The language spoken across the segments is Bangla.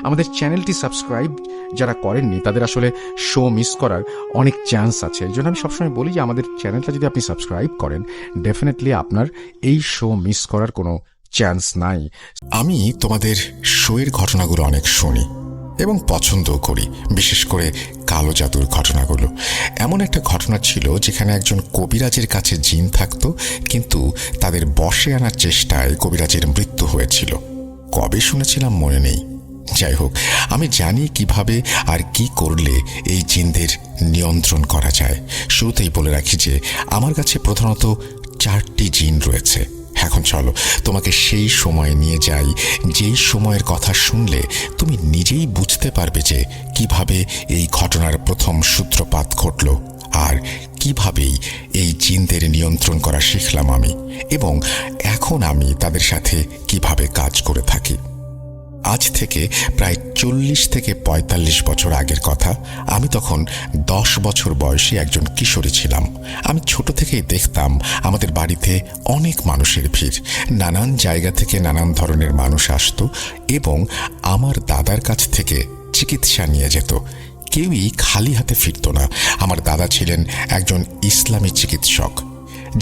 আমাদের চ্যানেলটি সাবস্ক্রাইব যারা করেননি তাদের আসলে শো মিস করার অনেক চান্স আছে। এই জন্য আমি সবসময় বলি যে আমাদের চ্যানেলটা যদি আপনি সাবস্ক্রাইব করেন, ডেফিনেটলি আপনার এই শো মিস করার কোনো চান্স নাই। আমি তোমাদের শোয়ের ঘটনাগুলো অনেক শুনি এবং পছন্দও করি, বিশেষ করে কালো জাদুর ঘটনাগুলো। এমন একটা ঘটনা ছিল যেখানে একজন কবিরাজের কাছে জিন থাকতো, কিন্তু তাদের বশে আনার চেষ্টায় কবিরাজের মৃত্যু হয়েছিল। কবে শুনেছিলাম মনে নেই। যাই হোক, আমি জানি কিভাবে আর কি করলে এই জিনদের নিয়ন্ত্রণ করা যায়। শুরুতেই বলে রাখি যে আমার কাছে প্রধানত 4টি জিন রয়েছে। এখন চলো তোমাকে সেই সময় নিয়ে যাই, যেই সময়ের কথা শুনলে তুমি নিজেই বুঝতে পারবে যে কিভাবে এই ঘটনার প্রথম সূত্রপাত ঘটল আর কিভাবেই এই জিনদের নিয়ন্ত্রণ করা শিখলাম আমি, এবং এখন আমি তাদের সাথে কিভাবে কাজ করে থাকি। আজ থেকে প্রায় 40 থেকে 45 বছর আগের কথা। আমি তখন 10 বছর বয়সী একজন কিশোরী ছিলাম। আমি ছোট থেকেই দেখতাম আমাদের বাড়িতে অনেক মানুষের ভিড়। নানান জায়গা থেকে নানান ধরনের মানুষ আসতো এবং আমার দাদার কাছ থেকে চিকিৎসা নিয়ে যেত। কেউই খালি হাতে ফিরত না। আমার দাদা ছিলেন একজন ইসলামী চিকিৎসক,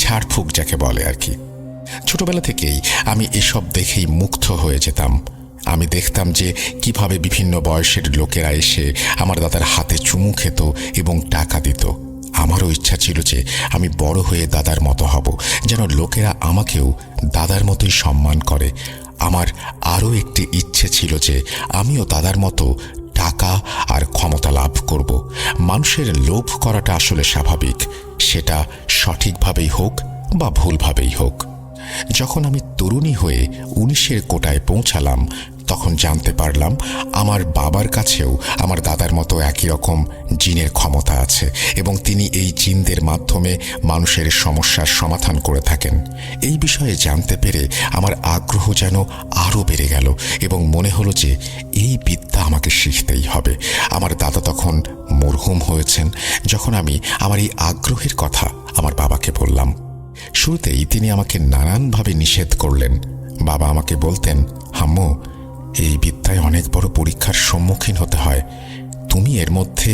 ঝাড়ফুঁক যাকে বলে আর কি। ছোটবেলা থেকেই আমি এসব দেখেই মুগ্ধ হয়ে যেতাম। আমি দেখতাম যে কিভাবে বিভিন্ন বয়সের লোকেরা এসে আমার দাদার হাতে চুমু খেত এবং টাকা দিত। আমারও ইচ্ছা ছিল যে আমি বড় হয়ে দাদার মতো হব, যেন লোকেরা আমাকেও দাদার মতোই সম্মান করে। আমার আরও একটি ইচ্ছে ছিল যে আমিও দাদার মতো টাকা আর ক্ষমতা লাভ করব। মানুষের লোভ করাটা আসলে স্বাভাবিক, সেটা সঠিকভাবেই হোক বা ভুলভাবেই হোক। যখন আমি তরুণী হয়ে 19-এর কোটায় পৌঁছালাম, তখন জানতে পারলাম আমার বাবার কাছেও আমার দাদার মতো একই রকম জিনের ক্ষমতা আছে এবং তিনি এই জিনদের মাধ্যমে মানুষের সমস্যার সমাধান করে থাকেন। এই বিষয়ে জানতে পেরে আমার আগ্রহ যেন আরও বেড়ে গেল এবং মনে হলো যে এই বিদ্যা আমাকে শিখতেই হবে। আমার দাদা তখন মরহুম হয়েছেন। যখন আমি আমার এই আগ্রহের কথা আমার বাবাকে বললাম, শুরুতেই তিনি আমাকে নানানভাবে নিষেধ করলেন। বাবা আমাকে বলতেন, হাম্মু, এই বিদ্যায় অনেক বড় পরীক্ষার সম্মুখীন হতে হয়। তুমি এর মধ্যে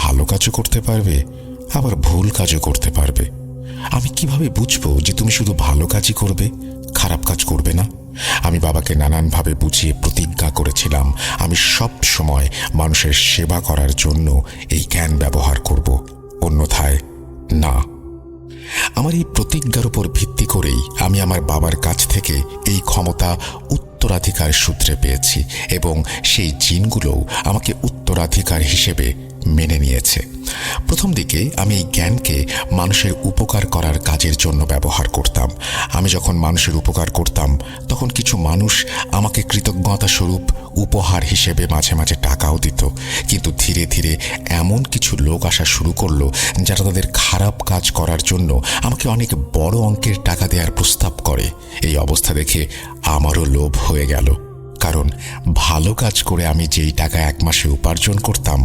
ভালো কাজও করতে পারবে, আবার ভুল কাজও করতে পারবে। আমি কিভাবে বুঝবো যে তুমি শুধু ভালো কাজই করবে, খারাপ কাজ করবে না? আমি বাবাকে নানানভাবে বুঝিয়ে প্রতিজ্ঞা করেছিলাম আমি সব সময় মানুষের সেবা করার জন্য এই জ্ঞান ব্যবহার করব, অন্যথায় না। আমার এই প্রতিজ্ঞার উপর ভিত্তি করেই আমি আমার বাবার কাছ থেকে এই ক্ষমতা উত্তরাধিকার সূত্রে পেয়েছি এবং সেই জিনগুলোও আমাকে উত্তরাধিকার হিসেবে মেনে নিয়েছে। প্রথম দিকে আমি এই জ্ঞানকে মানুষের উপকার করার কাজের জন্য ব্যবহার করতাম। আমি যখন মানুষের উপকার করতাম তখন কিছু মানুষ আমাকে কৃতজ্ঞতা স্বরূপ উপহার হিসেবে মাঝে মাঝে টাকাও দিত। কিন্তু ধীরে ধীরে এমন কিছু লোক আসা শুরু করলো যারা তাদের খারাপ কাজ করার জন্য আমাকে অনেক বড় অঙ্কের টাকা দেওয়ার প্রস্তাব করে। এই অবস্থা দেখে আমারও লোভ হয়ে গেল, কারণ ভালো কাজ করে আমি যেই টাকা এক মাসে উপার্জন করতাম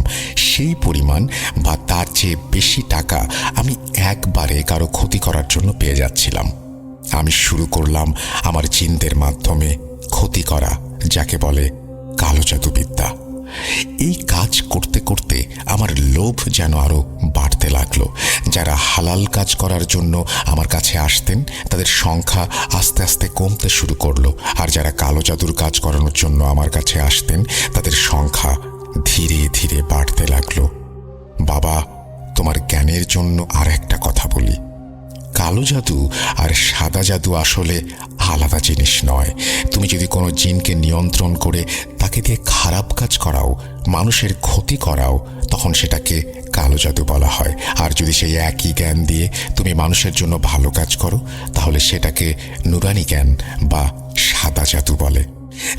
সেই পরিমাণ বা তার চেয়ে বেশি টাকা আমি একবারে কারো ক্ষতি করার জন্য পেয়ে যাচ্ছিলাম। আমি শুরু করলাম আমার জিনদের মাধ্যমে ক্ষতি করা, যাকে বলে কালো জাদুবিদ্যা। এই কাজ করতে করতে আমার লোভ যেন আরো বাড়তে লাগলো। যারা হালাল কাজ করার জন্য আমার কাছে আসতেন তাদের সংখ্যা আস্তে আস্তে কমতে শুরু করলো, আর যারা কালো জাদুর কাজ করানোর জন্য আমার কাছে আসতেন তাদের সংখ্যা ধীরে ধীরে বাড়তে লাগলো। বাবা, তোমার জ্ঞানের জন্য আর একটা কথা বলি, কালো জাদু আর সাদা জাদু আসলে আলাদা জিনিস নয়। তুমি যদি কোনো জিনকে নিয়ন্ত্রণ করে তাকে দিয়ে খারাপ কাজ করাও, মানুষের ক্ষতি করাও, তখন সেটাকে কালো জাদু বলা হয়। আর যদি সেই একই জ্ঞান দিয়ে তুমি মানুষের জন্য ভালো কাজ করো তাহলে সেটাকে নুরানি জ্ঞান বা সাদা জাদু বলে।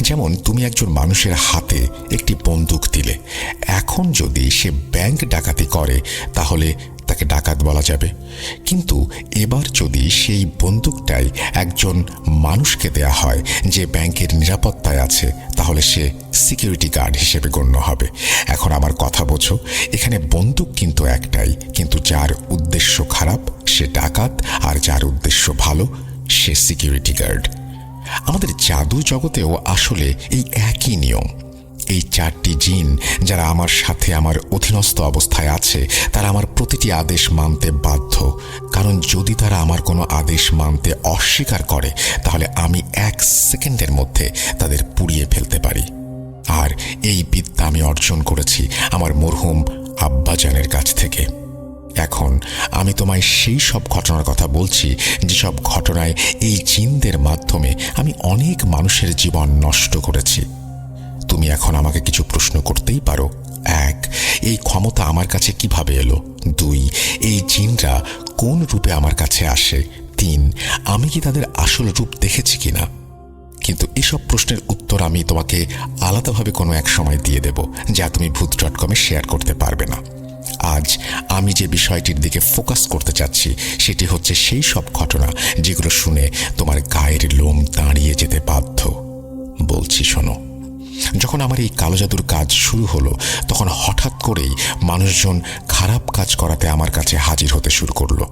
যেমন তুমি একজন মানুষের হাতে একটি বন্দুক দিলে, এখন যদি সে ব্যাংক ডাকাতি করে তাহলে তাকে ডাকাত বলা যাবে, কিন্তু এবার যদি সেই বন্দুকটাই একজন মানুষকে দেয়া হয় যে ব্যাংকের নিরাপত্তায় আছে তাহলে সে সিকিউরিটি গার্ড হিসেবে গণ্য হবে। এখন আমার কথা বোঝো, এখানে বন্দুক কিন্তু একটাই, কিন্তু যার উদ্দেশ্য খারাপ সে ডাকাত আর যার উদ্দেশ্য ভালো সে সিকিউরিটি গার্ড। আমাদের জাদু জগতেও আসলে এই একই নিয়ম। এই 4টি জিন যারা আমার সাথে আমার অধীনস্থ অবস্থায় আছে তারা আমার প্রতিটি আদেশ মানতে বাধ্য, কারণ যদি তারা আমার কোনো আদেশ মানতে অস্বীকার করে তাহলে আমি 1 সেকেন্ডের মধ্যে তাদের পুড়িয়ে ফেলতে পারি। আর এই বিদ্যা আমি অর্জন করেছি আমার মরহুম আব্বাজানের কাছ থেকে। এখন আমি তোমায় সেই সব ঘটনার কথা বলছি যেসব ঘটনায় এই জিনদের মাধ্যমে আমি অনেক মানুষের জীবন নষ্ট করেছি। তুমি এখন আমাকে কিছু প্রশ্ন করতেই পারো। 1, এই ক্ষমতা আমার কাছে কিভাবে এলো? 2, এই জিনরা কোন রূপে আমার কাছে আসে? 3, আমি কি তাদের আসল রূপ দেখেছি কিনা? কিন্তু এসব প্রশ্নের উত্তর আমি তোমাকে আলাদাভাবে কোনো এক সময় দিয়ে দেব, যা তুমি ভূত.com-এ শেয়ার করতে পারবে না। আজ আমি যে বিষয়টির দিকে ফোকাস করতে চাচ্ছি সেটি হচ্ছে সেই সব ঘটনা যেগুলো শুনে তোমার গায়ের লোম দাঁড়িয়ে যেতে বাধ্য। বলছি শোনো। যখন আমার এই কালো জাদুর কাজ শুরু হলো তখন হঠাৎ করেই মানুষজন খারাপ কাজ করাতে আমার কাছে হাজির হতে শুরু করলো।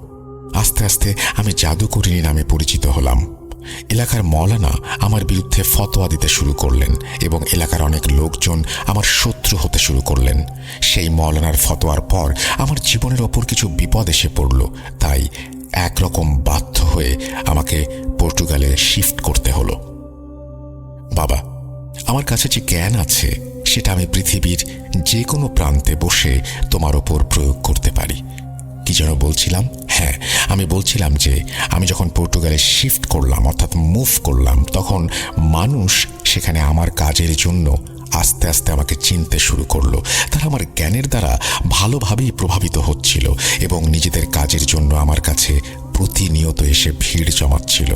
আস্তে আস্তে আমি জাদুকরিনী নামে পরিচিত হলাম। এলাকার মওলানা আমার বিরুদ্ধে ফতোয়া দিতে শুরু করলেন এবং এলাকার অনেক লোকজন আমার শত্রু হতে শুরু করলেন। সেই মওলানার ফতোয়ার পর আমার জীবনের ওপর কিছু বিপদ এসে পড়ল, তাই একরকম বাধ্য হয়ে আমাকে পর্তুগালে শিফট করতে হলো। বাবা, আমার কাছে যে জ্ঞান আছে সেটা আমি পৃথিবীর যে কোনো প্রান্তে বসে তোমার ওপর প্রয়োগ করতে পারি। কি যেন বলছিলাম? হ্যাঁ, আমি বলছিলাম যে আমি যখন পর্তুগালে শিফট করলাম অর্থাৎ মুভ করলাম তখন মানুষ সেখানে আমার কাজের জন্য আস্তে আস্তে আমাকে চিনতে শুরু করলো। তারা আমার জ্ঞানের দ্বারা ভালোভাবেই প্রভাবিত হচ্ছিল এবং নিজেদের কাজের জন্য আমার কাছে প্রতিনিয়ত এসে ভিড় জমাচ্ছিল।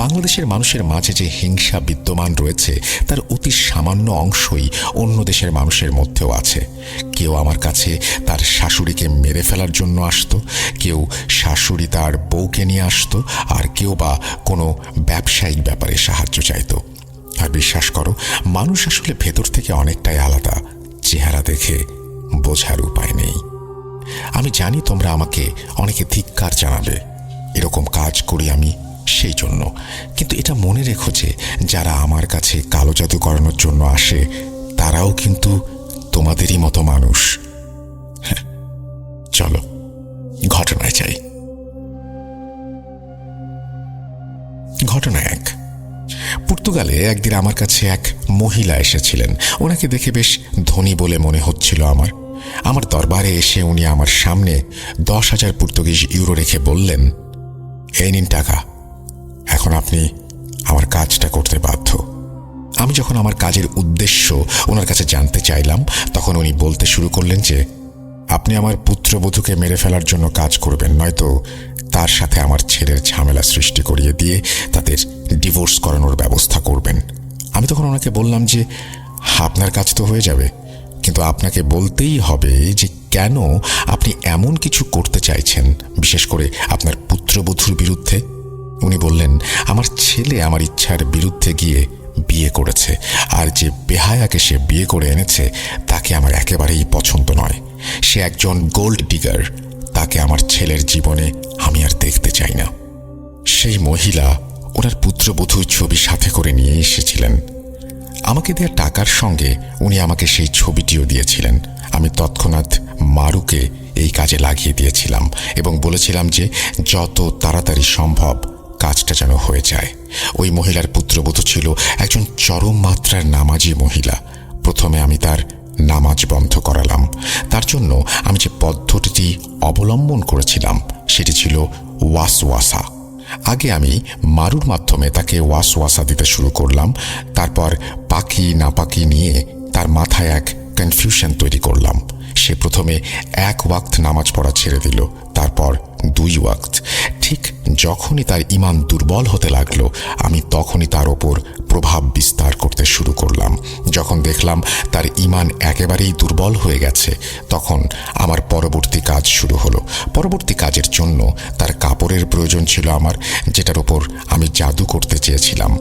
বাংলাদেশের মানুষের মাঝে যে হিংসা বিদ্যমান রয়েছে তার অতি সামান্য অংশই অন্য দেশের মানুষের মধ্যেও আছে। কেউ আমার কাছে তার শাশুড়িকে মেরে ফেলার জন্য আসতো, কেউ শাশুড়ি তার বউকে নিয়ে আসতো, আর কেউ বা কোনো ব্যবসায়িক ব্যাপারে সাহায্য চাইতো। আর বিশ্বাস করো, মানুষ আসলে ভেতর থেকে অনেকটাই আলাদা, চেহারা দেখে বোঝার উপায় নেই। আমি জানি তোমরা আমাকে অনেকে ধিক্কার জানাবে, এরকম কাজ করি আমি সেই জন্য, কিন্তু এটা মনে রেখো যে যারা আমার কাছে কালো জাদু করানোর জন্য আসে তারাও কিন্তু তোমাদেরই মতো মানুষ। চলো ঘটনায় যাই। ঘটনা 1। পর্তুগালে একদিন আমার কাছে এক মহিলা এসেছিলেন। ওনাকে দেখে বেশ ধনী বলে মনে হচ্ছিল আমার দরবারে এসে উনি আমার সামনে 10,000 পর্তুগিজ ইউরো রেখে বললেন, এই নিন টাকা, এখন আপনি আমার কাজটা করতে বাধ্য। আমি যখন আমার কাজের উদ্দেশ্য ওনার কাছে জানতে চাইলাম তখন উনি বলতে শুরু করলেন যে আপনি আমার পুত্রবধূকে মেরে ফেলার জন্য কাজ করবেন, নয়তো তার সাথে আমার ছেলের ঝামেলা সৃষ্টি করিয়ে দিয়ে তাদের ডিভোর্স করানোর ব্যবস্থা করবেন। আমি তখন ওনাকে বললাম যে আপনার কাজ তো হয়ে যাবে, কিন্তু আপনাকে বলতেই হবে যে কেন আপনি এমন কিছু করতে চাইছেন, বিশেষ করে আপনার পুত্রবধূর বিরুদ্ধে। উনি বললেন, আমার ছেলে আমার ইচ্ছার বিরুদ্ধে গিয়ে বিয়ে করেছে, আর যে বেহায়াকে সে বিয়ে করে এনেছে তাকে আমার একেবারেই পছন্দ নয়। সে একজন গোল্ড ডিগার, তাকে আমার ছেলের জীবনে আমি আর দেখতে চাই না। সেই মহিলা ওনার পুত্রবধূর ছবি সাথে করে নিয়ে এসেছিলেন। আমাকে দেওয়া টাকার সঙ্গে উনি আমাকে সেই ছবিটিও দিয়েছিলেন। আমি তৎক্ষণাৎ মারুকে এই কাজে লাগিয়ে দিয়েছিলাম এবং বলেছিলাম যে যত তাড়াতাড়ি সম্ভব কাজটা যেন হয়ে যায়। ওই মহিলার পুত্রবধূ ছিল একজন চরম মাত্রার নামাজি মহিলা। প্রথমে আমি তার নামাজ বন্ধ করালাম। তার জন্য আমি যে পদ্ধতিটি অবলম্বন করেছিলাম সেটি ছিল ওয়াসওয়াসা। আগে আমি মারুর মাধ্যমে তাকে ওয়াসওয়াসা দিতে শুরু করলাম, তারপর পাকি নাপাকি নিয়ে তার মাথায় এক কনফিউশন তৈরি করলাম। সে প্রথমে 1 ওয়াক্ত নামাজ পড়া ছেড়ে দিল, তারপর 2 ওয়াক্ত। ঠিক যখনই তার ঈমান দুর্বল হতে লাগলো আমি তখনই তার ওপর প্রভাব বিস্তার করতে শুরু করলাম। যখন দেখলাম তার ঈমান একেবারেই দুর্বল হয়ে গেছে তখন আমার পরবর্তী কাজ শুরু হলো। পরবর্তী কাজের জন্য তার কাপড়ের প্রয়োজন ছিল আমার, যেটার ওপর আমি জাদু করতে চেয়েছিলাম।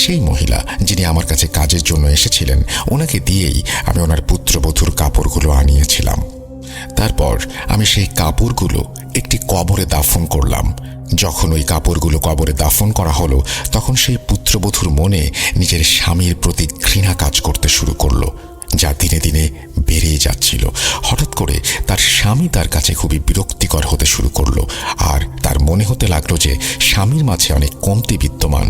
সেই মহিলা যিনি আমার কাছে কাজের জন্য এসেছিলেন ওনাকে দিয়েই আমি ওনার পুত্রবধূর কাপড়গুলো আনিয়েছিলাম। তারপর আমি সেই কাপড়গুলো একটি কবরে দাফন করলাম। যখন ওই কাপড়গুলো কবরে দাফন করা হলো তখন সেই পুত্রবধূর মনে নিজের স্বামীর প্রতি ঘৃণা কাজ করতে শুরু করলো, যা দিনে দিনে বেড়েই যাচ্ছিল। হঠাৎ করে তার স্বামী তার কাছে খুবই বিরক্তিকর হতে শুরু করলো, আর তার মনে হতে লাগলো যে স্বামীর মাঝে অনেক কমতি বিদ্যমান।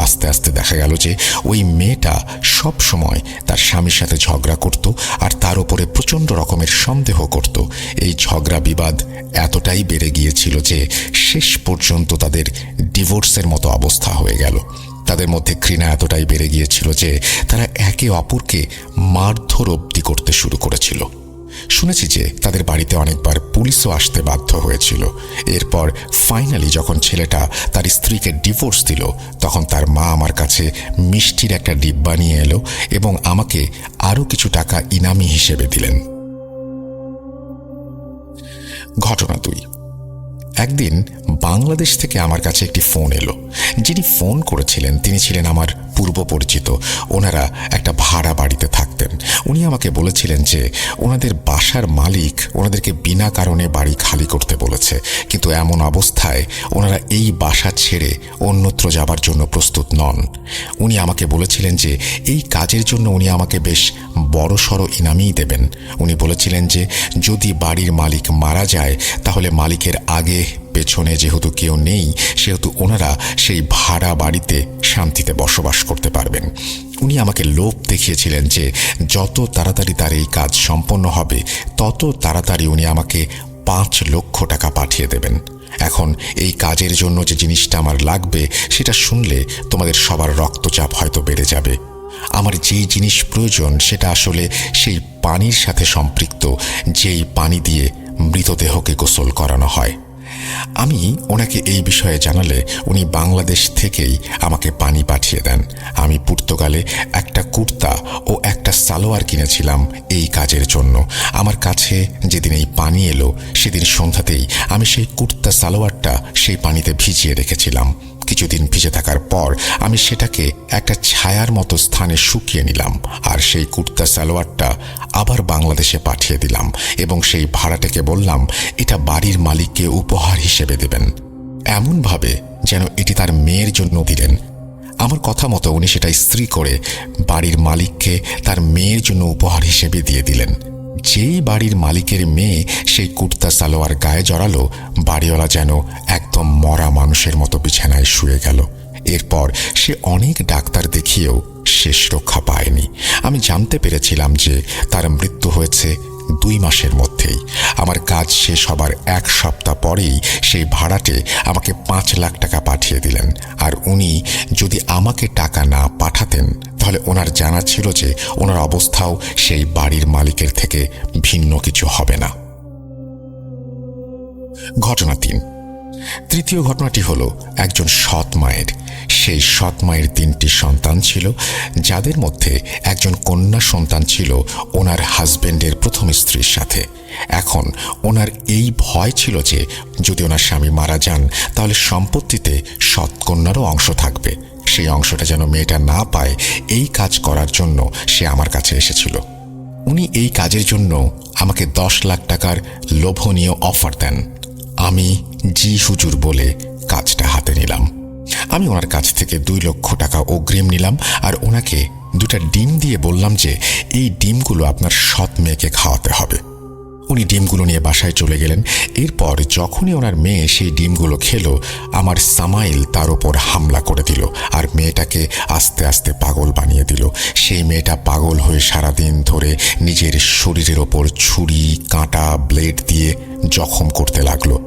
আস্তে আস্তে দেখা গেল যে ওই মেয়েটা সব সময় তার স্বামীর সাথে ঝগড়া করত আর তার উপরে প্রচণ্ড রকমের সন্দেহ করত। এই ঝগড়া বিবাদ এতটাই বেড়ে গিয়েছিল যে শেষ পর্যন্ত তাদের ডিভোর্সের মতো অবস্থা হয়ে গেল। তাদের মধ্যে ঘৃণা এতটাই বেড়ে গিয়েছিল যে তারা একে অপরকে মারধর অবধি করতে শুরু করেছিল। শুনেছি যে তাদের বাড়িতে অনেকবার পুলিশও আসতে বাধ্য হয়েছিল। এরপর ফাইনালি যখন ছেলেটা তার স্ত্রীকে ডিভোর্স দিল তখন তার মা আমার কাছে মিষ্টির একটা ডিব্বা নিয়ে এলো এবং আমাকে আরও কিছু টাকা ইনামি হিসেবে দিলেন। ঘটনা 2। একদিন বাংলাদেশ থেকে আমার কাছে একটি ফোন এলো। যিনি ফোন করেছিলেন তিনি ছিলেন আমার পূর্ব পরিচিত। ওনারা একটা ভাড়া বাড়িতে থাকতেন। উনি আমাকে বলেছিলেন যে ওনাদের বাসার মালিক ওনাদেরকে বিনা কারণে বাড়ি খালি করতে বলেছে, কিন্তু এমন অবস্থায় ওনারা এই বাসা ছেড়ে অন্যত্র যাবার জন্য প্রস্তুত নন। উনি আমাকে বলেছিলেন যে এই কাজের জন্য উনি আমাকে বেশ বড়সড় ইনামই দেবেন। উনি বলেছিলেন যে যদি বাড়ির মালিক মারা যায় তাহলে মালিকের আগে পেছনে যেহেতু কেউ নেই সেহেতু ওনারা সেই ভাড়া বাড়িতে শান্তিতে বসবাস করতে পারবেন। উনি আমাকে লোভ দেখিয়েছিলেন যে যত তাড়াতাড়ি তার এই কাজ সম্পন্ন হবে তত তাড়াতাড়ি উনি আমাকে 5 লক্ষ টাকা পাঠিয়ে দেবেন। এখন এই কাজের জন্য যে জিনিসটা আমার লাগবে সেটা শুনলে তোমাদের সবার রক্তচাপ হয়তো বেড়ে যাবে। আমার যেই জিনিস প্রয়োজন সেটা আসলে সেই পানির সাথে সম্পৃক্ত, যেই পানি দিয়ে মৃতদেহকে গোসল করানো হয়। আমি ওনাকে এই বিষয়ে জানালে উনি বাংলাদেশ থেকেই আমাকে পানি পাঠিয়ে দেন। আমি পর্তুগালে একটা কুর্তা ও একটা সালোয়ার কিনেছিলাম এই কাজের জন্য। আমার কাছে যেদিন এই পানি এলো সেদিন সন্ধ্যাতেই আমি সেই কুর্তা সালোয়ারটা সেই পানিতে ভিজিয়ে রেখেছিলাম। কিছুদিন ভিজে থাকার পর আমি সেটাকে একটা ছায়ার মতো স্থানে শুকিয়ে নিলাম আর সেই কুর্তা সালোয়ারটা আবার বাংলাদেশে পাঠিয়ে দিলাম এবং সেই ভাড়াটাকে বললাম এটা বাড়ির মালিককে উপহার হিসেবে দেবেন, এমনভাবে যেন এটি তার মেয়ের জন্য দিলেন। আমার কথা মতো উনি সেটা ইস্ত্রি করে বাড়ির মালিককে তার মেয়ের জন্য উপহার হিসেবে দিয়ে দিলেন। যেই বাড়ির মালিকের মেয়ে সেই কুর্তা সালোয়ার গায়ে জড়ালো, বাড়িওয়ালা যেন একদম মরা মানুষের মতো বিছানায় শুয়ে গেল। এরপর সে অনেক ডাক্তার দেখিয়েও শেষ রক্ষা পায়নি। আমি জানতে পেরেছিলাম যে তার মৃত্যু হয়েছে 2 মাসের মধ্যেই। আমার কাজ শেষ হবার 1 সপ্তাহ পরেই সেই ভাড়াটে আমাকে 5 লাখ টাকা পাঠিয়ে দিলেন। আর উনি যদি আমাকে টাকা না পাঠাতেন তাহলে ওনার জানা ছিল যে ওনার অবস্থাও সেই বাড়ির মালিকের থেকে ভিন্ন কিছু হবে না। ঘটনা 3। তৃতীয় ঘটনাটি হলো একজন সৎ মায়ের। সেই সৎ মায়ের 3টি সন্তান ছিল, যাদের মধ্যে একজন কন্যা সন্তান ছিল ওনার হাজবেন্ডের প্রথম স্ত্রীর সাথে। এখন ওনার এই ভয় ছিল যে যদি ওনার স্বামী মারা যান তাহলে সম্পত্তিতে সৎ কন্যারও অংশ থাকবে। সেই অংশটা যেন মেয়েটা না পায়, এই কাজ করার জন্য সে আমার কাছে এসেছিল। উনি এই কাজের জন্য আমাকে 10 লাখ টাকার লোভনীয় অফার দেন। আমি জি হুজুর বলে কাজটা হাতে নিলাম। আমি ওনার কাছ থেকে 2 লক্ষ টাকা অগ্রিম নিলাম আর ওনাকে 2টা ডিম দিয়ে বললাম যে এই ডিমগুলো আপনার সৎ মেয়েকে খাওয়াতে হবে। উনি ডিমগুলো নিয়ে বাসায় চলে গেলেন। এরপর যখনই ওনার মেয়ে সেই ডিমগুলো খেলো, আমার সামাইল তার ওপর হামলা করে দিল আর মেয়েটাকে আস্তে আস্তে পাগল বানিয়ে দিল। সেই মেয়েটা পাগল হয়ে সারাদিন ধরে নিজের শরীরের ওপর ছুরি, কাঁটা, ব্লেড দিয়ে জখম করতে লাগলো।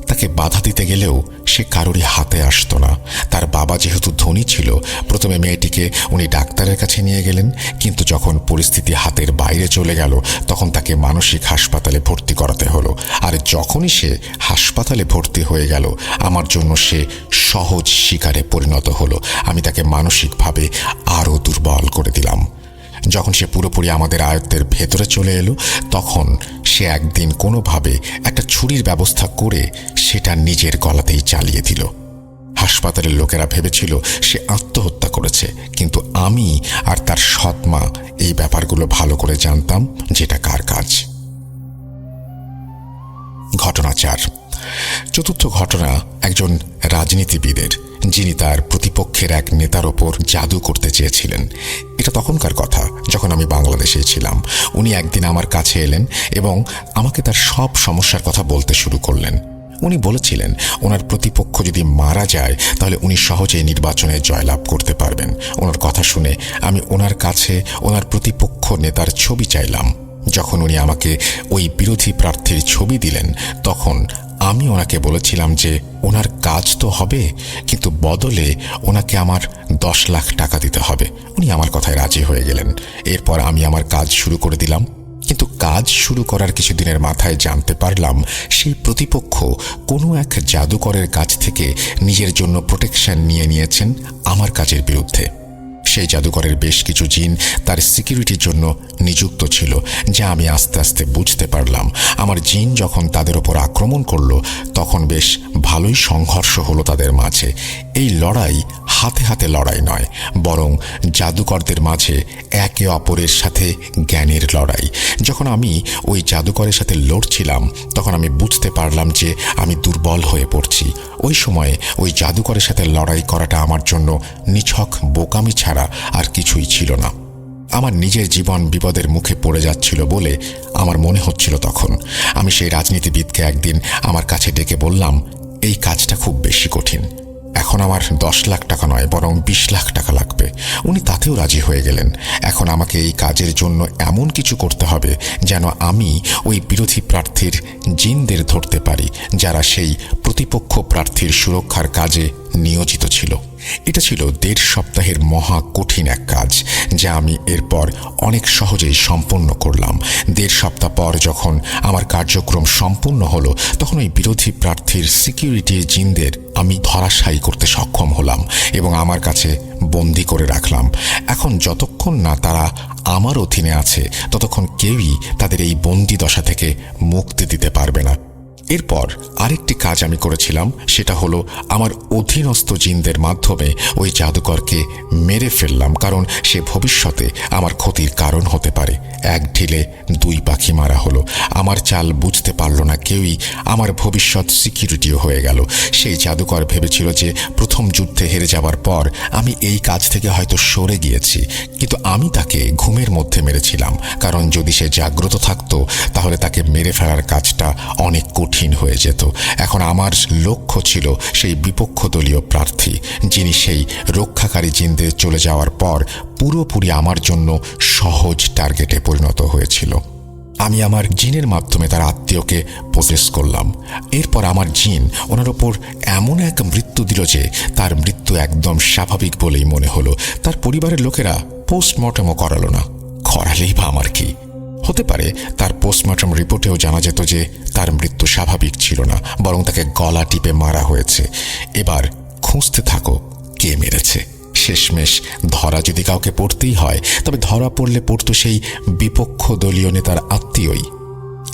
তাকে বাধা দিতে গেলেও সে কারোরই হাতে আসতো না। তার বাবা যেহেতু ধনী ছিল, প্রথমে মেয়েটিকে উনি ডাক্তারের কাছে নিয়ে গেলেন, কিন্তু যখন পরিস্থিতি হাতের বাইরে চলে গেল তখন তাকে মানসিক হাসপাতালে ভর্তি করাতে হলো। আর যখনই সে হাসপাতালে ভর্তি হয়ে গেল আমার জন্য সে সহজ শিকারে পরিণত হলো। আমি তাকে মানসিকভাবে আরও দুর্বল করে দিলাম। যখন সে পুরোপুরি আমাদের আয়ত্তের ভেতরে চলে এলো তখন সে একদিন কোনোভাবে একটা ছুরির ব্যবস্থা করে সেটা নিজের গলাতেই চালিয়ে দিল। হাসপাতালের লোকেরা ভেবেছিল সে আত্মহত্যা করেছে, কিন্তু আমি আর তার সৎ মা এই ব্যাপারগুলো ভালো করে জানতাম যেটা কার কাজ। ঘটনা 4। চতুর্থ ঘটনা একজন রাজনীতিবিদের, যিনি তার প্রতিপক্ষের এক নেতার ওপর জাদু করতে চেয়েছিলেন। এটা তখনকার কথা, যখন আমি বাংলাদেশেই ছিলাম। উনি একদিন আমার কাছে এলেন এবং আমাকে তার সব সমস্যার কথা বলতে শুরু করলেন। উনি বলেছিলেন ওনার প্রতিপক্ষ যদি মারা যায় তাহলে উনি সহজেই নির্বাচনে জয়লাভ করতে পারবেন। ওনার কথা শুনে আমি ওনার কাছে ওনার প্রতিপক্ষ নেতার ছবি চাইলাম। যখন উনি আমাকে ওই বিরোধী প্রার্থীর ছবি দিলেন, তখন আমি ওনাকে বলেছিলাম যে ওনার কাজ তো হবে, কিন্তু বদলে ওনাকে আমার 10 লাখ টাকা দিতে হবে। উনি আমার কথায় রাজি হয়ে গেলেন। এরপর আমি আমার কাজ শুরু করে দিলাম। কিন্তু কাজ শুরু করার কিছুদিনের মাথায় জানতে পারলাম সেই প্রতিপক্ষ কোনো এক জাদুকরের কাছ থেকে নিজের জন্য প্রোটেকশন নিয়ে নিয়েছেন আমার কাজের বিরুদ্ধে। সেই জাদুকরের বেশ কিছু জিন তার সিকিউরিটির জন্য নিযুক্ত ছিল, যা আমি আস্তে আস্তে বুঝতে পারলাম। আমার জিন যখন তাদের ওপর আক্রমণ করলো, তখন বেশ ভালোই সংঘর্ষ হলো তাদের মাঝে। এই লড়াই হাতে হাতে লড়াই নয়, বরং জাদুকরদের মাঝে একে অপরের সাথে জ্ঞানের লড়াই। যখন আমি ওই জাদুকরের সাথে লড়ছিলাম, তখন আমি বুঝতে পারলাম যে আমি দুর্বল হয়ে পড়ছি। ওই সময়ে ওই জাদুকরের সাথে লড়াই করাটা আমার জন্য নিছক বোকামি ছাড়া আর কিছুই ছিল না। আমার নিজের জীবন বিপদের মুখে পড়ে যাচ্ছিল বলে আমার মনে হচ্ছিল। তখন আমি সেই রাজনীতিবিদকে একদিন আমার কাছে ডেকে বললাম, এই কাজটা খুব বেশি কঠিন, এখন আমার 10 লাখ টাকা নয় বরং 20 লাখ টাকা লাগবে। উনি তাতেও রাজি হয়ে গেলেন। এখন আমাকে এই কাজের জন্য এমন কিছু করতে হবে যেন আমি ওই বিরোধী প্রার্থীর জিনদের ধরতে পারি, যারা সেই প্রতিপক্ষ প্রার্থীর সুরক্ষার কাজে নিয়োজিত ছিল। এটা ছিল 1.5 সপ্তাহের মহা কঠিন এক কাজ, যা আমি এরপর অনেক সহজেই সম্পন্ন করলাম। 1.5 সপ্তাহ পর যখন আমার কার্যক্রম সম্পূর্ণ হলো, তখন ওই বিরোধী প্রার্থীর সিকিউরিটির জিনদের আমি ধরাশায়ী করতে সক্ষম হলাম এবং আমার কাছে বন্দি করে রাখলাম। এখন যতক্ষণ না তারা আমার অধীনে আছে, ততক্ষণ কেউই তাদের এই বন্দি দশা থেকে মুক্তি দিতে পারবে না। এরপর আরেকটি কাজ আমি করেছিলাম, সেটা হলো আমার অধীনস্থ জিনদের মাধ্যমে ওই জাদুকরকে মেরে ফেললাম, কারণ সে ভবিষ্যতে আমার ক্ষতির কারণ হতে পারে। এক ঢিলে 2 পাখি মারা হলো। আমার চাল বুঝতে পারল না কেউই, আমার ভবিষ্যৎ সিকিউরিটিও হয়ে গেল। সেই জাদুকর ভেবেছিল যে প্রথম যুদ্ধে হেরে যাওয়ার পর আমি এই কাজ থেকে হয়তো সরে গিয়েছি, কিন্তু আমি তাকে ঘুমের মধ্যে মেরেছিলাম, কারণ যদি সে জাগ্রত থাকতো তাহলে তাকে মেরে ফেলার কাজটা অনেক কঠিন হয়ে যেত। এখন আমার লক্ষ্য ছিল সেই বিপক্ষ দলীয় প্রার্থী, যিনি সেই রক্ষাকারী জিনদের চলে যাওয়ার পর পুরোপুরি আমার জন্য সহজ টার্গেটে পরিণত হয়েছিল। আমি আমার জিনের মাধ্যমে তার আত্মীয়কে প্রসেস করলাম। এরপর আমার জিন ওনার ওপর এমন এক মৃত্যু দিল যে তার মৃত্যু একদম স্বাভাবিক বলেই মনে হলো। তার পরিবারের লোকেরা পোস্টমর্টেমও করালো না। করালেই বা আমার কি? হতে পারে তার পোস্টমর্টম রিপোর্টেও জানা যেত যে তার মৃত্যু স্বাভাবিক ছিল না, বরং তাকে গলা টিপে মারা হয়েছে। এবার খুঁজতে থাকো কে মেরেছে। শেষমেশ ধরা যদি কাউকে পড়তেই হয়, তবে ধরা পড়লে পড়তো সেই বিপক্ষ দলীয় নেতার আত্মীয়ই।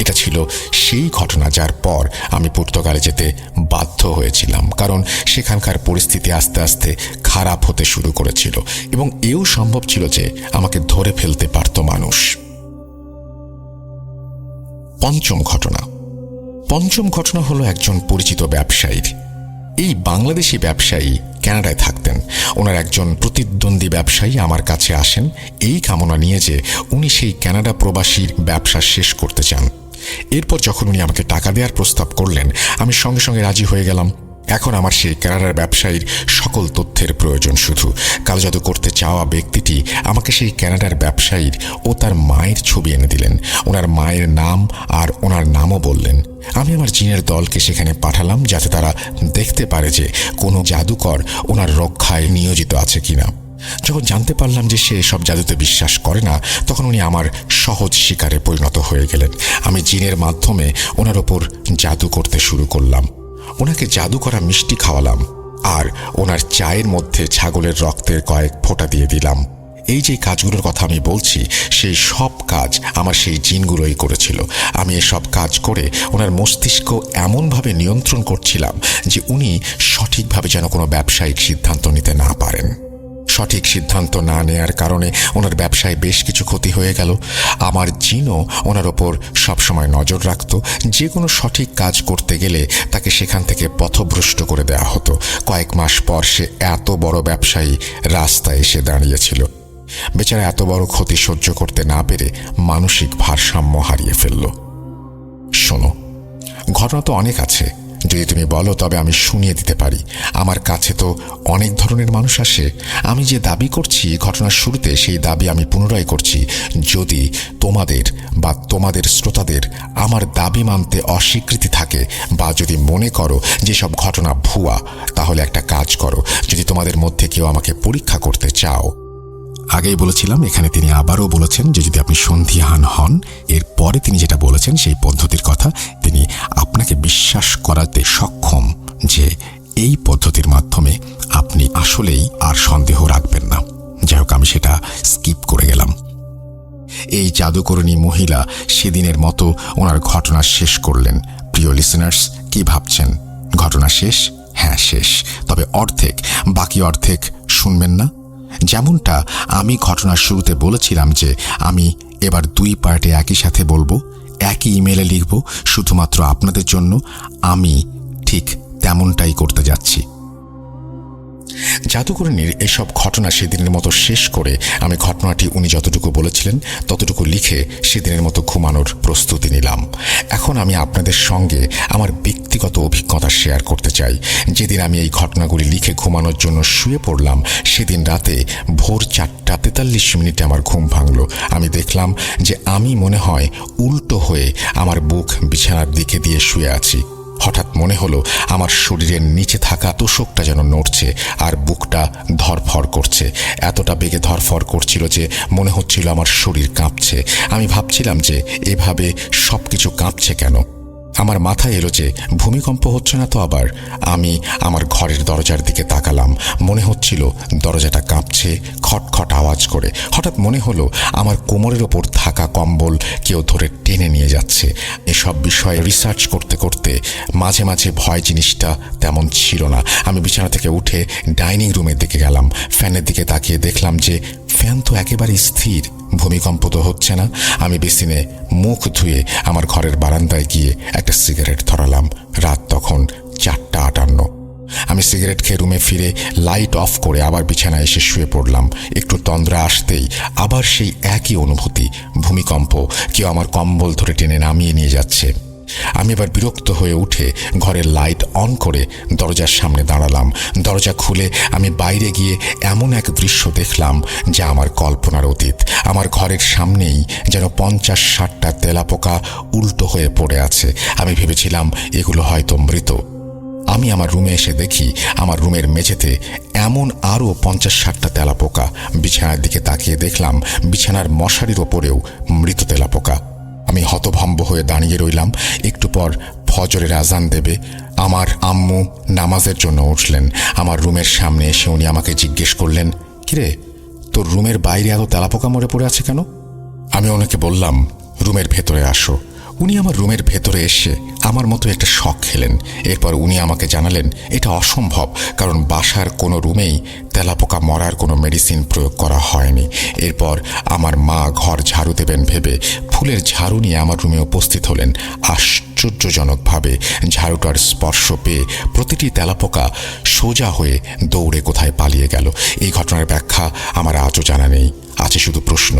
এটা ছিল সেই ঘটনা যার পর আমি পর্তুগালে যেতে বাধ্য হয়েছিলাম, কারণ সেখানকার পরিস্থিতি আস্তে আস্তে খারাপ হতে শুরু করেছিল এবং এও সম্ভব ছিল যে আমাকে ধরে ফেলতে পারত মানুষ। পঞ্চম ঘটনা হলো একজন পরিচিত ব্যবসায়ীর। এই বাংলাদেশি ব্যবসায়ী কানাডায় থাকতেন। ওনার একজন প্রতিদ্বন্দ্বী ব্যবসায়ী আমার কাছে আসেন এই কামনা নিয়ে যে উনি সেই কানাডা প্রবাসীর ব্যবসা শেষ করতে চান। এরপর যখন উনি আমাকে টাকা দেওয়ার প্রস্তাব করলেন, আমি সঙ্গে সঙ্গে রাজি হয়ে গেলাম। এখন আমার সেই কানাডার ব্যবসায়ীর সকল তথ্যের প্রয়োজন। শুধু কালোজাদু করতে চাওয়া ব্যক্তিটি আমাকে সেই কানাডার ব্যবসায়ীর ও তার মায়ের ছবি এনে দিলেন। ওনার মায়ের নাম আর ওনার নামও বললেন। আমি আমার জিনের দলকে সেখানে পাঠালাম যাতে তারা দেখতে পারে যে কোনো জাদুকর ওনার রক্ষায় নিয়োজিত আছে কিনা। যখন জানতে পারলাম যে সে সব জাদুতে বিশ্বাস করে না, তখন উনি আমার সহজ শিকারে পরিণত হয়ে গেলেন। আমি জিনের মাধ্যমে ওনার ওপর জাদু করতে শুরু করলাম। ওনাকে জাদু করা মিষ্টি খাওয়ালাম আর ওনার চায়ের মধ্যে ছাগলের রক্তের কয়েক ফোঁটা দিয়ে দিলাম। এই যে কাজগুলোর কথা আমি বলছি, সেই সব কাজ আমার সেই জিনগুলোই করেছিল। আমি এসব কাজ করে ওনার মস্তিষ্ক এমনভাবে নিয়ন্ত্রণ করছিলাম যে উনি সঠিকভাবে যেন কোনো ব্যবসায়িক সিদ্ধান্ত নিতে না পারেন। সঠিক সিদ্ধান্ত না নেয়ার কারণে ওনার ব্যবসায় বেশ কিছু ক্ষতি হয়ে গেল। আমার জিনও ওনার ওপর সবসময় নজর রাখত। যে কোনো সঠিক কাজ করতে গেলে তাকে সেখান থেকে পথভ্রষ্ট করে দেওয়া হতো। কয়েক মাস পর সে এত বড় ব্যবসায়ী রাস্তায় এসে দাঁড়িয়েছিল। বেচারা এত বড় ক্ষতি সহ্য করতে না পেরে মানসিক ভারসাম্য হারিয়ে ফেলল। শোনো, ঘটনা তো অনেক আছে, যদি তুমি বলো তবে আমি শুনিয়ে দিতে পারি। আমার কাছে তো অনেক ধরনের মানুষ আসে। আমি যে দাবি করছি ঘটনার শুরুতে, সেই দাবি আমি পুনরায় করছি। যদি তোমাদের বা তোমাদের শ্রোতাদের আমার দাবি মানতে অস্বীকৃতি থাকে, বা যদি মনে করো যে সব ঘটনা ভুয়া, তাহলে একটা কাজ করো। যদি তোমাদের মধ্যে কেউ আমাকে পরীক্ষা করতে চাও, আগেই বলেছিলাম, এখানে তিনি আবারও বলেছেন যে যদি আপনি সন্দিহান হন, এরপরে তিনি যেটা বলেছেন সেই পদ্ধতির কথা, তিনি আপনাকে বিশ্বাস করাতে সক্ষম যে এই পদ্ধতির মাধ্যমে আপনি আসলেই আর সন্দেহ রাখবেন না। যাই হোক, আমি সেটা স্কিপ করে গেলাম। এই জাদুকরণী মহিলা সেদিনের মতো ওনার ঘটনা শেষ করলেন। প্রিয় লিসেনার্স, কি ভাবছেন? ঘটনা শেষ? হ্যাঁ, শেষ। তবে অর্ধেক, বাকি অর্ধেক শুনবেন না? যেমনটা আমি ঘটনার শুরুতে বলেছিলাম যে আমি এবার 2 পার্টে একই সাথে বলবো, একই ইমেলে লিখব শুধুমাত্র আপনাদের জন্য, আমি ঠিক তেমনটাই করতে যাচ্ছি। জাদুকরণীর এসব ঘটনা সেদিনের মতো শেষ করে আমি ঘটনাটি উনি যতটুকু বলেছিলেন ততটুকু লিখে সেদিনের মতো ঘুমানোর প্রস্তুতি নিলাম। এখন আমি আপনাদের সঙ্গে আমার ব্যক্তিগত অভিজ্ঞতা শেয়ার করতে চাই। যেদিন আমি এই ঘটনাগুলি লিখে ঘুমানোর জন্য শুয়ে পড়লাম, সেদিন রাতে ভোর 4:43 আমার ঘুম ভাঙল। আমি দেখলাম যে আমি মনে হয় উল্টো হয়ে আমার বুক বিছানার দিকে দিয়ে শুয়ে আছি। হঠাৎ মনে হলো আমার শরীরের নিচে থাকা তোষকটা যেন নড়ছে আর বুকটা ধরফর করছে। এতটা বেগে ধরফর করছিল যে মনে হচ্ছিল আমার শরীর কাঁপছে। আমি ভাবছিলাম যে এভাবে সবকিছু কাঁপছে কেন। আমার মাথায় এলো যে ভূমিকম্প হচ্ছে না তো আবার। আমি আমার ঘরের দরজার দিকে তাকালাম। মনে হচ্ছিল দরজাটা কাঁপছে খটখট আওয়াজ করে। হঠাৎ মনে হলো আমার কোমরের ওপর থাকা কম্বল কেউ ধরে টেনে নিয়ে যাচ্ছে। এসব বিষয়ে রিসার্চ করতে করতে মাঝে মাঝে ভয় জিনিসটা তেমন ছিল না। আমি বিছানা থেকে উঠে ডাইনিং রুমের দিকে গেলাম। ফ্যানের দিকে তাকিয়ে দেখলাম যে ফ্যান তো একেবারে স্থির, ভূমিকম্প তো হচ্ছে না। আমি বেসিনে মুখ ধুয়ে আমার ঘরের বারান্দায় গিয়ে একটা সিগারেট ধরালাম। রাত তখন 4:58। আমি সিগারেট খেয়ে রুমে ফিরে লাইট অফ করে আবার বিছানায় এসে শুয়ে পড়লাম। একটু তন্দ্রা আসতেই আবার সেই একই অনুভূতি, ভূমিকম্প, কেউ আমার কম্বল ধরে টেনে নামিয়ে নিয়ে যাচ্ছে। আমি এবার বিরক্ত হয়ে উঠে ঘরের লাইট অন করে দরজার সামনে দাঁড়ালাম। দরজা খুলে আমি বাইরে গিয়ে এমন এক দৃশ্য দেখলাম যা আমার কল্পনার অতীত। আমার ঘরের সামনেই যেন 50-60টা তেলাপোকা উল্টো হয়ে পড়ে আছে। আমি ভেবেছিলাম এগুলো হয়তো মৃত। আমি আমার রুমে এসে দেখি আমার রুমের মেঝেতে এমন আরও 50-60টা তেলাপোকা। বিছানার দিকে তাকিয়ে দেখলাম বিছানার মশারির ওপরেও মৃত তেলাপোকা। আমি হতভম্ব হয়ে দাঁড়িয়ে রইলাম। একটু পর ফজরের আজান দেবে। আমার আম্মু নামাজের জন্য উঠলেন। আমার রুমের সামনে এসে উনি আমাকে জিজ্ঞেস করলেন, কিরে, তোর রুমের বাইরে এত তেলাপোকা মরে পড়ে আছে কেন? আমি ওনাকে বললাম, রুমের ভেতরে আসো। উনি আমার রুমের ভেতরে এসে আমার মতো একটা শক খেলেন। এরপর উনি আমাকে জানালেন এটা অসম্ভব, কারণ বাসার কোনো রুমেই তেলাপোকা মরার কোনো মেডিসিন প্রয়োগ করা হয়নি। এরপর আমার মা ঘর ঝাড়ু দেবেন ভেবে ফুলের ঝাড়ু নিয়ে আমার রুমে উপস্থিত হলেন। আশ্চর্যজনকভাবে ঝাড়ুটার স্পর্শ পেয়ে প্রতিটি তেলাপোকা সোজা হয়ে দৌড়ে কোথায় পালিয়ে গেল। এই ঘটনার ব্যাখ্যা আমার আজও জানা নেই। আছে শুধু প্রশ্ন,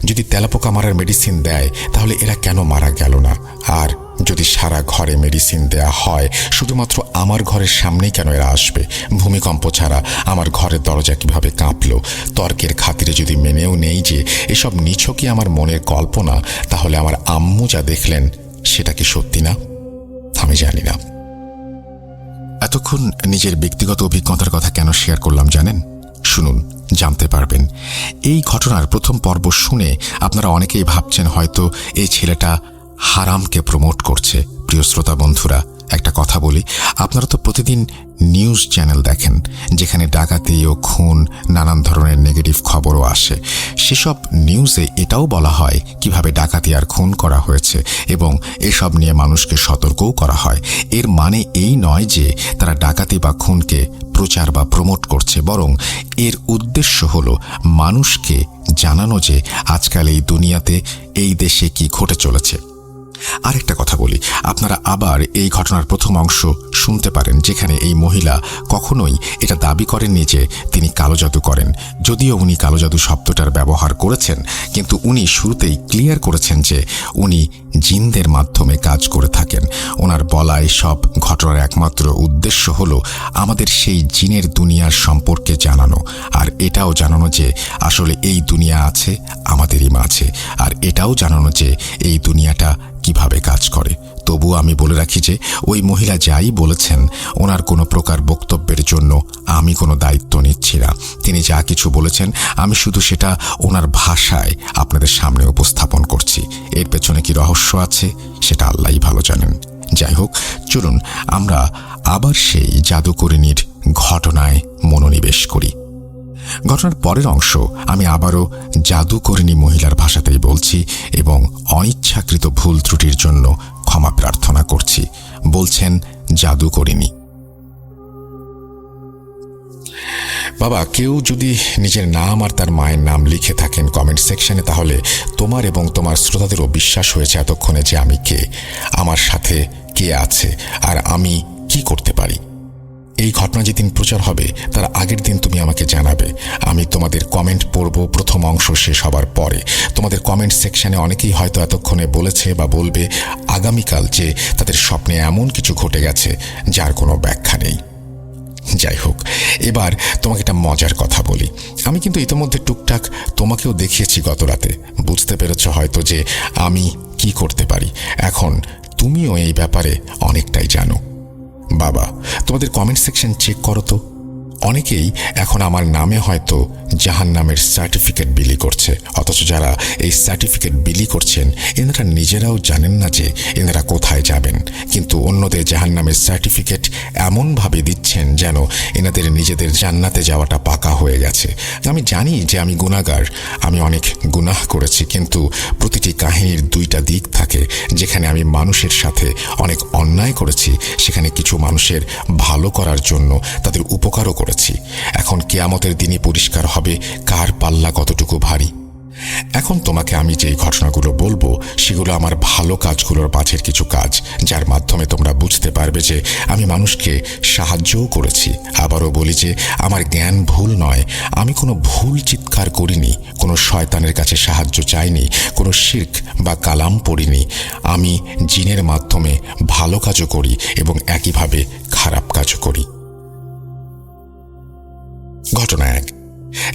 যদি তেলাপোকা মারার মেডিসিন দেয় তাহলে এরা কেন মারা গেল না? আর যদি সারা ঘরে মেডিসিন দেয়া হয়, শুধুমাত্র আমার ঘরের সামনেই কেন এরা আসবে? ভূমিকম্প ছাড়া আমার ঘরের দরজা কিভাবে কাঁপল? তর্কের খাতিরে যদি মেনেও নেই যে এসব নিছকই আমার মনের কল্পনা, তাহলে আমার আম্মু যা দেখলেন সেটা কি সত্যি না? আমি জানি না। এতক্ষণ নিজের ব্যক্তিগত অভিজ্ঞতার কথা কেন শেয়ার করলাম জানেন? শুনুন, জানতে পারবেন। এই ঘটনার প্রথম পর্ব শুনে আপনারা অনেকেই ভাবছেন হয়তো এই ছেলেটা হারামকে প্রমোট করছে। প্রিয় শ্রোতা বন্ধুরা, একটা কথা বলি, আপনারা তো প্রতিদিন নিউজ চ্যানেল দেখেন যেখানে ডাকাতি ও খুন, নানান ধরনের নেগেটিভ খবরও আসে। সেসব নিউজে এটাও বলা হয় কিভাবে ডাকাতি আর খুন করা হয়েছে এবং এসব নিয়ে মানুষকে সতর্কও করা হয়। এর মানে এই নয় যে তারা ডাকাতি বা খুনকে প্রচার বা প্রমোট করছে, বরং এর উদ্দেশ্য হলো মানুষকে জানানো যে আজকাল এই দুনিয়াতে এই দেশে কি ঘটে চলেছে। আরেকটা কথা বলি, আপনারা আবার এই ঘটনার প্রথম অংশ শুনতে পারেন যেখানে এই মহিলা কখনোই এটা দাবি করেননি যে তিনি কালো জাদু করেন। যদিও উনি কালো জাদু শব্দটার ব্যবহার করেছেন, কিন্তু উনি শুরুতেই ক্লিয়ার করেছেন যে উনি জিনদের মাধ্যমে কাজ করে থাকেন। ওনার বলা সব ঘটনার একমাত্র উদ্দেশ্য হলো আমাদের সেই জিনের দুনিয়ার সম্পর্কে জানানো, আর এটাও জানানো যে আসলে এই দুনিয়া আছে আমাদেরই মাঝে, আর এটাও জানানো যে এই দুনিয়াটা কিভাবে কাজ করে। তবুও আমি বলে রাখি যে ওই মহিলা যাই বলেছেন, ওনার কোনো প্রকার বক্তব্যের জন্য আমি কোনো দায়িত্ব নিচ্ছি না। তিনি যা কিছু বলেছেন আমি শুধু সেটা ওনার ভাষায় আপনাদের সামনে উপস্থাপন করছি। এর পেছনে কি রহস্য আছে সেটা আল্লাহই ভালো জানেন। যাই হোক, চলুন আমরা আবার সেই জাদুকরিনীর ঘটনায় মনোনিবেশ করি। ঘটনার পরের অংশ আমি আবারও জাদুকরিনী মহিলার ভাষাতেই বলছি এবং অনিচ্ছাকৃত ভুল ত্রুটির জন্য ক্ষমা প্রার্থনা করছি। বলছেন জাদুকরিনী: বাবা, কেউ যদি নিজের নাম আর তার মায়ের নাম লিখে থাকেন কমেন্ট সেকশনে, তাহলে তোমার এবং তোমার শ্রোতাদেরও বিশ্বাস হয়েছে এতক্ষণে যে আমি কে, আমার সাথে কে আছে আর আমি কি করতে পারি। এই ঘটনা যেদিন প্রচার হবে তার আগের দিন তুমি আমাকে জানাবে। আমি তোমাদের কমেন্ট পড়ব প্রথম অংশ শেষ হবার পরে। তোমাদের কমেন্ট সেকশনে অনেকেই হয়তো এতক্ষণে বলেছে বা বলবে আগামীকাল যে তাদের স্বপ্নে এমন কিছু ঘটে গেছে যার কোনো ব্যাখ্যা নেই। যাই হোক, এবার তোমাকে একটা মজার কথা বলি। আমি কিন্তু ইতিমধ্যে টুকটাক তোমাকেও দেখিয়েছি গত রাতে। বুঝতে পেরেছ হয়তো যে আমি কি করতে পারি। এখন তুমিও এই ব্যাপারে অনেকটাই জানো। বাবা, তোমাদের কমেন্ট সেকশন চেক করো তো। অনেকেই এখন আমার নামে হয়তো জাহান্নামের সার্টিফিকেট বিলি করছে, অথচ যারা এই সার্টিফিকেট বিলি করছেন এনারা নিজেরাও জানেন না যে এনারা কোথায় যাবেন, কিন্তু অন্যদের জাহান্নামের সার্টিফিকেট এমনভাবে দিচ্ছেন যেন এনাদের নিজেদের জান্নাতে যাওয়াটা পাকা হয়ে গেছে। আমি জানি যে আমি গুনাহগার, আমি অনেক গুনাহ করেছি, কিন্তু প্রতিটি কাহিনীর দুইটা দিক থাকে। যেখানে আমি মানুষের সাথে অনেক অন্যায় করেছি, সেখানে কিছু মানুষের ভালো করার জন্য তাদের উপকারও করেছি। এখন কিয়ামতের দিনই পরিষ্কার হবে কার পাল্লা কতটুকু ভারী। এখন তোমাকে আমি যে ঘটনাগুলো বলবো সেগুলো আমার ভালো কাজগুলোর মাঝের কিছু কাজ, যার মাধ্যমে তোমরা বুঝতে পারবে যে আমি মানুষকে সাহায্যও করেছি। আবারও বলি যে আমার জ্ঞান ভুল নয়, আমি কোনো ভুল চিৎকার করিনি, কোনো শয়তানের কাছে সাহায্য চাইনি, কোনো শিরক বা কালাম পড়িনি। আমি জিনের মাধ্যমে ভালো কাজও করি এবং একইভাবে খারাপ কাজও করি। ঘটনা 1।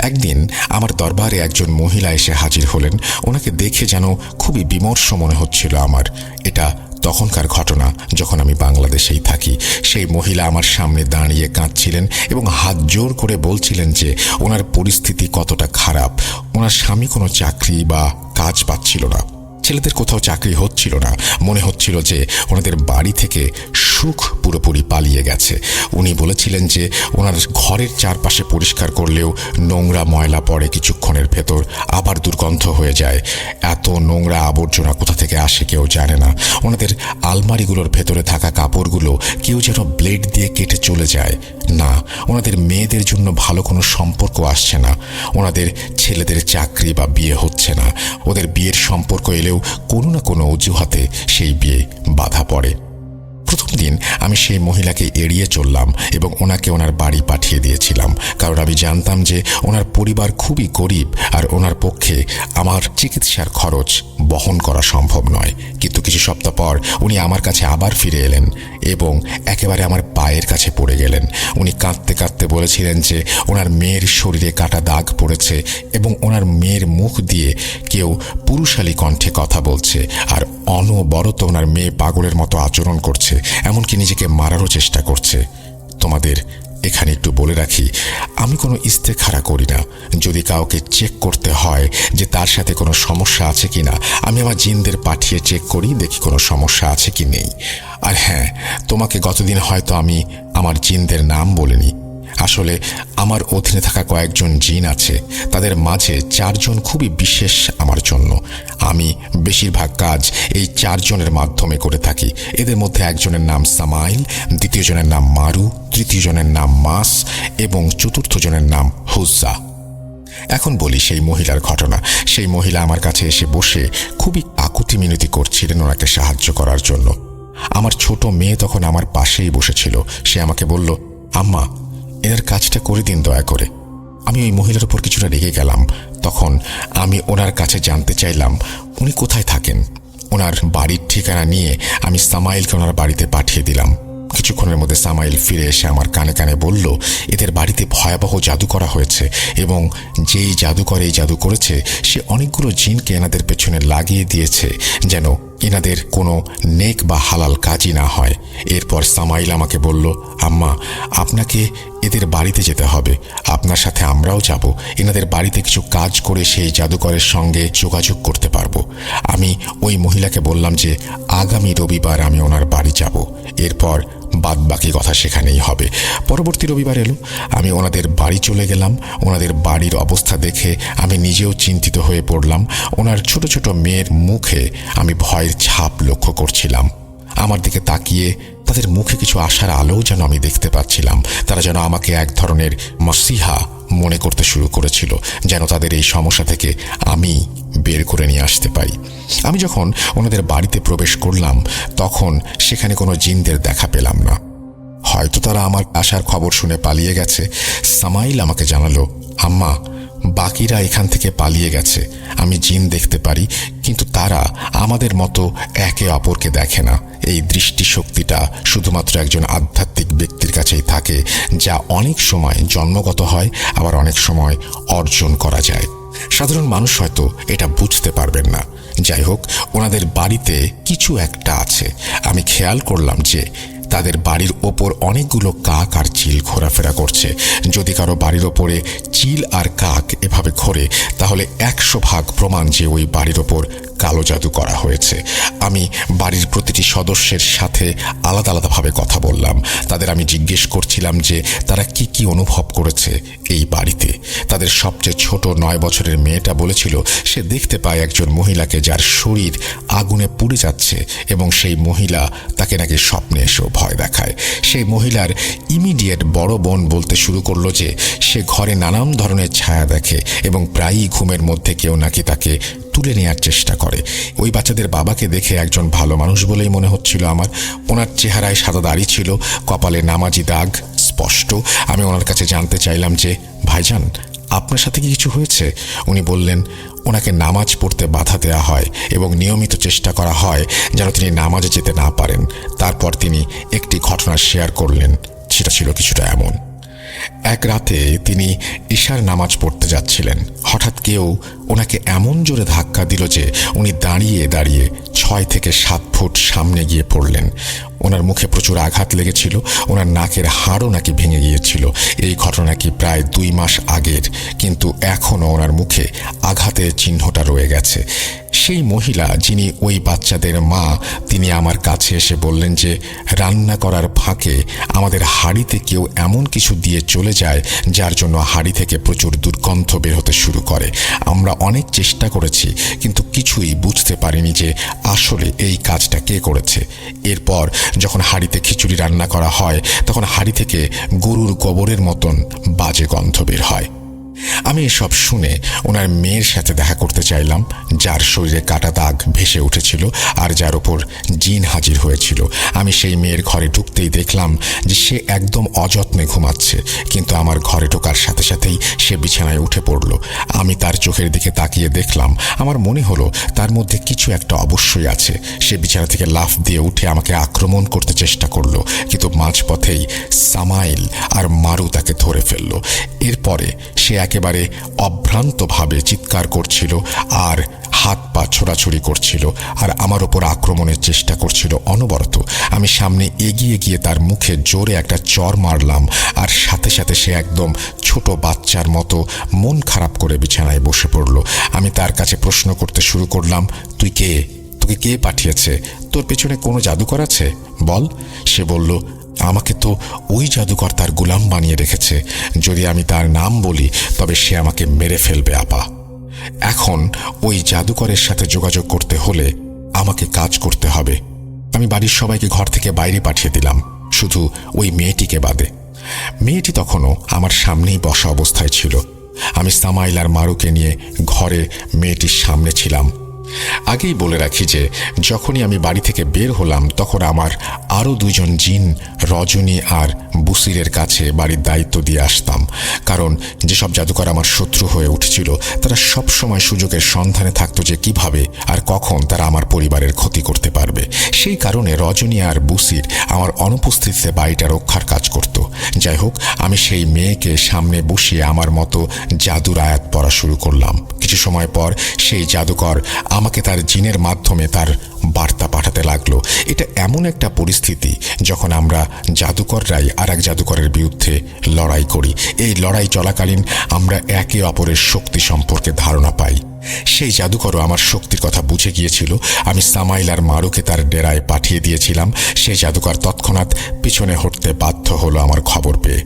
একদিন আমার দরবারে একজন মহিলা এসে হাজির হলেন। ওনাকে দেখে যেন খুবই বিমর্ষ মনে হচ্ছিল আমার। এটা তখনকার ঘটনা যখন আমি বাংলাদেশেই থাকি। সেই মহিলা আমার সামনে দাঁড়িয়ে কাঁদছিলেন এবং হাত জোর করে বলছিলেন যে ওনার পরিস্থিতি কতটা খারাপ। ওনার স্বামী কোনো চাকরি বা কাজ পাচ্ছিল না, ছেলেদের কোথাও চাকরি হচ্ছিল না। মনে হচ্ছিল যে ওনাদের বাড়ি থেকে সুখ পুরোপুরি পালিয়ে গেছে। উনি বলেছিলেন যে ওনার ঘরের চারপাশে পরিষ্কার করলেও নোংরা ময়লা পড়ে কিছুক্ষণের ভেতর, আবার দুর্গন্ধ হয়ে যায়। এত নোংরা আবর্জনা কোথা থেকে আসে কেউ জানে না। ওনাদের আলমারিগুলোর ভেতরে থাকা কাপড়গুলো কেউ যেন ব্লেড দিয়ে কেটে চলে যায়। না, ওনাদের মেয়েদের জন্য ভালো কোনো সম্পর্ক আসছে না। ওনাদের ছেলেদের চাকরি বা বিয়ে হচ্ছে না। ওদের বিয়ের সম্পর্ক এলেও কোনো না কোনো অজুহাতে সেই বিয়ে বাধা পড়ে। প্রথম দিন আমি সেই মহিলাকে এড়িয়ে চললাম এবং ওনাকে ওনার বাড়ি পাঠিয়ে দিয়েছিলাম, কারণ আমি জানতাম যে ওনার পরিবার খুবই গরিব আর ওনার পক্ষে আমার চিকিৎসার খরচ বহন করা সম্ভব নয়। কিন্তু কিছু সপ্তাহ পর উনি আমার কাছে আবার ফিরে এলেন এবং একেবারে আমার পায়ের কাছে পড়ে গেলেন। উনি কাঁদতে কাঁদতে বলেছিলেন যে ওনার মেয়ের শরীরে কাটা দাগ পড়েছে এবং ওনার মেয়ের মুখ দিয়ে কেউ পুরুষালী কণ্ঠে কথা বলছে, আর অনবরত ওনার মেয়ে পাগলের মতো আচরণ করছে, এমনকি নিজেকে মারারও চেষ্টা করছে। তোমাদের এখানে একটু বলে রাখি, আমি কোনো ইস্তেখারা করি না। যদি কাউকে চেক করতে হয় যে তার সাথে কোনো সমস্যা আছে কি না, আমি আমার জিনদের পাঠিয়ে চেক করি, দেখি কোনো সমস্যা আছে কি নেই। আর হ্যাঁ, তোমাকে গতদিন হয়তো আমি আমার জিনদের নাম বলিনি। আসলে আমার অধীনে থাকা কয়েকজন জিন আছে, তাদের মাঝে 4 জন খুবই বিশেষ আমার জন্য। আমি বেশিরভাগ কাজ এই 4 জনের মাধ্যমে করে থাকি। এদের মধ্যে একজনের নাম সামাইল, দ্বিতীয় জনের নাম মারু, তৃতীয় জনের নাম মাস এবং চতুর্থ জনের নাম হুজ্জা। এখন বলি সেই মহিলার ঘটনা। সেই মহিলা আমার কাছে এসে বসে খুবই আকুতি মিনতি করছিলেন ওনাকে সাহায্য করার জন্য। আমার ছোট মেয়ে তখন আমার পাশেই বসেছিল। সে আমাকে বলল, আম্মা, এনার কাজটা করে দিন দয়া করে। আমি ওই মহিলার উপর কিছুটা রেগে গেলাম। তখন আমি ওনার কাছে জানতে চাইলাম উনি কোথায় থাকেন। ওনার বাড়ির ঠিকানা নিয়ে আমি সামাইলকে ওনার বাড়িতে পাঠিয়ে দিলাম। কিছুক্ষণের মধ্যে সামাইল ফিরে এসে আমার কানে কানে বলল, এদের বাড়িতে ভয়াবহ জাদু করা হয়েছে এবং যেই জাদুকর এই জাদু করেছে সে অনেকগুলো জিনকে এনাদের পেছনে লাগিয়ে দিয়েছে যেন এনাদের কোনো নেক বা হালাল কাজই না হয়। এরপর সামাইল আমাকে বলল, আম্মা, আপনাকে এদের বাড়িতে যেতে হবে, আপনার সাথে আমরাও যাব। এনাদের বাড়িতে কিছু কাজ করে সেই জাদুকরের সঙ্গে যোগাযোগ করতে পারবো। আমি ওই মহিলাকে বললাম যে আগামী রবিবার আমি ওনার বাড়ি যাব, এরপর বাদ বাকি কথা সেখানেই হবে। পরবর্তী রবিবার এলো, আমি ওনাদের বাড়ি চলে গেলাম। ওনাদের বাড়ির অবস্থা দেখে আমি নিজেও চিন্তিত হয়ে পড়লাম। ওনার ছোট ছোট মেয়ের মুখে আমি ভয়ের ছাপ লক্ষ্য করছিলাম। আমার দিকে তাকিয়ে তাদের মুখে কিছু আশার আলোও যেন আমি দেখতে পাচ্ছিলাম। তারা যেন আমাকে এক ধরনের মসিহা মনে করতে শুরু করেছিল, যেন তাদের এই সমস্যা থেকে আমি বের করে নিয়ে আসতে পারি। আমি যখন ওনাদের বাড়িতে প্রবেশ করলাম তখন সেখানে কোনো জিনদের দেখা পেলাম না। হয়তো তারা আমার আসার খবর শুনে পালিয়ে গেছে। সামাইল আমাকে জানালো, আম্মা, বাকিরা এখান থেকে পালিয়ে গেছে। আমি জিন দেখতে পারি, কিন্তু তারা আমাদের মতো একে অপরকে দেখে না। এই দৃষ্টিশক্তিটা শুধুমাত্র একজন আধ্যাত্মিক ব্যক্তির কাছেই থাকে, যা অনেক সময় জন্মগত হয়, আবার অনেক সময় অর্জন করা যায়। সাধারণ মানুষ হয়তো এটা বুঝতে পারবেন না। যাই হোক, ওনাদের বাড়িতে কিছু একটা আছে। আমি খেয়াল করলাম যে তাদের বাড়ির ওপর অনেকগুলো কাক আর চিল ঘোরাফেরা করছে। যদি কারো বাড়ির ওপরে চিল আর কাক এভাবে ঘোরে তাহলে 100% প্রমাণ যে ওই বাড়ির ওপর কালো জাদু করা হয়েছে। আমি বাড়ির প্রতিটি সদস্যের সাথে আলাদা আলাদাভাবে কথা বললাম। তাদের আমি জিজ্ঞেস করছিলাম যে তারা কি কি অনুভব করেছে এই বাড়িতে। তাদের সবচেয়ে ছোট 9 বছরের মেয়েটা বলেছিল সে দেখতে পায় একজন মহিলাকে যার শরীর আগুনে পুড়ে যাচ্ছে এবং সেই মহিলা তাকে নাকি স্বপ্নে এসেও ভয় দেখায়। সেই মহিলার ইমিডিয়েট বড় বোন বলতে শুরু করলো যে সে ঘরে নানান ধরনের ছায়া দেখে এবং প্রায়ই ঘুমের মধ্যে কেউ নাকি তাকে তুলে নেওয়ার চেষ্টা করে। ওই বাচ্চাদের বাবাকে দেখে একজন ভালো মানুষ বলেই মনে হচ্ছিল আমার। ওনার চেহারায় সাদা দাড়ি ছিল, কপালে নামাজি দাগ স্পষ্ট। আমি ওনার কাছে জানতে চাইলাম যে ভাইজান, আপনার সাথে কি কিছু হয়েছে? উনি বললেন ওনাকে নামাজ পড়তে বাধা দেওয়া হয় এবং নিয়মিত চেষ্টা করা হয় যেন তিনি নামাজে যেতে না পারেন। তারপর তিনি একটি ঘটনা শেয়ার করলেন। সেটা ছিল কিছুটা এমন। এক রাতে তিনি ঈশার নামাজ পড়তে যাচ্ছিলেন। হঠাৎ কেউ ওনাকে এমন জোরে ধাক্কা দিল যে উনি দাঁড়িয়ে দাঁড়িয়ে 6 থেকে 7 ফুট সামনে গিয়ে পড়লেন। ওনার মুখে প্রচুর আঘাত লেগেছিল, ওনার নাকের হাড়ও নাকি ভেঙে গিয়েছিল। এই ঘটনা নাকি প্রায় 2 মাস আগের, কিন্তু এখনও ওনার মুখে আঘাতের চিহ্নটা রয়ে গেছে। সেই মহিলা যিনি ওই বাচ্চাদের মা, তিনি আমার কাছে এসে বললেন যে রান্না করার ফাঁকে আমাদের হাঁড়িতে কেউ এমন কিছু দিয়ে চলে যায় যার জন্য হাঁড়ি থেকে প্রচুর দুর্গন্ধ বের হতে শুরু করে। আমরা অনেক চেষ্টা করেছি কিন্তু কিছুই বুঝতে পারিনি যে আসলে এই কাজটা কে করেছে। এরপর যখন হাঁড়িতে খিচুড়ি রান্না করা হয় তখন হাঁড়ি থেকে গরুর গোবরের মতন বাজে গন্ধ বের হয়। আমি এসব শুনে ওনার মেয়ের সাথে দেখা করতে চাইলাম, যার শরীরে কাটা দাগ ভেসে উঠেছিল আর যার ওপর জিন হাজির হয়েছিল। আমি সেই মেয়ের ঘরে ঢুকতেই দেখলাম যে সে একদম অযত্নে ঘুমাচ্ছে, কিন্তু আমার ঘরে ঢোকার সাথে সাথেই সে বিছানায় উঠে পড়ল। আমি তার চোখের দিকে তাকিয়ে দেখলাম, আমার মনে হলো তার মধ্যে কিছু একটা অবশ্যই আছে। সে বিছানা থেকে লাফ দিয়ে উঠে আমাকে আক্রমণ করতে চেষ্টা করলো, কিন্তু মাঝপথেই সামাইল আর মারু তাকে ধরে ফেলল। এরপরে সে একেবারে অভ্রান্তভাবে চিৎকার করছিল আর হাত পা ছোড়াছুড়ি করছিল আর আমার ওপর আক্রমণের চেষ্টা করছিল অনবরত। আমি সামনে এগিয়ে গিয়ে তার মুখে জোরে একটা চড় মারলাম, আর সাথে সাথে সে একদম ছোট বাচ্চার মতো মন খারাপ করে বিছানায় বসে পড়ল। আমি তার কাছে প্রশ্ন করতে শুরু করলাম, তুই কে? তোকে কে পাঠিয়েছে? তোর পেছনে কোনো জাদুকর আছে? বল। সে বলল, আমাকে তো ওই জাদুকর তার গোলাম বানিয়ে রেখেছে। যদি আমি তার নাম বলি তবে সে আমাকে মেরে ফেলবে আপা। এখন ওই জাদুকরের সাথে যোগাযোগ করতে হলে আমাকে কাজ করতে হবে। আমি বাড়ির সবাইকে ঘর থেকে বাইরে পাঠিয়ে দিলাম, শুধু ওই মেয়েটিকে বাদে। মেয়েটি তখনও আমার সামনেই বসা অবস্থায় ছিল। আমি সামাইল আর মারুকে নিয়ে ঘরে মেয়েটির সামনে ছিলাম। আগেই বলে রাখি যে যখনই আমি বাড়ি থেকে বের হলাম তখন আমার আরও দুজন জিন রজনী আর বুসিরের কাছে বাড়ির দায়িত্ব দিয়ে আসতাম, কারণ যেসব জাদুকর আমার শত্রু হয়ে উঠেছিল তারা সব সময় সুযোগের সন্ধানে থাকতো যে কিভাবে আর কখন তারা আমার পরিবারের ক্ষতি করতে পারবে। সেই কারণে রজনী আর বুসির আমার অনুপস্থিতিতে বাড়িটা রক্ষার কাজ করত। যাই হোক, আমি সেই মেয়েকে সামনে বসিয়ে আমার মতো জাদুর আয়াত পড়া শুরু করলাম। কিছু সময় পর সেই জাদুকর আমাকে তার জিনের মাধ্যমে তার বার্তা পাঠাতে লাগলো। এটা এমন একটা পরিস্থিতি যখন আমরা জাদুকররাই আর এক জাদুকরের বিরুদ্ধে লড়াই করি। এই লড়াই চলাকালীন আমরা একে অপরের শক্তি সম্পর্কে ধারণা পাই। সেই জাদুকরও আমার শক্তির কথা বুঝে গিয়েছিল। আমি সামাইল আর মারুকে তার ডেরায় পাঠিয়ে দিয়েছিলাম। সেই জাদুকর তৎক্ষণাৎ পিছনে হটতে বাধ্য হলো আমার খবর পেয়ে,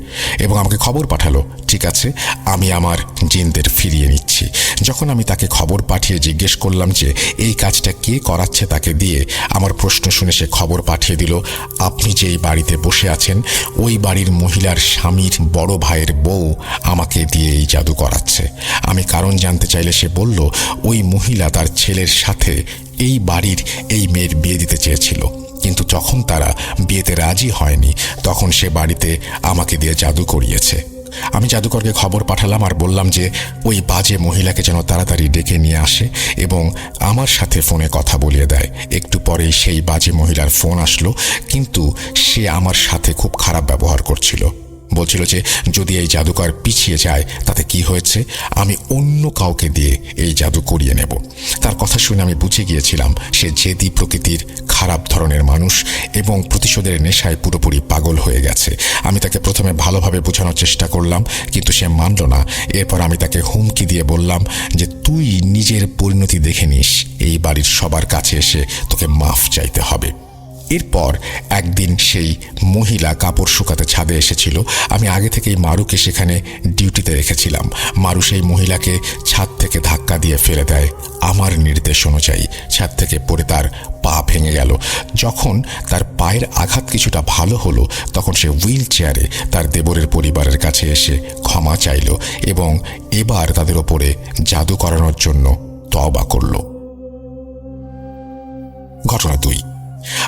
এবং আমাকে খবর পাঠালো, ঠিক আছে, আমি আমার জিনদের ফিরিয়ে নিচ্ছি। যখন আমি তাকে খবর পাঠিয়ে জিজ্ঞেস করলাম যে এই কাজটা কে করাচ্ছে তাকে দিয়ে, আমার প্রশ্ন শুনে সে খবর পাঠিয়ে দিল, আপনি যেই বাড়িতে বসে আছেন ওই বাড়ির মহিলার স্বামীর বড় ভাইয়ের বউ আমাকে দিয়ে এই জাদু করাচ্ছে। আমি কারণ জানতে চাইলে সে বলল, ওই মহিলা তার ছেলের সাথে এই বাড়ির এই মেয়ের বিয়ে দিতে চেয়েছিল, কিন্তু যখন তারা বিয়েতে রাজি হয়নি তখন সে বাড়িতে আমাকে দিয়ে জাদু করিয়েছে। আমি জাদুকরকে খবর পাঠালাম আর বললাম যে ওই বাজে মহিলাকে যেন তাড়াতাড়ি ডেকে নিয়ে আসে এবং আমার সাথে ফোনে কথা বলিয়ে দেয়। একটু পরেই সেই বাজে মহিলার ফোন আসলো, কিন্তু সে আমার সাথে খুব খারাপ ব্যবহার করছিল। বলছিল যে যদি এই জাদুকর পিছিয়ে যায় তাতে কি হয়েছে, আমি অন্য কাউকে দিয়ে এই জাদু করিয়ে নেব। তার কথা শুনে আমি বুঝে গিয়েছিলাম সে জেদি প্রকৃতির খারাপ ধরনের মানুষ এবং প্রতিশোধের নেশায় পুরোপুরি পাগল হয়ে গেছে। আমি তাকে প্রথমে ভালোভাবে বোঝানোর চেষ্টা করলাম, কিন্তু সে মানল না। এরপর আমি তাকে হুমকি দিয়ে বললাম যে তুই নিজের পরিণতি দেখে নিস, এই বাড়ির সবার কাছে এসে তোকে মাফ চাইতে হবে। এরপর একদিন সেই মহিলা কাপড় শুকাতে ছাদে এসেছিল। আমি আগে থেকেই মারুকে সেখানে ডিউটিতে রেখেছিলাম। মারু সেই মহিলাকে ছাদ থেকে ধাক্কা দিয়ে ফেলে দেয়। আমার নির্দেশ অনুযায়ী ছাদ থেকে পড়ে তার পা ভেঙে গেল। যখন তার পায়ের আঘাত কিছুটা ভালো হলো তখন সে হুইল চেয়ারে তার দেবরের পরিবারের কাছে এসে ক্ষমা চাইল এবং এবার তাদের ওপরে জাদু করানোর জন্য তওবা করল। ঘটনা 2।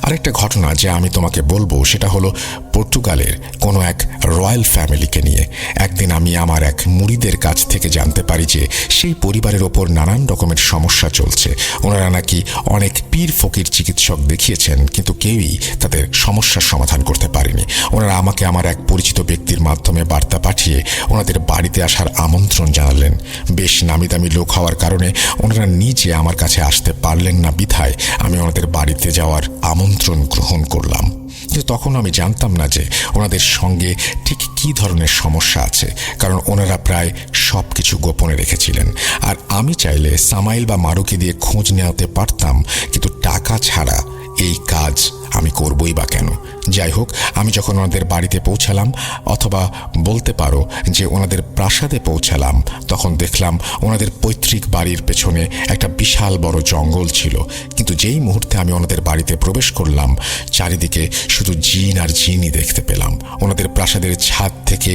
আরেকটা ঘটনা যে আমি তোমাকে বলবো সেটা হলো পর্তুগালের কোনো এক রয়্যাল ফ্যামিলিকে নিয়ে। একদিন আমি আমার এক মুরিদের কাছ থেকে জানতে পারি যে সেই পরিবারের ওপর নানান রকমের সমস্যা চলছে। ওনারা নাকি অনেক পীর ফকির চিকিৎসক দেখিয়েছেন, কিন্তু কেউই তাদের সমস্যার সমাধান করতে পারেনি। ওনারা আমাকে আমার এক পরিচিত ব্যক্তির মাধ্যমে বার্তা পাঠিয়ে ওনাদের বাড়িতে আসার আমন্ত্রণ জানালেন। বেশ নামিদামি লোক হওয়ার কারণে ওনারা নিজে আমার কাছে আসতে পারলেন না, বিধায় আমি ওনাদের বাড়িতে যাওয়ার আমন্ত্রণ গ্রহণ করলাম। কিন্তু তখন আমি জানতাম না যে ওনাদের সঙ্গে ঠিক কী ধরনের সমস্যা আছে, কারণ ওনারা প্রায় সব কিছু গোপনে রেখেছিলেন। আর আমি চাইলে সামাইল বা মারুকে দিয়ে খোঁজ নেওয়াতে পারতাম, কিন্তু টাকা ছাড়া এই কাজ আমি করবই বা কেন। যাই হোক, আমি যখন ওনাদের বাড়িতে পৌঁছালাম, অথবা বলতে পারো যে ওনাদের প্রাসাদে পৌঁছালাম, তখন দেখলাম ওনাদের পৈতৃক বাড়ির পেছনে একটা বিশাল বড় জঙ্গল ছিল। কিন্তু যেই মুহূর্তে আমি ওনাদের বাড়িতে প্রবেশ করলাম, চারিদিকে শুধু জিন আর জিনই দেখতে পেলাম। ওনাদের প্রাসাদের ছাদ থেকে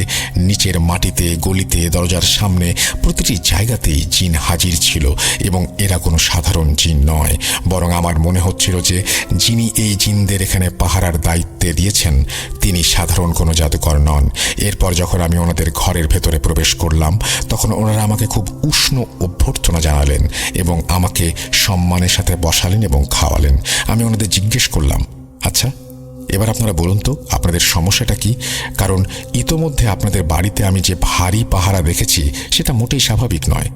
নিচের মাটিতে, গলিতে, দরজার সামনে প্রতিটি জায়গাতেই জিন হাজির ছিল, এবং এরা কোনো সাধারণ জিন নয়, বরং আমার মনে হচ্ছিল যে যিনি এই জিনদের এখানে পাহারার দায়িত্বে দিয়েছেন তিনি সাধারণ কোনো জাদুকর নন। এরপর যখন আমি ওনাদের ঘরের ভেতরে প্রবেশ করলাম তখন ওনারা আমাকে খুব উষ্ণ অভ্যর্থনা জানালেন এবং আমাকে সম্মানের সাথে বসালেন এবং খাওয়ালেন। আমি ওনাদের জিজ্ঞেস করলাম, আচ্ছা এবার আপনারা বলুন তো আপনাদের সমস্যাটা কি, কারণ ইতোমধ্যে আপনাদের বাড়িতে আমি যে ভারী পাহারা দেখেছি সেটা মোটেই স্বাভাবিক নয়।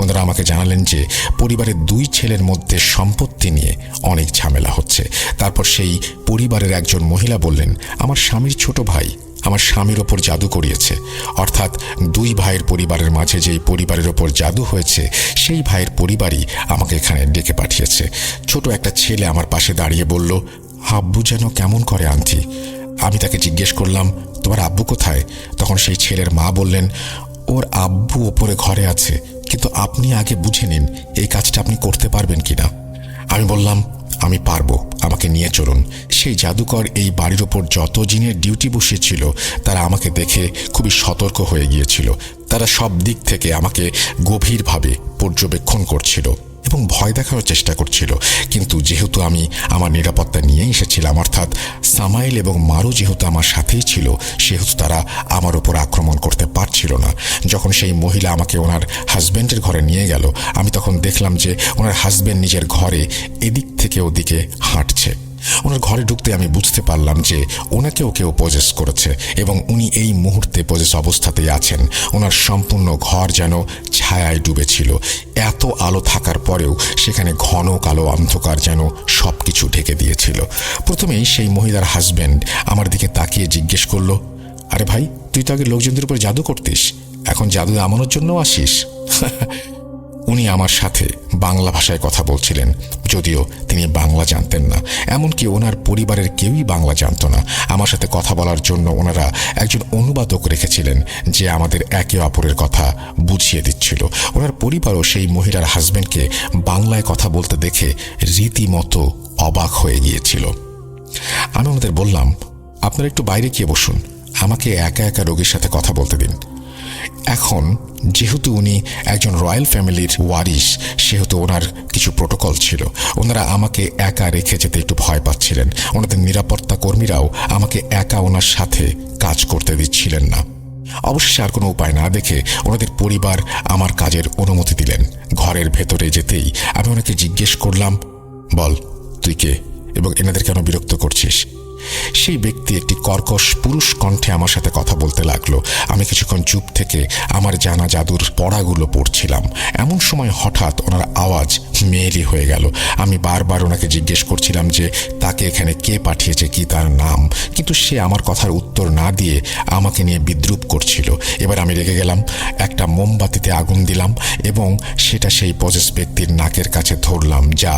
ওনারা আমাকে জানালেন যে পরিবারের 2 ছেলের মধ্যে সম্পত্তি নিয়ে অনেক ঝামেলা হচ্ছে। তারপর সেই পরিবারের একজন মহিলা বললেন, আমার স্বামীর ছোট ভাই আমার স্বামীর ওপর জাদু করিয়েছে। অর্থাৎ 2 ভাইয়ের পরিবারের মাঝে যেই পরিবারের ওপর জাদু হয়েছে সেই ভাইয়ের পরিবারই আমাকে এখানে ডেকে পাঠিয়েছে। ছোট একটা ছেলে আমার পাশে দাঁড়িয়ে বলল, আব্বু যেন কেমন করে আন্টি। আমি তাকে জিজ্ঞেস করলাম, তোমার আব্বু কোথায়? তখন সেই ছেলের মা বললেন, ওর আব্বু ওপরে ঘরে আছে, কিন্তু আপনি আগে বুঝে নিন এই কাজটা আপনি করতে পারবেন কিনা। আমি বললাম, আমি পারবো, আমাকে নিয়ে চলুন। সেই জাদুকর এই বাড়ির ওপর যত জিনের ডিউটি বসিয়েছিল তারা আমাকে দেখে খুবই সতর্ক হয়ে গিয়েছিল। তারা সব দিক থেকে আমাকে গভীরভাবে পর্যবেক্ষণ করছিল এবং ভয় দেখানোর চেষ্টা করছিল। কিন্তু যেহেতু আমি আমার নিরাপত্তা নিয়ে এসেছিলাম, অর্থাৎ সামাইল এবং মারু যেহেতু আমার সাথেই ছিল, সেহেতু তারা আমার ওপর আক্রমণ করতে পারছিল না। যখন সেই মহিলা আমাকে ওনার হাজব্যান্ডের ঘরে নিয়ে গেল, আমি তখন দেখলাম যে ওনার হাজব্যান্ড নিজের ঘরে এদিক থেকে ওদিকে হাঁটছে। ওনার ঘরে ঢুকতে আমি বুঝতে পারলাম যে ওনাকেও কেউ পজেস করেছে এবং উনি এই মুহূর্তে পজেস অবস্থাতেই আছেন। ওনার সম্পূর্ণ ঘর যেন ছায়ায় ডুবেছিল। এত আলো থাকার পরেও সেখানে ঘন কালো অন্ধকার যেন সব কিছু ঢেকে দিয়েছিল। প্রথমেই সেই মহিলার হাজব্যান্ড আমার দিকে তাকিয়ে জিজ্ঞেস করল, আরে ভাই, তুই তো আগে লোকজনদের উপর জাদু করতিস, এখন জাদু এমনের জন্য আসিস? উনি আমার সাথে বাংলা ভাষায় কথা বলছিলেন, যদিও তিনি বাংলা জানতেন না। এমনকি ওনার পরিবারের কেউই বাংলা জানত না। আমার সাথে কথা বলার জন্য ওনারা একজন অনুবাদক রেখেছিলেন যে আমাদের একে অপরের কথা বুঝিয়ে দিচ্ছিল। ওনার পরিবারও সেই মহিলার হাজব্যান্ডকে বাংলায় কথা বলতে দেখে রীতিমতো অবাক হয়ে গিয়েছিল। আমি ওনাদের বললাম, আপনারা একটু বাইরে গিয়ে বসুন, আমাকে একা একা রোগীর সাথে কথা বলতে দিন। এখন যেহেতু উনি একজন রয়্যাল ফ্যামিলির ওয়ারিশ, সেহেতু ওনার কিছু প্রোটোকল ছিল। ওনারা আমাকে একা রেখে যেতে একটু ভয় পাচ্ছিলেন। ওনাদের নিরাপত্তা কর্মীরাও আমাকে একা ওনার সাথে কাজ করতে দিচ্ছিলেন না। অবশেষে আর কোনো উপায় না দেখে ওনাদের পরিবার আমার কাজের অনুমতি দিলেন। ঘরের ভেতরে যেতেই আমি ওনাকে জিজ্ঞেস করলাম, বল তুই কে এবং এনাদের কেন বিরক্ত করছিস? সেই ব্যক্তি একটি কর্কশ পুরুষ কণ্ঠে আমার সাথে কথা বলতে লাগলো। আমি কিছুক্ষণ চুপ থেকে আমার জানা জাদুর পড়াগুলো পড়ছিলাম। এমন সময় হঠাৎ ওনার আওয়াজ মেয়েলি হয়ে গেল। আমি বারবার ওনাকে জিজ্ঞেস করছিলাম যে তাকে এখানে কে পাঠিয়েছে, কি তার নাম, কিন্তু সে আমার কথার উত্তর না দিয়ে আমাকে নিয়ে বিদ্রূপ করছিল। এবার আমি রেগে গেলাম, একটা মোমবাতিতে আগুন দিলাম এবং সেটা সেই পজেস ব্যক্তির নাকের কাছে ধরলাম, যা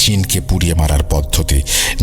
জিনকে পুড়িয়ে মারার পদ্ধতি।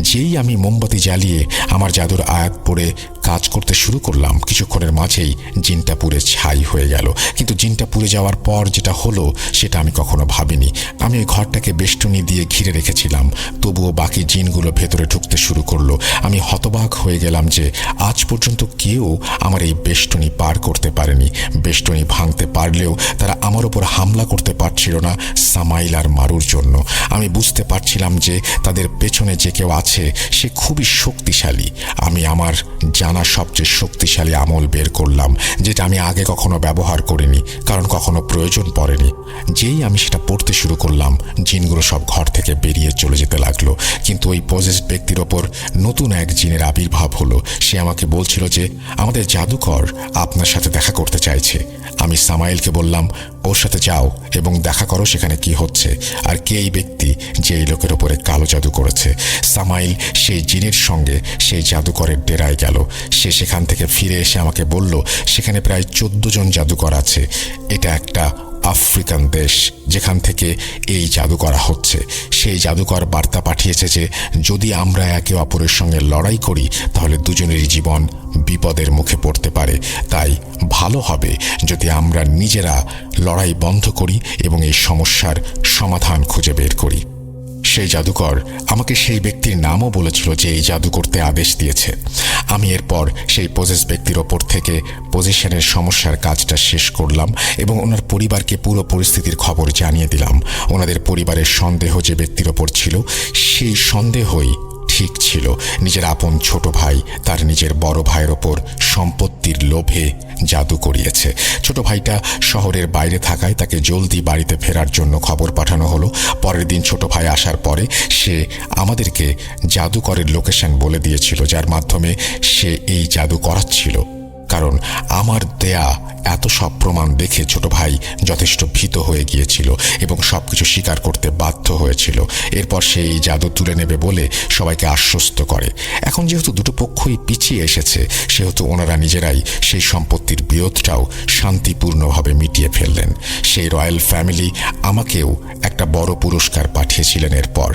যেই আমি মোমবাতি জ্বালিয়ে আমার জাদুর আয়াত পড়ে কাজ করতে শুরু করলাম, কিছুক্ষণের মাঝেই জিনটা পুড়ে ছাই হয়ে গেল। কিন্তু জিনটা পুড়ে যাওয়ার পর যেটা হলো সেটা আমি কখনো ভাবিনি। আমি ওই ঘরটাকে বেষ্টনী দিয়ে ঘিরে রেখেছিলাম, তবুও বাকি জিনগুলো ভেতরে ঢুকতে শুরু করলো। আমি হতবাক হয়ে গেলাম যে আজ পর্যন্ত কেউ আমার এই বেষ্টনী পার করতে পারেনি। বেষ্টনী ভাঙতে পারলেও তারা আমার ওপর হামলা করতে পারছিল না সামাইল আর মারুর জন্য। আমি বুঝতে পারছিলাম যে তাদের পেছনে যে কেউ আছে সে খুবই শক্তিশালী। আমি আমার জানা সবচেয়ে শক্তিশালী আমল বের করলাম, যেটা আমি আগে কখনো ব্যবহার করিনি, কারণ কখনো প্রয়োজন পড়েনি। যেই আমি সেটা পড়তে শুরু করলাম, জিনগুলো সব ঘর থেকে বেরিয়ে চলে যেতে লাগলো। কিন্তু ওই পজেসড ব্যক্তির ওপর নতুন এক জিনের আবির্ভাব হলো। সে আমাকে বলছিল যে আমাদের জাদুকর আপনার সাথে দেখা করতে চাইছে। আমি সামাইলকে বললাম, ওর সাথে যাও এবং দেখা করো সেখানে কি হচ্ছে আর কে এই ব্যক্তি যে এই লোকের ওপরে কালো জাদু করেছে। সামাইল সেই জিনের সঙ্গে সেই জাদুকরের ডেরায় গেল। সে সেখান থেকে ফিরে এসে আমাকে বলল, সেখানে প্রায় 14 জন জাদুকর আছে। এটা একটা আফ্রিকান দেশ যেখান থেকে এই জাদু করা হচ্ছে। সেই জাদুকর বার্তা পাঠিয়েছে যে যদি আমরা একে অপরের সঙ্গে লড়াই করি তাহলে দুজনেরই জীবন বিপদের মুখে পড়তে পারে। তাই ভালো হবে যদি আমরা নিজেরা লড়াই বন্ধ করি এবং এই সমস্যার সমাধান খুঁজে বের করি। সেই জাদুকর আমাকে সেই ব্যক্তির নামও বলেছিল যে এই জাদু করতে আদেশ দিয়েছে। আমি এরপর সেই পজেস ব্যক্তির ওপর থেকে পজিশনের সমস্যার কাজটা শেষ করলাম এবং ওনার পরিবারকে পুরো পরিস্থিতির খবর জানিয়ে দিলাম। ওনাদের পরিবারের সন্দেহ যে ব্যক্তির ওপর ছিল, সেই সন্দেহই ঠিক ছিল। নিজের আপন ছোট ভাই তার নিজের বড় ভাইয়ের ওপর সম্পত্তির লোভে জাদু করিয়েছে। ছোট ভাইটা শহরের বাইরে থাকায় তাকে জলদি বাড়িতে ফেরার জন্য খবর পাঠানো হলো। পরের দিন ছোট ভাই আসার পরে সে আমাদেরকে জাদুকরের লোকেশন বলে দিয়েছিল, যার মাধ্যমে সে এই জাদু করাচ্ছিল। কারণ আমার দেয়া এত সব প্রমাণ দেখে ছোট ভাই যথেষ্ট ভীত হয়ে গিয়েছিল এবং সবকিছু স্বীকার করতে বাধ্য হয়েছিল। এরপর সে এই জাদু তুলে নেবে বলে সবাইকে আশ্বস্ত করে। এখন যেহেতু দুটো পক্ষই পিছিয়ে এসেছে, সেহেতু ওনারা নিজেরাই সেই সম্পত্তির বিরোধটাও শান্তিপূর্ণভাবে মিটিয়ে ফেললেন। সেই রয়্যাল ফ্যামিলি আমাকেও একটা বড় পুরস্কার পাঠিয়েছিলেন। এরপর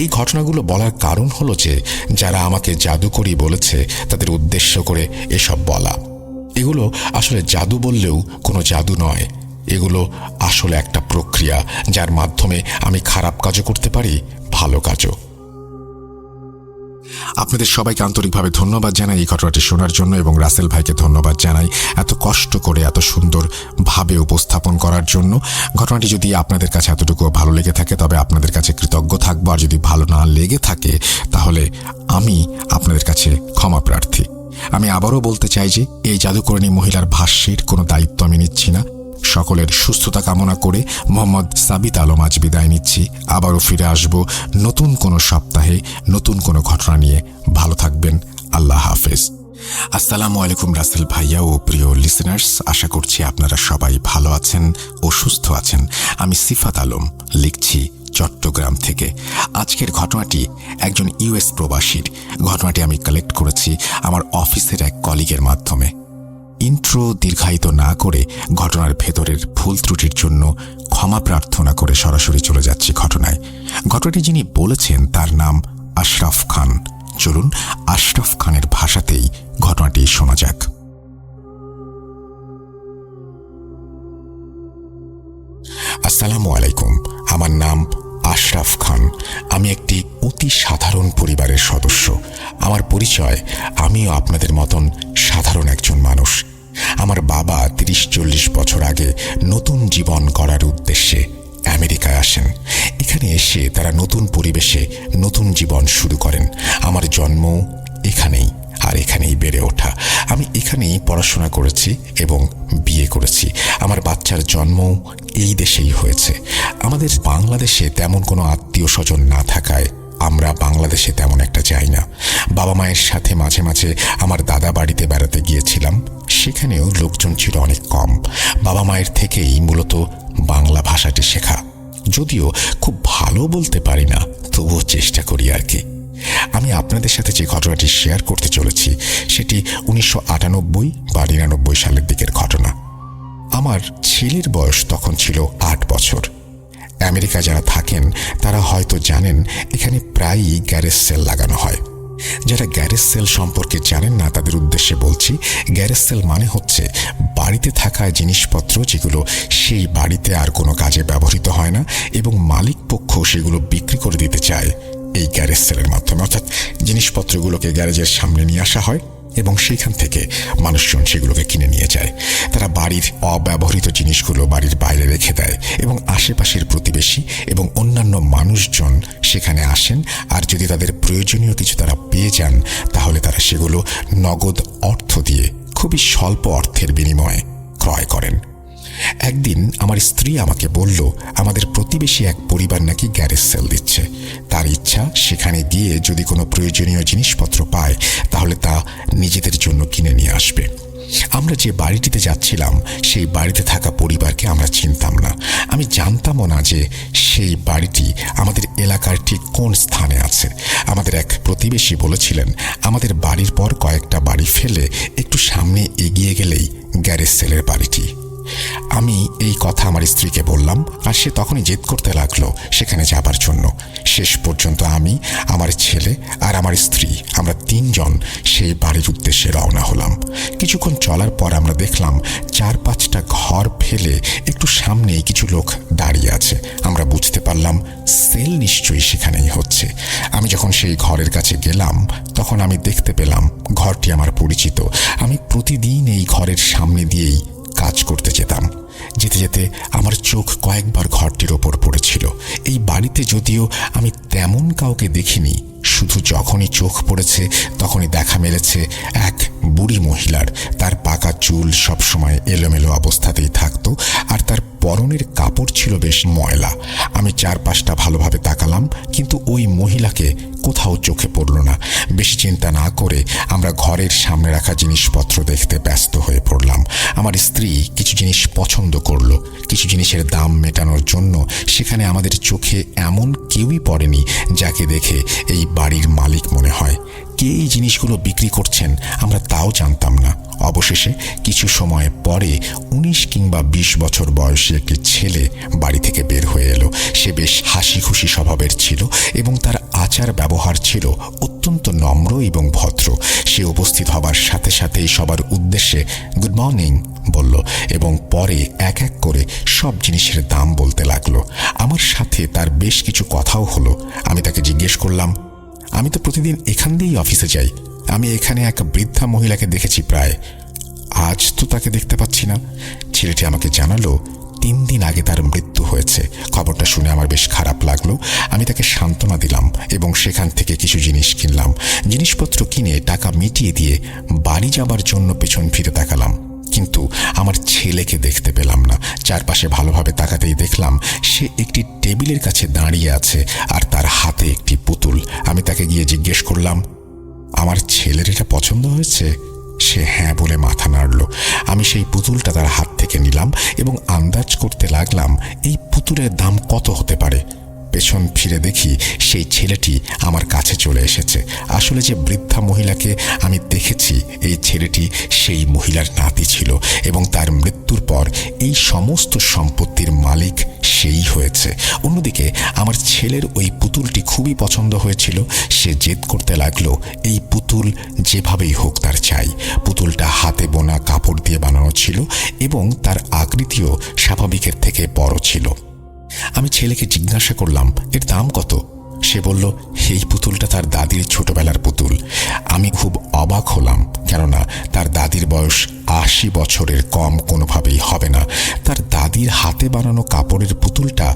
এই ঘটনাগুলো বলার কারণ হলো যে যারা আমাকে জাদুকরি বলেছে তাদের উদ্দেশ্য করে এসব বলা। এগুলো আসলে জাদু বললেও কোনো জাদু নয়, এগুলো আসলে একটা প্রক্রিয়া যার মাধ্যমে আমি খারাপ কাজও করতে পারি, ভালো কাজও। আপনাদের সবাইকে আন্তরিকভাবে ধন্যবাদ জানাই এই ঘটনাটি শোনার জন্য, এবং রাসেল ভাইকে ধন্যবাদ জানাই এত কষ্ট করে এত সুন্দরভাবে উপস্থাপন করার জন্য। ঘটনাটি যদি আপনাদের কাছে এতটুকু ভালো লেগে থাকে তবে আপনাদের কাছে কৃতজ্ঞ থাকবো, আর যদি ভালো না লেগে থাকে তাহলে আমি আপনাদের কাছে ক্ষমা প্রার্থী। আমি আবারও বলতে চাই যে এই জাদুকরণী মহিলার ভাষ্যের কোনো দায়িত্ব আমি নিচ্ছি না। সকলের সুস্থতা কামনা করে মোহাম্মদ সাবিত আলম আজ বিদায় নিচ্ছি। আবারও ফিরে আসব নতুন কোনো সপ্তাহে নতুন কোনো ঘটনা নিয়ে। ভালো থাকবেন, আল্লাহ হাফেজ। আসসালামু আলাইকুম রাসেল ভাইয়া ও প্রিয় লিসেনার্স, আশা করছি আপনারা সবাই ভালো আছেন ও সুস্থ আছেন। আমি সিফাত আলম লিখছি চট্টগ্রাম থেকে। আজকের ঘটনাটি একজন ইউএস প্রবাসীর। ঘটনাটি আমি কালেক্ট করেছি আমার অফিসের এক কলিগের মাধ্যমে। ইন্ট্রো দীর্ঘায়িত না করে ঘটনার ভেতরের ভুল ত্রুটির জন্য ক্ষমা প্রার্থনা করে সরাসরি চলে যাচ্ছি ঘটনায়। ঘটনাটি যিনি বলেছেন তার নাম আশরাফ খান। চলুন আশরাফ খানের ভাষাতেই ঘটনাটি শোনা যাক। আসসালামু আলাইকুম, আমার নাম আশরাফ খান। আমি একটি অতি সাধারণ পরিবারের সদস্য। আমার পরিচয়, আমিও আপনাদের মতন সাধারণ একজন মানুষ। আমার বাবা 30-40 বছর আগে নতুন জীবন গড়ার উদ্দেশ্যে আমেরিকায় আসেন। এখানে এসে তারা নতুন পরিবেশে নতুন জীবন শুরু করেন। আমার জন্ম এখানেই, আর এখানেই বেড়ে ওঠা। আমি এখানেই পড়াশোনা করেছি এবং বিয়ে করেছি। আমার বাচ্চার জন্ম এই দেশেই হয়েছে। আমাদের বাংলাদেশে তেমন কোনো আত্মীয় স্বজন না থাকায় আমরা বাংলাদেশে তেমন একটা যাই না। বাবা মায়ের সাথে মাঝে মাঝে আমার দাদা বাড়িতে বেড়াতে গিয়েছিলাম, সেখানেও লোকজন ছিল অনেক কম। বাবা মায়ের থেকেই মূলত বাংলা ভাষাটি শেখা, যদিও খুব ভালো বলতে পারি না, তবুও চেষ্টা করি আর কি। আমি আপনাদের সাথে যে ঘটনাটি শেয়ার করতে চলেছি সেটি 1998 বা 99 সালের দিকের ঘটনা। আমার ছেলের বয়স তখন ছিল 8 বছর। আমেরিকা যারা থাকেন তারা হয়তো জানেন এখানে প্রায়ই গ্যারেজ সেল লাগানো হয়। যারা গ্যারেজ সেল সম্পর্কে জানেন না তাদের উদ্দেশ্যে বলছি, গ্যারেজ সেল মানে হচ্ছে বাড়িতে থাকা জিনিসপত্র যেগুলো সেই বাড়িতে আর কোনো কাজে ব্যবহৃত হয় না এবং মালিক পক্ষ সেগুলো বিক্রি করে দিতে চায় এই গ্যারেজ সেলের মাধ্যমে। অর্থাৎ জিনিসপত্রগুলোকে গ্যারেজের সামনে নিয়ে আসা হয় এবং সেইখান থেকে মানুষজন সেগুলোকে কিনে নিয়ে যায়। তারা বাড়ির অব্যবহৃত জিনিসগুলো বাড়ির বাইরে রেখে দেয় এবং আশেপাশের প্রতিবেশী এবং অন্যান্য মানুষজন সেখানে আসেন, আর যদি তাদের প্রয়োজনীয় কিছু তারা পেয়ে যান তাহলে তারা সেগুলো নগদ অর্থ দিয়ে খুবই স্বল্প অর্থের বিনিময়ে ক্রয় করেন। একদিন আমার স্ত্রী আমাকে বলল আমাদের প্রতিবেশী এক পরিবার নাকি গ্যারেজ সেল দিচ্ছে। তার ইচ্ছা সেখানে গিয়ে যদি কোনো প্রয়োজনীয় জিনিসপত্র পায় তাহলে তা নিজেদের জন্য কিনে নিয়ে আসবে। আমরা যে বাড়িটিতে যাচ্ছিলাম সেই বাড়িতে থাকা পরিবারকে আমরা চিনতাম না। আমি জানতামও না যে সেই বাড়িটি আমাদের এলাকার ঠিক কোন স্থানে আছে। আমাদের এক প্রতিবেশী বলেছিলেন আমাদের বাড়ির পর কয়েকটা বাড়ি ফেলে একটু সামনে এগিয়ে গেলেই গ্যারেজ সেলের বাড়িটি। আমি এই কথা আমার স্ত্রীকে বললাম, আর সে তখনই জেদ করতে লাগলো সেখানে যাবার জন্য। শেষ পর্যন্ত আমি, আমার ছেলে আর আমার স্ত্রী, আমরা 3 জন সেই বাড়ির উদ্দেশ্যে রওনা হলাম। কিছুক্ষণ চলার পর আমরা দেখলাম 4-5টা ঘর ফেলে একটু সামনেই কিছু লোক দাঁড়িয়ে আছে। আমরা বুঝতে পারলাম সেল নিশ্চয়ই সেখানেই হচ্ছে। আমি যখন সেই ঘরের কাছে গেলাম তখন আমি দেখতে পেলাম ঘরটি আমার পরিচিত। আমি প্রতিদিন এই ঘরের সামনে দিয়েই কাজ করতে যেতাম। যেতে যেতে আমার চোখ কয়েকবার ঘরটির ওপর পড়েছিল। এই বাড়িতে যদিও আমি তেমন কাউকে দেখিনি, শুধু যখনই চোখ পড়েছে তখনই দেখা মেলেছে এক বুড়ি মহিলার। তার পাকা চুল সবসময় এলোমেলো অবস্থাতেই থাকতো, আর তার পরনের কাপড় ছিল বেশ ময়লা। আমি চারপাশটা ভালোভাবে তাকালাম, কিন্তু ওই মহিলাকে কোথাও চোখে পড়ল না। বেশি চিন্তা না করে আমরা ঘরের সামনে রাখা জিনিসপত্র দেখতে ব্যস্ত হয়ে পড়লাম। আমার স্ত্রী কিছু জিনিস পছন্দ করলো। কিছু জিনিসের দাম মেটানোর জন্য সেখানে আমাদের চোখে এমন কেউই পড়েনি যাকে দেখে এই বাড়ির মালিক মনে হয়। কে এই জিনিসগুলো বিক্রি করছেন আমরা তাও জানতাম না। অবশেষে কিছু সময় পরে 19 কিংবা 20 বছর বয়সী একটি ছেলে বাড়ি থেকে বের হয়ে এলো। সে বেশ হাসি খুশি স্বভাবের ছিল এবং তার আচার ব্যবহার ছিল অত্যন্ত নম্র এবং ভদ্র। সে উপস্থিত হবার সাথে সাথেই সবার উদ্দেশ্যে গুড মর্নিং বলল এবং পরে এক এক করে সব জিনিসের দাম বলতে লাগলো। আমার সাথে তার বেশ কিছু কথাও হলো। আমি তাকে জিজ্ঞেস করলাম, আমি তো প্রতিদিন এখান দিয়েই অফিসে যাই। আমি এখানে এক বৃদ্ধা মহিলাকে দেখেছি প্রায়, আজ তো তাকে দেখতে পাচ্ছি না। ছেলেটি আমাকে জানালো 3 দিন আগে তার মৃত্যু হয়েছে। খবরটা শুনে আমার বেশ খারাপ লাগলো। আমি তাকে সান্ত্বনা দিলাম এবং সেখান থেকে কিছু জিনিস কিনলাম। জিনিসপত্র কিনে টাকা মিটিয়ে দিয়ে বাড়ি যাবার জন্য পেছন ফিরে তাকালাম, কিন্তু আমার ছেলেকে দেখতে পেলাম না। চারপাশে ভালোভাবে তাকাতেই দেখলাম সে একটি টেবিলের কাছে দাঁড়িয়ে আছে আর তার হাতে একটি পুতুল। আমি তাকে গিয়ে জিজ্ঞেস করলাম, আমার ছেলের এটা পছন্দ হয়েছে? সে হ্যাঁ বলে মাথা নাড়ল। আমি সেই পুতুলটা তার হাত থেকে নিলাম এবং আন্দাজ করতে লাগলাম এই পুতুলের দাম কত হতে পারে। পেছন ফিরে দেখি সেই ছেলেটি আমার কাছে চলে এসেছে। আসলে যে বৃদ্ধা মহিলাকে আমি দেখেছি এই ছেলেটি সেই মহিলার নাতি ছিল এবং তার মৃত্যুর পর এই সমস্ত সম্পত্তির মালিক সেই হয়েছে। অন্যদিকে আমার ছেলের ওই পুতুলটি খুবই পছন্দ হয়েছিল। সে জেদ করতে লাগলো এই পুতুল যেভাবেই হোক তার চাই। পুতুলটা হাতে বোনা কাপড় দিয়ে বানানো ছিল এবং তার আকৃতিও স্বাভাবিকের থেকে বড় ছিল। আমি ছেলেকে জিজ্ঞাসা করলাম, এর দাম কত? সে বলল, এই পুতুলটা তার দাদির ছোটবেলার পুতুল। আমি খুব অবাক হলাম, কেননা তার দাদির বয়স 80 বছরের কম কোনোভাবেই হবে না। তার দাদির হাতে বানানো কাপড়ের পুতুলটা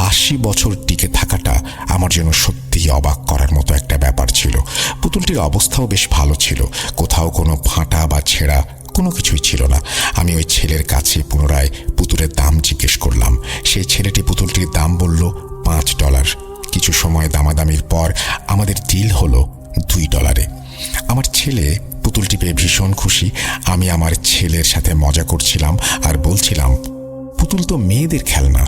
80 বছর টিকে থাকাটা আমার জন্য সত্যিই অবাক করার মতো একটা ব্যাপার ছিল। পুতুলটির অবস্থাও বেশ ভালো ছিল, কোথাও কোনো ফাটা বা ছেঁড়া কোনো কিছুই ছিল না। আমি ওই ছেলের কাছে পুনরায় পুতুলের দাম জিজ্ঞেস করলাম। সেই ছেলেটি পুতুলটির দাম বলল $5। কিছু সময় দামাদামির পর আমাদের ডিল হলো $2। আমার ছেলে পুতুলটি পেয়ে ভীষণ খুশি। আমি আমার ছেলের সাথে মজা করছিলাম আর বলছিলাম, পুতুল তো মেয়েদের খেলনা,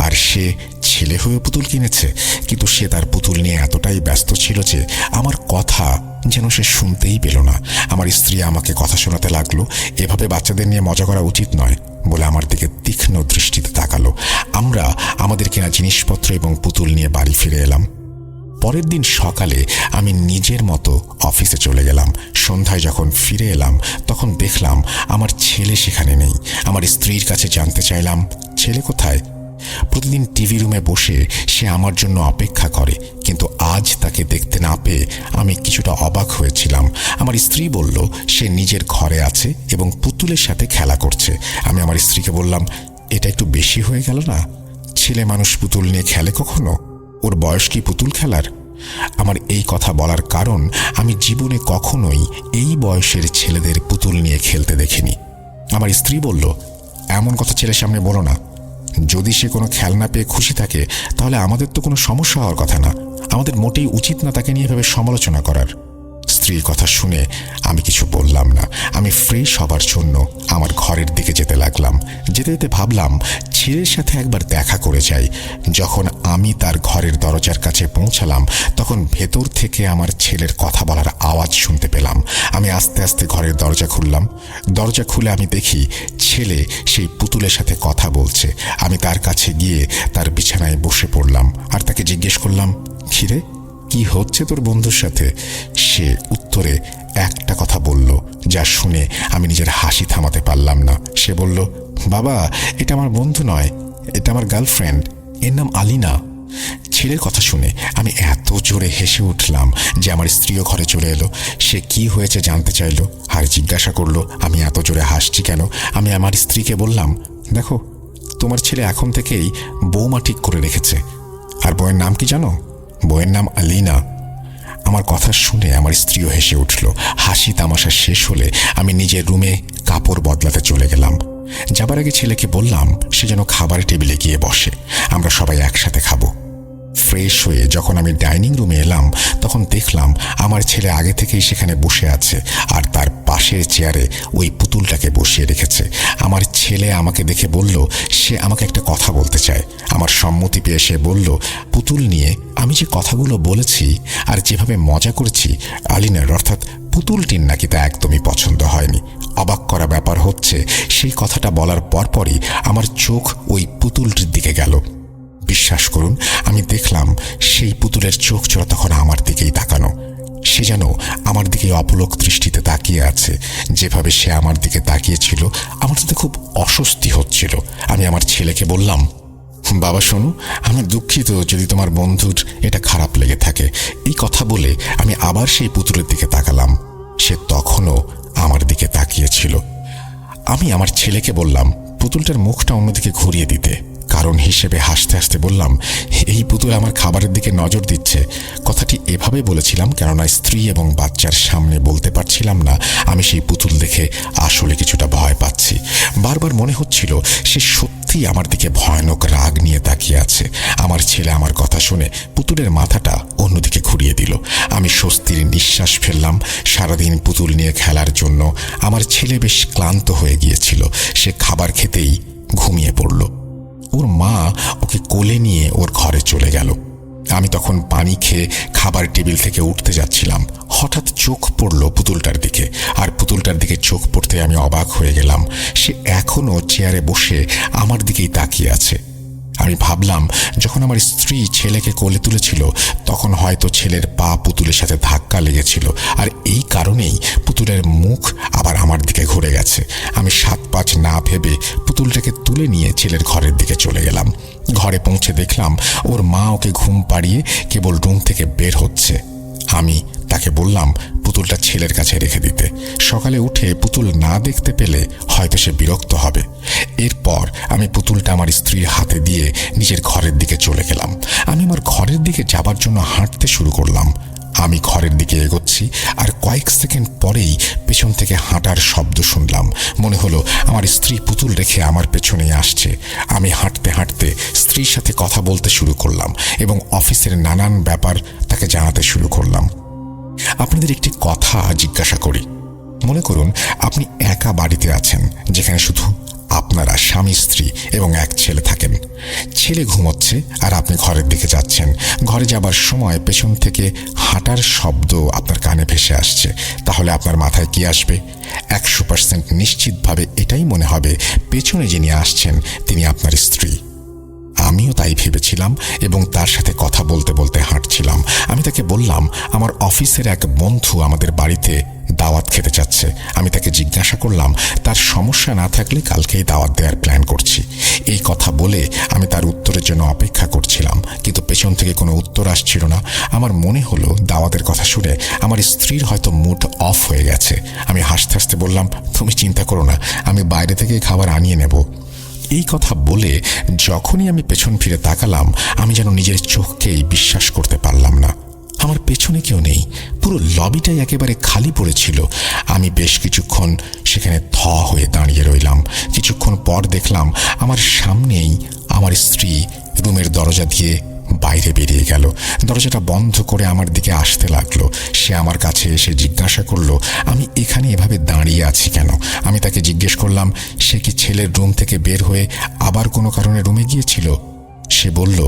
আর সে ছেলে হয়ে পুতুল কিনেছে। কিন্তু সে তার পুতুল নিয়ে এতটাই ব্যস্ত ছিল যে আমার কথা যেন সে শুনতেই পেল না। আমার স্ত্রী আমাকে কথা শোনাতে লাগলো, এভাবে বাচ্চাদের নিয়ে মজা করা উচিত নয় বলে আমার দিকে তীক্ষ্ণ দৃষ্টিতে তাকালো। আমরা আমাদের কেনা জিনিসপত্র এবং পুতুল নিয়ে বাড়ি ফিরে এলাম। পরের দিন সকালে আমি নিজের মতো অফিসে চলে গেলাম। সন্ধ্যায় যখন ফিরে এলাম তখন দেখলাম আমার ছেলে সেখানে নেই। আমার স্ত্রীর কাছে জানতে চাইলাম, ছেলে কোথায়? প্রতিদিন টিভি রুমে বসে সে আমার জন্য অপেক্ষা করে, কিন্তু আজ তাকে দেখতে না পেয়ে আমি কিছুটা অবাক হয়েছিলাম। আমার স্ত্রী বলল সে নিজের ঘরে আছে এবং পুতুলের সাথে খেলা করছে। আমি আমার স্ত্রীকে বললাম, এটা একটু বেশি হয়ে গেল না? ছেলে মানুষ পুতুল নিয়ে খেলে কখনো? ওর বয়স কি পুতুল খেলার? আমার এই কথা বলার কারণ আমি জীবনে কখনোই এই বয়সের ছেলেদের পুতুল নিয়ে খেলতে দেখিনি। আমার স্ত্রী বলল, এমন কথা ছেলের সামনে বলো না। যদি সে কোনো খেলনা পেয়ে খুশি থাকে তাহলে আমাদের তো কোনো সমস্যা হওয়ার কথা না। আমাদের মোটেই উচিত না তাকে নিয়ে এভাবে সমালোচনা করার। স্ত্রীর কথা শুনে আমি কিছু বললাম না। আমি ফ্রেশ হবার জন্য আমার ঘরের দিকে যেতে লাগলাম। যেতে যেতে ভাবলাম ছেলের সাথে একবার দেখা করে যাই। যখন আমি তার ঘরের দরজার কাছে পৌঁছালাম তখন ভেতর থেকে আমার ছেলের কথা বলার আওয়াজ শুনতে পেলাম। আমি আস্তে আস্তে ঘরের দরজা খুললাম। দরজা খুলে আমি দেখি ছেলে সেই পুতুলের সাথে কথা বলছে। আমি তার কাছে গিয়ে তার বিছানায় বসে পড়লাম আর তাকে জিজ্ঞেস করলাম, খিরে কি হচ্ছে তোর বন্ধুর সাথে? সে উত্তরে একটা কথা বলল যা শুনে আমি নিজের হাসি থামাতে পারলাম না। সে বলল, বাবা এটা আমার বন্ধু নয়, এটা আমার গার্লফ্রেন্ড, এর নাম আলিনা। ছেলের কথা শুনে আমি এত জোরে হেসে উঠলাম যে আমার স্ত্রীও ঘরে চলে এলো। সে কি হয়েছে জানতে চাইলো আর জিজ্ঞাসা করলো আমি এত জোরে হাসছি কেন। আমি আমার স্ত্রীকে বললাম, দেখো তোমার ছেলে এখন থেকেই বৌমা ঠিক করে রেখেছে। আর বউয়ের নাম কি জানো? বউয়ের নাম আলিনা। আমার কথা শুনে আমার স্ত্রীও হেসে উঠল। হাসি তামাশা শেষ হলে আমি নিজের রুমে কাপড় বদলাতে চলে গেলাম। যাবার আগে ছেলেকে বললাম সে যেন খাবার টেবিলে গিয়ে বসে, আমরা সবাই একসাথে খাবো। ফ্রেশ হয়ে যখন আমি ডাইনিং রুমে এলাম তখন দেখলাম আমার ছেলে আগে থেকেই সেখানে বসে আছে আর তার পাশের চেয়ারে ওই পুতুলটাকে বসিয়ে রেখেছে। আমার ছেলে আমাকে দেখে বলল সে আমাকে একটা কথা বলতে চায়। আমার সম্মতি পেয়ে সে বলল, পুতুল নিয়ে আমি যে কথাগুলো বলেছি আর যেভাবে মজা করেছি আলিনার অর্থাৎ পুতুলটির নাকি তা একদমই পছন্দ হয়নি। অবাক করা ব্যাপার হচ্ছে সেই কথাটা বলার পরপরই আমার চোখ ওই পুতুলটির দিকে গেল। বিশ্বাস করুন, আমি দেখলাম সেই পুতুলের চোখ জোড়া তখন আমার দিকেই তাকানো। সে যেন আমার দিকে অপলক দৃষ্টিতে তাকিয়ে আছে। যেভাবে সে আমার দিকে তাকিয়েছিল আমার তাতে খুব অস্বস্তি হচ্ছিল। আমি আমার ছেলেকে বললাম, বাবা শোনো, আমি দুঃখিত যদি তোমার বন্ধুর এটা খারাপ লেগে থাকে। এই কথা বলে আমি আবার সেই পুতুলের দিকে তাকালাম। সে তখনও আমার দিকে তাকিয়েছিল। আমি আমার ছেলেকে বললাম পুতুলটার মুখটা অন্যদিকে ঘুরিয়ে দিতে। কারণ হিসেবে হাসতে হাসতে বললাম, এই পুতুল আমার খাবারের দিকে নজর দিচ্ছে। কথাটি এভাবে বলেছিলাম কেননা স্ত্রী এবং বাচ্চার সামনে বলতে পারছিলাম না আমি সেই পুতুল দেখে আসলে কিছুটা ভয় পাচ্ছি। বারবার মনে হচ্ছিল সে সত্যিই আমার দিকে ভয়ানক রাগ নিয়ে তাকিয়ে আছে। আমার ছেলে আমার কথা শুনে পুতুলের মাথাটা অন্যদিকে ঘুরিয়ে দিল। আমি স্বস্তির নিঃশ্বাস ফেললাম। সারাদিন পুতুল নিয়ে খেলার জন্য আমার ছেলে বেশ ক্লান্ত হয়ে গিয়েছিল। সে খাবার খেতেই ঘুমিয়ে পড়ল। ওর মা ওকে কোলে নিয়ে ওর ঘরে চলে গেল। আমি তখন পানি খেয়ে খাবার টেবিল থেকে উঠতে যাচ্ছিলাম। হঠাৎ চোখ পড়ল পুতুলটার দিকে, আর পুতুলটার দিকে চোখ পড়তে আমি অবাক হয়ে গেলাম। সে এখনও চেয়ারে বসে আমার দিকেই তাকিয়ে আছে। আমি ভাবলাম যখন আমার স্ত্রী ছেলেকে কোলে তুলেছিল তখন হয়তো ছেলের পা পুতুলের সাথে ধাক্কা লেগেছিল, আর এই কারণেই পুতুলের মুখ আবার আমার দিকে ঘুরে গেছে। আমি 7-5 না ভেবে পুতুলটাকে তুলে নিয়ে ছেলের ঘরের দিকে চলে গেলাম। ঘরে পৌঁছে দেখলাম ওর মা ওকে ঘুম পাড়িয়ে কেবল রুম থেকে বের হচ্ছে। আমি তাকে বললাম পুতুলটা ছেলের কাছে রেখে দিতে। সকালে উঠে পুতুল না দেখতে পেলে হয়তো সে বিরক্ত হবে। এরপর আমি পুতুলটা আমার স্ত্রীর হাতে দিয়ে নিজের ঘরের দিকে চলে গেলাম। আমি আমার ঘরের দিকে যাবার জন্য হাঁটতে শুরু করলাম। আমি ঘরের দিকে এগোচ্ছি আর কয়েক সেকেন্ড পরেই পেছন থেকে হাঁটার শব্দ শুনলাম। মনে হলো আমার স্ত্রী পুতুল রেখে আমার পেছনেই আসছে। আমি হাঁটতে হাঁটতে স্ত্রীর সাথে কথা বলতে শুরু করলাম এবং অফিসের নানান ব্যাপার তাকে জানাতে শুরু করলাম। আপনাদের একটি কথা জিজ্ঞাসা করি। মনে করুন আপনি একা বাড়িতে আছেন যেখানে শুধু আপনারা স্বামী স্ত্রী এবং এক ছেলে থাকেন। ছেলে ঘুমোচ্ছে আর আপনি ঘরের দিকে যাচ্ছেন। ঘরে যাবার সময় পেছন থেকে হাঁটার শব্দ আপনার কানে ভেসে আসছে। তাহলে আপনার মাথায় কি আসবে? 100% নিশ্চিতভাবে এটাই মনে হবে পেছনে যিনি আসছেন তিনি আপনার স্ত্রী। আমিও তাই ভেবেছিলাম এবং তার সাথে কথা বলতে বলতে হাঁটছিলাম। আমি তাকে বললাম আমার অফিসের এক বন্ধু আমাদের বাড়িতে দাওয়াত খেতে চাচ্ছে। আমি তাকে জিজ্ঞাসা করলাম তার সমস্যা না থাকলে কালকেই দাওয়াত দেওয়ার প্ল্যান করছি। এই কথা বলে আমি তার উত্তরের জন্য অপেক্ষা করছিলাম, কিন্তু পেছন থেকে কোনো উত্তর আসছিল না। আমার মনে হলো দাওয়াতের কথা শুনে আমার স্ত্রীর হয়তো মুড অফ হয়ে গেছে। আমি হাসতে হাসতে বললাম, তুমি চিন্তা করো না, আমি বাইরে থেকে খাবার আনিয়ে নেব। এই কথা বলে যখনই আমি পেছন ফিরে তাকালাম আমি যেন নিজের চোখকেই বিশ্বাস করতে পারলাম না। আমার পেছনে কেউ নেই, পুরো লবিটাই একেবারে খালি পড়েছিল। আমি বেশ কিছুক্ষণ সেখানে থ হয়ে দাঁড়িয়ে রইলাম। কিছুক্ষণ পর দেখলাম আমার সামনেই আমার স্ত্রী রুমের দরজা দিয়ে বাইরে বেরিয়ে গেল। দরজাটা বন্ধ করে আমার দিকে আসতে লাগলো। সে আমার কাছে এসে জিজ্ঞাসা করলো আমি এখানে এভাবে দাঁড়িয়ে আছি কেন। আমি তাকে জিজ্ঞেস করলাম সে কি ছেলের রুম থেকে বের হয়ে আবার কোনো কারণে রুমে গিয়েছিল। সে বলল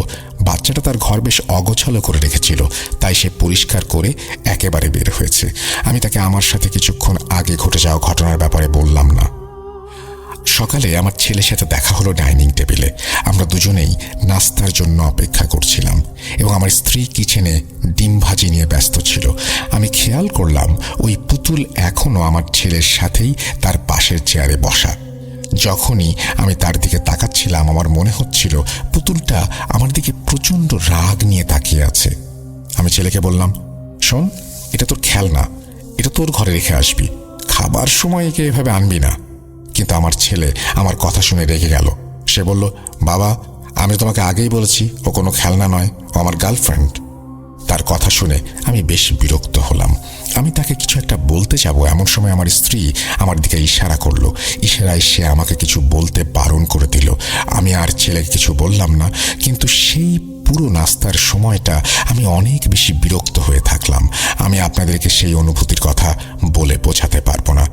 বাচ্চাটা তার ঘর বেশ অগোছালো করে রেখেছিল, তাই সে পরিষ্কার করে একেবারে বের হয়েছে। আমি তাকে আমার সাথে কিছুক্ষণ আগে ঘটে যাওয়া ঘটনার ব্যাপারে বললাম না। সকালে আমার ছেলের সাথে দেখা হলো ডাইনিং টেবিলে। আমরা দুজনেই নাস্তার জন্য অপেক্ষা করছিলাম এবং আমার স্ত্রী কিচেনে ডিম ভাজি নিয়ে ব্যস্ত ছিল। আমি খেয়াল করলাম ওই পুতুল এখনও আমার ছেলের সাথেই তার পাশের চেয়ারে বসা। যখনই আমি তার দিকে তাকাচ্ছিলাম আমার মনে হচ্ছিল পুতুলটা আমার দিকে প্রচণ্ড রাগ নিয়ে তাকিয়ে আছে। আমি ছেলেকে বললাম, শোন, এটা তোর খেলনা, এটা তোর ঘরে রেখে আসবি, খাবার সময় একে এভাবে আনবি না। কিন্তু আমার ছেলে আমার কথা শুনে রেগে গেল। সে বলল, বাবা, আমি তোমাকে আগেই বলেছি ও কোনো খেলনা নয়, ও আমার গার্লফ্রেন্ড। তার কথা শুনে আমি বেশ বিরক্ত হলাম। আমি তাকে কিছু একটা বলতে যাব, এমন সময় আমার স্ত্রী আমার দিকে ইশারা করলো। ইশারায় সে আমাকে কিছু বলতে বারণ করে দিল। আমি আর ছেলেকে কিছু বললাম না, কিন্তু সেই পুরো নাস্তার সময়টা আমি অনেক বেশি বিরক্ত হয়ে থাকলাম। আমি আপনাদেরকে সেই অনুভূতির কথা বলে বোঝাতে পারবো না।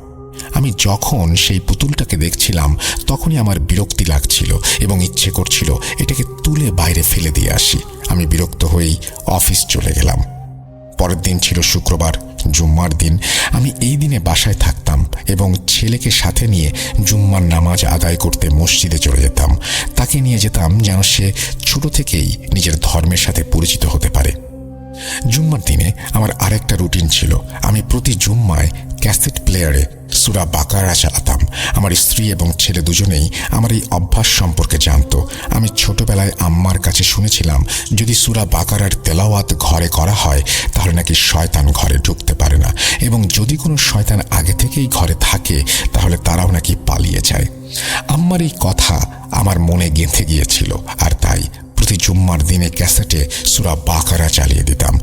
আমি যখন সেই পুতুলটাকে দেখছিলাম তখনই আমার বিরক্তি লাগছিল এবং ইচ্ছে করছিল এটাকে তুলে বাইরে ফেলে দিয়ে আসি। আমি বিরক্ত হয়েই অফিস চলে গেলাম। পরের দিন ছিল শুক্রবার, জুম্মার দিন। আমি এই দিনে বাসায় থাকতাম এবং ছেলেকে সাথে নিয়ে জুম্মার নামাজ আদায় করতে মসজিদে চলে যেতাম। তাকে নিয়ে যেতাম যেন সে ছোট থেকেই নিজের ধর্মের সাথে পরিচিত হতে পারে। জুম্মার দিনে আমার আরেকটা রুটিন ছিল। আমি প্রতি জুম্মায় ক্যাসেট প্লেয়ারে সূরা বাকারা চালাতাম। আমার স্ত্রী এবং ছেলে দুজনেই আমার এই অভ্যাস সম্পর্কে জানত। আমি ছোটবেলায় আম্মার কাছে শুনেছিলাম যদি সূরা বাকারার তেলাওয়াত ঘরে করা হয় তাহলে নাকি শয়তান ঘরে ঢুকতে পারে না, এবং যদি কোনো শয়তান আগে থেকেই ঘরে থাকে তাহলে তারাও নাকি পালিয়ে যায়। আম্মার এই কথা আমার মনে গেঁথে গিয়েছিল, আর তাই প্রতি জুম্মার দিনে ক্যাসেটে সূরা বাকারা চালিয়ে দিতাম।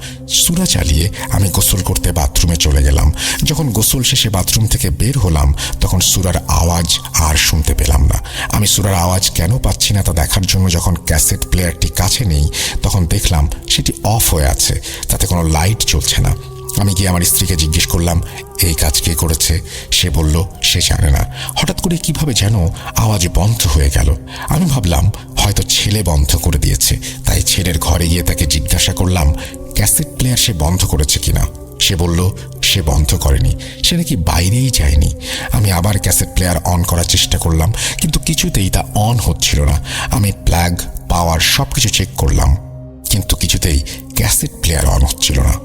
সূরা চালিয়ে আমি গোসল করতে বাথরুমে চলে গেলাম। যখন গোসল শেষে বাথরুম থেকে বের হলাম তখন সূরার আওয়াজ আর শুনতে পেলাম না। আমি সূরার আওয়াজ কেন পাচ্ছি না তা দেখার জন্য যখন ক্যাসেট প্লেয়ারটি কাছে নেই তখন দেখলাম সেটি অফ হয়ে আছে, তাতে কোনো লাইট জ্বলছে না। আমি গিয়ে আমার স্ত্রীকে জিজ্ঞেস করলাম এই কাজ কে করেছে। সে বলল সে জানে না। হঠাৎ করে কিভাবে যেন আওয়াজ বন্ধ হয়ে গেল। আমি ভাবলাম হয়তো ছেলে বন্ধ করে দিয়েছে, তাই ছেলের ঘরে গিয়ে তাকে জিজ্ঞাসা করলাম ক্যাসেট প্লেয়ার সে বন্ধ করেছে কিনা। সে বলল সে বন্ধ করেনি, সে নাকি বাইরেই যায়নি। আমি আবার ক্যাসেট প্লেয়ার অন করার চেষ্টা করলাম, কিন্তু কিছুতেই তা অন হচ্ছিল না। আমি প্লাগ, পাওয়ার সবকিছু চেক করলাম, কিন্তু কিছুতেই ক্যাসেট প্লেয়ার অন হচ্ছিল না।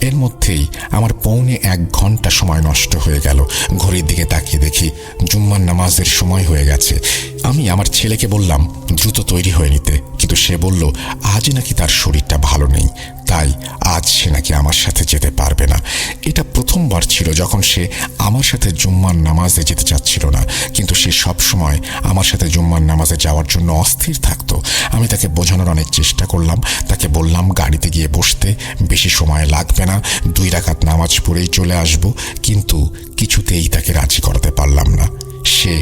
এর মধ্যেই আমার পৌনে 1 ঘন্টা সময় নষ্ট হয়ে গেল। ঘড়ির দিকে তাকিয়ে দেখি জুম্মার নামাজের সময় হয়ে গেছে। আমি আমার ছেলেকে বললাম দ্রুত তৈরি হয়ে নিতে, কিন্তু সে বলল আজ নাকি তার শরীরটা ভালো নেই, তাই আজ সে নাকি আমার সাথে যেতে পারবে না। এটা প্রথমবার ছিল যখন সে আমার সাথে জুম্মার নামাজে যেতে চাচ্ছিল না, কিন্তু সে সব সময় আমার সাথে জুম্মার নামাজে যাওয়ার জন্য অস্থির থাকতো। আমি তাকে বোঝানোর অনেক চেষ্টা করলাম। তাকে বললাম গাড়িতে গিয়ে বসতে, বেশি সময় লাগবে না, 2 রাকাত নামাজ পড়েই চলে আসব, কিন্তু কিছুতেই তাকে রাজি করাতে পারলাম না। সে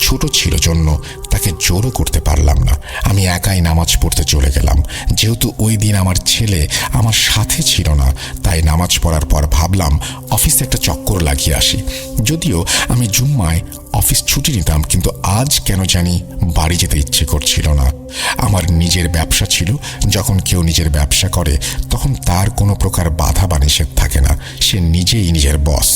ছোট ছিল জন্য তাকে জোরও করতে পারলাম না। আমি একাই নামাজ পড়তে চলে গেলাম। যেহেতু ওই দিন আমার ছেলে আমার সাথে ছিল না, তাই নামাজ পড়ার পর ভাবলাম অফিসে একটা চক্কর লাগিয়ে আসি। যদিও আমি জুম্মায় অফিস ছুটি নিতাম, কিন্তু আজ কেন জানি বাড়ি যেতে ইচ্ছে করছিল না। আমার নিজের ব্যবসা ছিল। যখন কেউ নিজের ব্যবসা করে তখন তার কোনো প্রকার বাধা বা নিষেধ থাকে না। সে নিজেই নিজের বস,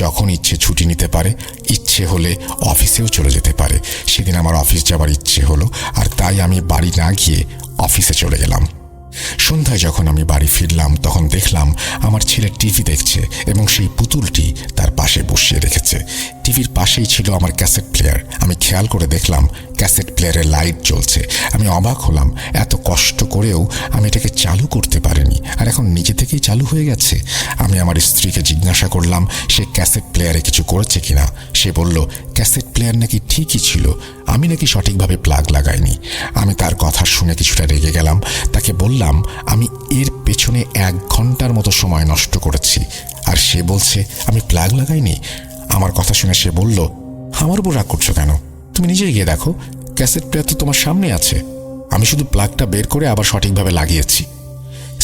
যখন ইচ্ছে ছুটি নিতে পারে, ইচ্ছে হলে অফিসেও চলে যেতে পারে। সেদিন আমার অফিস যাবার ইচ্ছে হলো, আর তাই আমি বাড়ি না গিয়ে অফিসে চলে গেলাম। সন্ধ্যায় যখন আমি বাড়ি ফিরলাম তখন দেখলাম আমার ছেলে টিভি দেখছে এবং সেই পুতুলটি তার পাশে বসিয়ে রেখেছে। টিভির পাশেই ছিল আমার ক্যাসেট প্লেয়ার। আমি খেয়াল করে দেখলাম ক্যাসেট প্লেয়ারের লাইট জ্বলছে। আমি অবাক হলাম, এত কষ্ট করেও আমি এটাকে চালু করতে পারিনি, আর এখন নিজে থেকেই চালু হয়ে গেছে। আমি আমার স্ত্রীকে জিজ্ঞাসা করলাম সে ক্যাসেট প্লেয়ারে কিছু করেছে কিনা। সে বলল ক্যাসেট প্লেয়ার নাকি ঠিকই ছিল, আমি নাকি সঠিকভাবে প্লাগ লাগাইনি। আমি তার কথা শুনে কিছুটা রেগে গেলাম। তাকে বললাম আমি এর পেছনে 1 ঘন্টার মতো সময় নষ্ট করেছি, আর সে বলছে আমি প্লাগ লাগাইনি। আমার কথা শুনে সে বলল আমার উপর রাগ করছো কেন, তুমি নিজেই গিয়ে দেখো, ক্যাসেট প্লেয়ার তো তোমার সামনে আছে, আমি শুধু প্লাগটা বের করে আবার সঠিকভাবে লাগিয়েছি।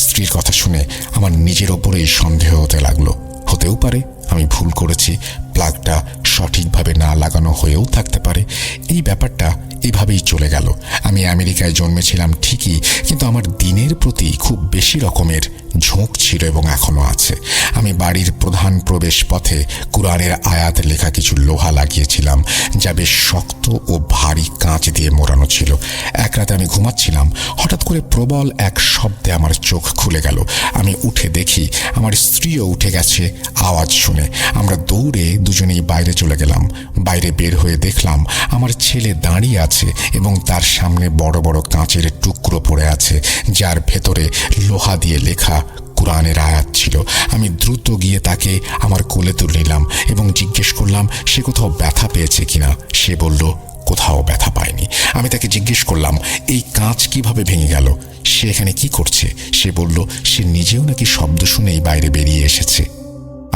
স্ত্রীর কথা শুনে আমার নিজের ওপরেই সন্দেহ হতে লাগলো। হতেও পারে আমি ভুল করেছি, প্লাগটা সঠিকভাবে না লাগানো হয়েও থাকতে পারে। এই ব্যাপারটা এভাবেই চলে গেল। আমি আমেরিকায় জন্মেছিলাম ঠিকই, কিন্তু আমার দিনের প্রতি খুব বেশি রকমের ঝোঁক ছিল এবং এখনো আছে। আমি বাড়ির প্রধান প্রবেশ পথে কুরআনের আয়াত লেখা কিছু লোহা লাগিয়েছিলাম, যা বেশ শক্ত ও ভারী কাঁচ দিয়ে মোড়ানো ছিল। এক রাতে আমি ঘুমাচ্ছিলাম, হঠাৎ করে প্রবল এক শব্দে আমার চোখ খুলে গেল। আমি উঠে দেখি আমার স্ত্রীও উঠে গেছে আওয়াজ শুনে। আমরা দৌড়ে দুজনেই বাইরে চলে গেলাম। বাইরে বের হয়ে দেখলাম আমার ছেলে দাঁড়িয়ে আছে এবং তার সামনে বড় বড় কাঁচের টুকরো পড়ে আছে, যার ভেতরে লোহা দিয়ে লেখা কুরআনের আয়াত ছিল। আমি দ্রুত গিয়ে তাকে আমার কোলে তুলে নিলাম এবং জিজ্ঞেস করলাম সে কোথাও ব্যথা পেয়েছে কিনা। সে বলল কোথাও ব্যথা পায়নি। আমি তাকে জিজ্ঞেস করলাম এই কাঁচ কিভাবে ভেঙে গেল, সে এখানে কি করছে। সে বলল সে নিজেও নাকি শব্দ শুনেই বাইরে বেরিয়ে এসেছে।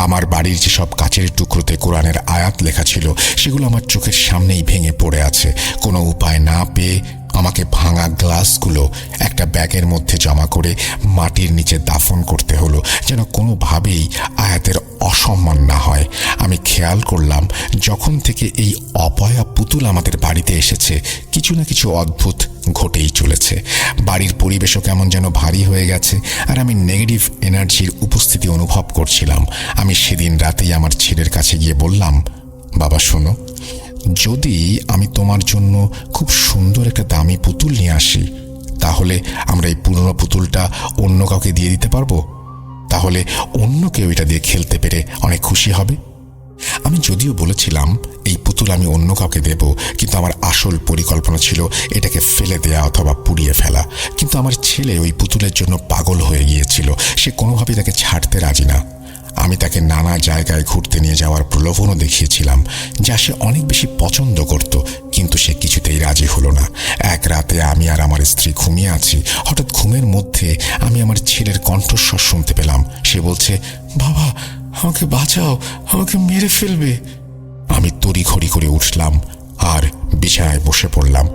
আমার বাড়ির যেসব কাচের টুকরোতে কোরআনের আয়াত লেখা ছিল সেগুলো আমার চোখের সামনেই ভেঙে পড়ে আছে। কোনো উপায় না পেয়ে আমাকে ভাঙা গ্লাসগুলো একটা ব্যাগের মধ্যে জমা করে মাটির নিচে দাফন করতে হলো, যেন কোনোভাবেই আয়াতের অসম্মান না হয়। আমি খেয়াল করলাম যখন থেকে এই অপয়া পুতুল আমাদের বাড়িতে এসেছে কিছু না কিছু অদ্ভুত ঘটেই চলেছে। বাড়ির পরিবেশও কেমন যেন ভারী হয়ে গেছে, আর আমি নেগেটিভ এনার্জির উপস্থিতি অনুভব করছিলাম। আমি সেদিন রাতেই আমার ছেলের কাছে গিয়ে বললাম, বাবা শোনো, যদি আমি তোমার জন্য খুব সুন্দর একটা দামি পুতুল নিয়ে আসি, তাহলে আমরা এই পুরনো পুতুলটা অন্য কাউকে দিয়ে দিতে পারবো। তাহলে অন্য কেউ এটা দিয়ে খেলতে পেরে অনেক খুশি হবে। আমি যদিও বলেছিলাম এই পুতুল আমি অন্য কাউকে দেব, কিন্তু আমার আসল পরিকল্পনা ছিল এটাকে ফেলে দেয়া অথবা পুড়িয়ে ফেলা। কিন্তু আমার ছেলে ওই পুতুলের জন্য পাগল হয়ে গিয়েছিল। সে কোনোভাবেই তাকে ছাড়তে রাজি না। আমি তাকে নানা জায়গায় ঘুরতে নিয়ে যাওয়ার প্রলোভনও দেখিয়েছিলাম, যা সে অনেক বেশি পছন্দ করত, কিন্তু সে কিছুতেই রাজি হলো না। এক রাতে আমি আর আমার স্ত্রী ঘুমিয়ে আছি। হঠাৎ ঘুমের মধ্যে আমি আমার ছেলের কণ্ঠস্বর শুনতে পেলাম। সে বলছে, বাবা আমাকে বাঁচাও, আমাকে মেরে ফেলবে। আমি তড়িঘড়ি করে উঠলাম আর বিছানায় বসে পড়লাম।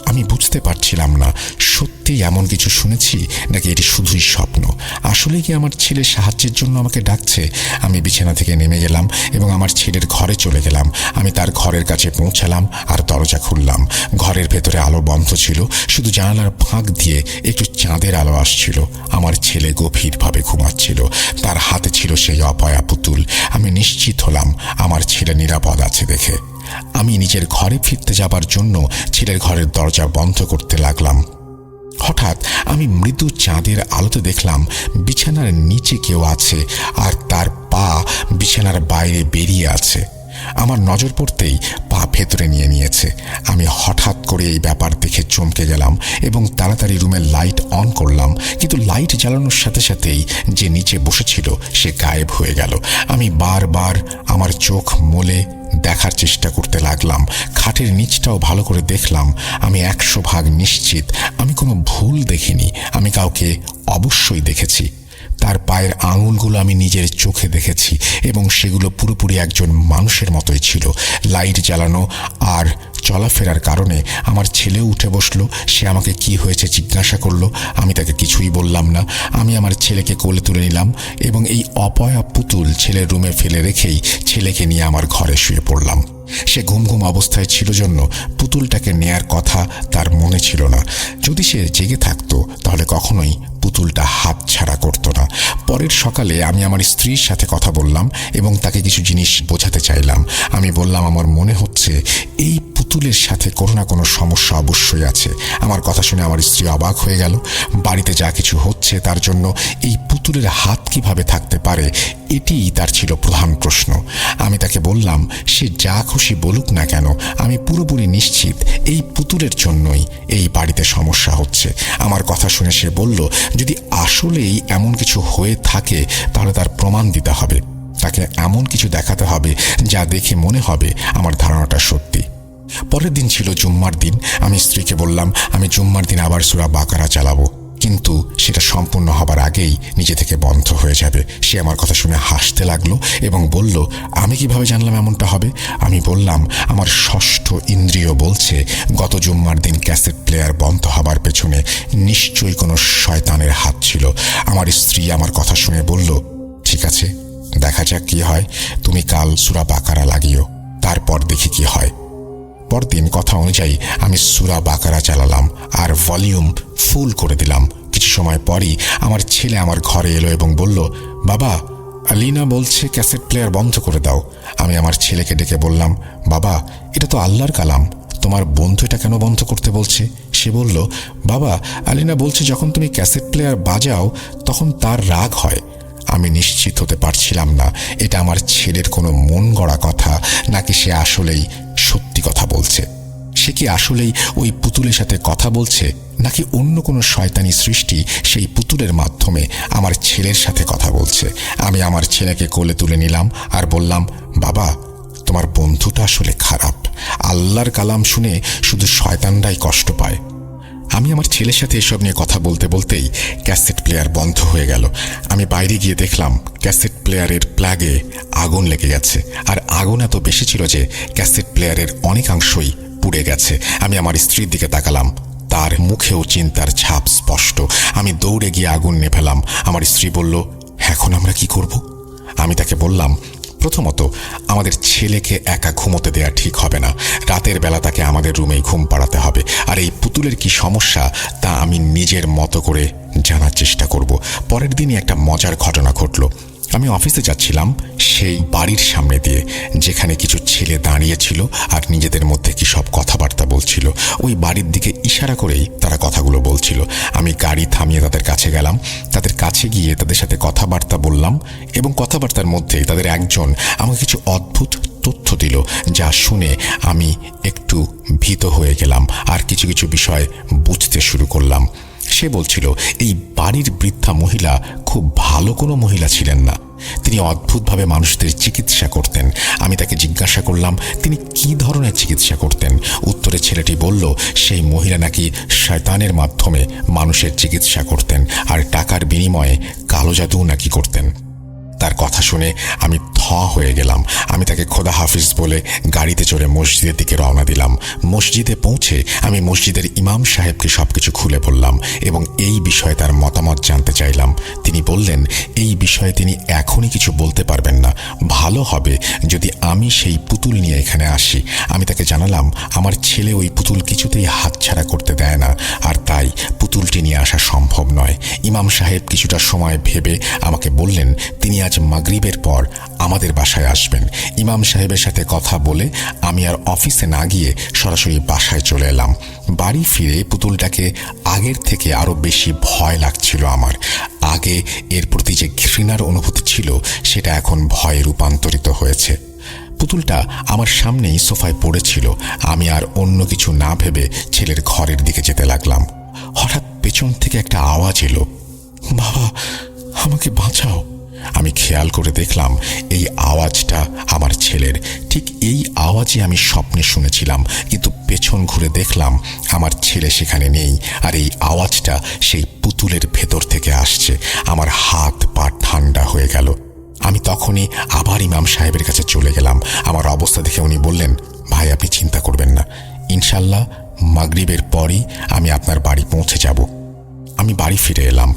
আমি বুঝতে পারছিলাম না সত্যি এমন কিছু শুনেছি নাকি এটি শুধুই স্বপ্ন। আসলে কি আমার ছেলে সাহায্যের জন্য আমাকে ডাকছে? আমি বিছানা থেকে নেমে গেলাম এবং আমার ছেলের ঘরে চলে গেলাম। আমি তার ঘরের কাছে পৌঁছালাম আর দরজা খুললাম। ঘরের ভেতরে আলো বন্ধ ছিল, শুধু জানালার ফাঁক দিয়ে একটু চাঁদের আলো আসছিল। আমার ছেলে গভীরভাবে ঘুমাচ্ছিল, তার হাতে ছিল সেই অপয়া পুতুল। আমি নিশ্চিত হলাম আমার ছেলে নিরাপদ আছে দেখে। আমি নিজের ঘরে ফিরতে যাবার জন্য ছেলের ঘরের দরজা বন্ধ করতে লাগলাম। হঠাৎ আমি মৃদু চাঁদের আলোতে দেখলাম বিছানার নিচে কেউ আছে, আর তার পা বিছানার বাইরে বেরিয়ে আছে। আমার নজর পড়তেই পা ভেতরে নিয়ে নিয়েছে। আমি হঠাৎ করে এই ব্যাপার দেখে চমকে গেলাম এবং তাড়াতাড়ি রুমের লাইট অন করলাম, কিন্তু লাইট জ্বালানোর সাথে সাথেই যে নিচে বসেছিল সে গায়েব হয়ে গেল। আমি বারবার আমার চোখ মলে দেখার চেষ্টা করতে লাগলাম। খাটের নিচটাও ভালো করে দেখলাম। আমি 100% নিশ্চিত আমি কোনো ভুল দেখিনি। আমি কাউকে অবশ্যই দেখেছি। তার পায়ের আঙুলগুলো আমি নিজের চোখে দেখেছি এবং সেগুলো পুরোপুরি একজন মানুষের মতোই ছিল। লাইট জ্বালানো আর চলাফেরার কারণে আমার ছেলেও উঠে বসলো। সে আমাকে কি হয়েছে জিজ্ঞাসা করলো। আমি তাকে কিছুই বললাম না। আমি আমার ছেলেকে কোলে তুলে নিলাম এবং এই অপয়া পুতুল ছেলের রুমে ফেলে রেখেই ছেলেকে নিয়ে আমার ঘরে শুয়ে পড়লাম। সে ঘুম ঘুম অবস্থায় ছিল জন্য পুতুলটাকে নেয়ার কথা তার মনে ছিল না। যদি সে জেগে থাকতো তাহলে কখনোই পুতুলটা হাত ছাড়া করতো না। পরের সকালে আমি আমার স্ত্রীর সাথে কথা বললাম এবং তাকে কিছু জিনিস বোঝাতে চাইলাম। আমি বললাম, আমার মনে হচ্ছে এই পুতুলের সাথে কোনো না কোনো সমস্যা অবশ্যই আছে। আমার কথা শুনে আমার স্ত্রী অবাক হয়ে গেল। বাড়িতে যা কিছু হচ্ছে তার জন্য এই পুতুলের হাত কিভাবে থাকতে পারে, এটিই তার ছিল প্রধান প্রশ্ন। আমি তাকে বললাম, সে যা খুশি বলুক না কেন, আমি পুরোপুরি নিশ্চিত এই পুতুলের জন্যই এই বাড়িতে সমস্যা হচ্ছে। আমার কথা শুনে সে বলল, যদি আসলেই এমন কিছু হয়ে থাকে তাহলে তার প্রমাণ দিতে হবে। তাকে এমন কিছু দেখাতে হবে যা দেখে মনে হবে আমার ধারণাটা সত্যি। পরের দিন ছিল জুম্মার দিন। আমি স্ত্রীকে বললাম, আমি জুম্মার দিন আবার সূরা বাকারা চালাবো, কিন্তু সেটা সম্পূর্ণ হবার আগেই নিজে থেকে বন্ধ হয়ে যাবে। সে আমার কথা শুনে হাসতে লাগলো এবং বলল, আমি কিভাবে জানলাম এমনটা হবে? আমি বললাম, আমার ষষ্ঠ ইন্দ্রিয় বলছে গত জুম্মার দিন ক্যাসেট প্লেয়ার বন্ধ হবার পেছনে নিশ্চয়ই কোনো শয়তানের হাত ছিল। আমার স্ত্রী আমার কথা শুনে বলল, ঠিক আছে, দেখা যাক কি হয়। তুমি কাল সূরা বাকারা লাগিও, তারপর দেখি কি হয়। পরদিন কথা অনুযায়ী আমি সূরা বাকারা চালালাম আর ভলিউম ফুল করে দিলাম। কিছু সময় পরই আমার ছেলে আমার ঘরে এলো এবং বলল, বাবা, আলিনা বলছে ক্যাসেট প্লেয়ার বন্ধ করে দাও। আমি আমার ছেলেকে ডেকে বললাম, বাবা, এটা তো আল্লাহর কালাম, তোমার বন্ধু এটা কেন বন্ধ করতে বলছে? সে বলল, বাবা, আলিনা বলছে যখন তুমি ক্যাসেট প্লেয়ার বাজাও তখন তার রাগ হয়। আমি নিশ্চিত হতে পারছিলাম না এটা আমার ছেলের কোনো মন গড়া কথা নাকি সে আসলেই সত্যি কথা বলছে। সে কি আসলেই ওই পুতুলের সাথে কথা বলছে নাকি অন্য কোনো শয়তানি সৃষ্টি সেই পুতুলের মাধ্যমে আমার ছেলের সাথে কথা বলছে? আমি আমার ছেলেকে কোলে তুলে নিলাম আর বললাম, বাবা, তোমার বন্ধুটা আসলে খারাপ। আল্লাহর কালাম শুনে শুধু শয়তানরাই কষ্ট পায়। আমি আমার ছেলের সাথে এসব নিয়ে কথা বলতে বলতেই ক্যাসেট প্লেয়ার বন্ধ হয়ে গেল। আমি বাইরে গিয়ে দেখলাম ক্যাসেট প্লেয়ারের প্লাগে আগুন লেগে গেছে, আর আগুন এত বেশি ছিল যে ক্যাসেট প্লেয়ারের অনেকাংশই পুড়ে গেছে। আমি আমার স্ত্রীর দিকে তাকালাম, তার মুখেও চিন্তার ছাপ স্পষ্ট। আমি দৌড়ে গিয়ে আগুন নেভালাম। আমার স্ত্রী বলল, এখন আমরা কি করব? আমি তাকে বললাম, প্রথমত আমাদের ছেলেকে একা ঘুমোতে দেয়া ঠিক হবে না। রাতের বেলা তাকে আমাদের রুমেই ঘুম পাড়াতে হবে। আর এই পুতুলের কি সমস্যা তা আমি নিজের মতো করে জানার চেষ্টা করব। পরের দিনই একটা মজার ঘটনা ঘটল। আমি অফিসে যাচ্ছিলাম সেই বাড়ির সামনে দিয়ে, যেখানে কিছু ছেলে দাঁড়িয়েছিল আর নিজেদের মধ্যে কি সব কথাবার্তা বলছিল। ওই বাড়ির দিকে ইশারা করেই তারা কথাগুলো বলছিল। আমি গাড়ি থামিয়ে তাদের কাছে গেলাম। তাদের কাছে গিয়ে তাদের সাথে কথাবার্তা বললাম, এবং কথাবার্তার মধ্যেই তাদের একজন আমাকে কিছু অদ্ভুত তথ্য দিল, যা শুনে আমি একটু ভীত হয়ে গেলাম আর কিছু কিছু বিষয় বুঝতে শুরু করলাম। সে বলছিল এই বাড়ির বৃদ্ধা মহিলা খুব ভালো কোনো মহিলা ছিলেন না। তিনি অদ্ভুতভাবে মানুষদের চিকিৎসা করতেন। আমি তাকে জিজ্ঞাসা করলাম তিনি কি ধরনের চিকিৎসা করতেন। উত্তরে ছেলেটি বলল সেই মহিলা নাকি শয়তানের মাধ্যমে মানুষের চিকিৎসা করতেন আর টাকার বিনিময়ে কালো জাদু নাকি করতেন। তার কথা শুনে আমি থ হয়ে গেলাম। আমি তাকে খোদা হাফিজ বলে গাড়িতে চড়ে মসজিদের দিকে রওনা দিলাম। মসজিদে পৌঁছে আমি মসজিদের ইমাম সাহেবকে সবকিছু খুলে বললাম এবং এই বিষয়ে তার মতামত জানতে চাইলাম। তিনি বললেন এই বিষয়ে তিনি এখনই কিছু বলতে পারবেন না। ভালো হবে যদি আমি সেই পুতুল নিয়ে এখানে আসি। আমি তাকে জানালাম আমার ছেলে ওই পুতুল কিছুতেই হাতছাড়া করতে দেয় না, আর তাই পুতুলটি নিয়ে আসা সম্ভব নয়। ইমাম সাহেব কিছুটা সময় ভেবে আমাকে বললেন তিনি আজ মাগরিবের পর আমাদের বাসায় আসবেন। ইমাম সাহেবের সাথে কথা বলে আমি আর অফিসে না গিয়ে সরাসরি বাসায় চলে এলাম। বাড়ি ফিরে পুতুলটাকে আগের থেকে আরো বেশি ভয় লাগছিল আমার। আগে এর প্রতি যে ঘৃণার অনুভূতি ছিল সেটা এখন ভয়ে রূপান্তরিত হয়েছে। পুতুলটা আমার সামনেই সোফায় পড়েছিল। আমি আর অন্য কিছু না ভেবে ছেলের ঘরের দিকে যেতে লাগলাম। হঠাৎ পেছন থেকে একটা আওয়াজ এলো, বাবা আমাকে বাঁচাও। আমি খেয়াল করে দেখলাম এই আওয়াজটা আমার ছেলের। ঠিক এই আওয়াজই আমি স্বপ্নে শুনেছিলাম, কিন্তু পেছন ঘুরে দেখলাম আমার ছেলে সেখানে নেই, আর এই আওয়াজটা সেই পুতুলের ভেতর থেকে আসছে। আমার হাত পা ঠান্ডা হয়ে গেল। আমি তখনই আবার ইমাম সাহেবের কাছে চলে গেলাম। আমার অবস্থা দেখে উনি বললেন, ভাই আপনি চিন্তা করবেন না, ইনশাল্লাহ মাগরিবের পরই আমি আপনার বাড়ি পৌঁছে যাব। আমি বাড়ি ফিরে এলাম।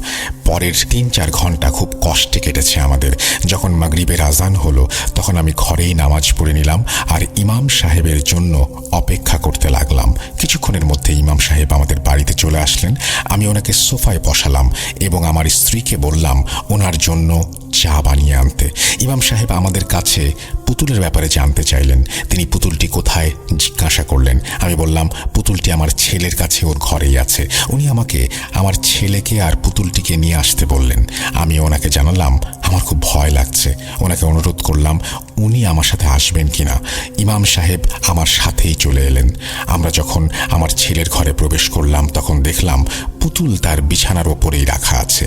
পরের ৩-৪ ঘন্টা খুব কষ্টে কেটেছে আমাদের। যখন মাগরিবের আজান হলো তখন আমি ঘরেই নামাজ পড়ে নিলাম আর ইমাম সাহেবের জন্য অপেক্ষা করতে লাগলাম। কিছুক্ষণের মধ্যে ইমাম সাহেব আমাদের বাড়িতে চলে আসলেন। আমি ওনাকে সোফায় বসালাম এবং আমার স্ত্রীকে বললাম ওনার জন্য চা বানিয়ে আনতে। ইমাম সাহেব আমাদের কাছে পুতুলের ব্যাপারে জানতে চাইলেন। তিনি পুতুলটি কোথায় জিজ্ঞাসা করলেন। আমি বললাম পুতুলটি আমার ছেলের কাছে, ওর ঘরেই আছে। উনি আমাকে আমার ছেলেকে আর পুতুলটিকে নিয়ে আসতে বললেন। আমি ওনাকে জানালাম আমার খুব ভয় লাগছে। ওনাকে অনুরোধ করলাম উনি আমার সাথে আসবেন কিনা। ইমাম সাহেব আমার সাথেই চলে এলেন। আমরা যখন আমার ছেলের ঘরে প্রবেশ করলাম তখন দেখলাম পুতুল তার বিছানার ওপরেই রাখা আছে।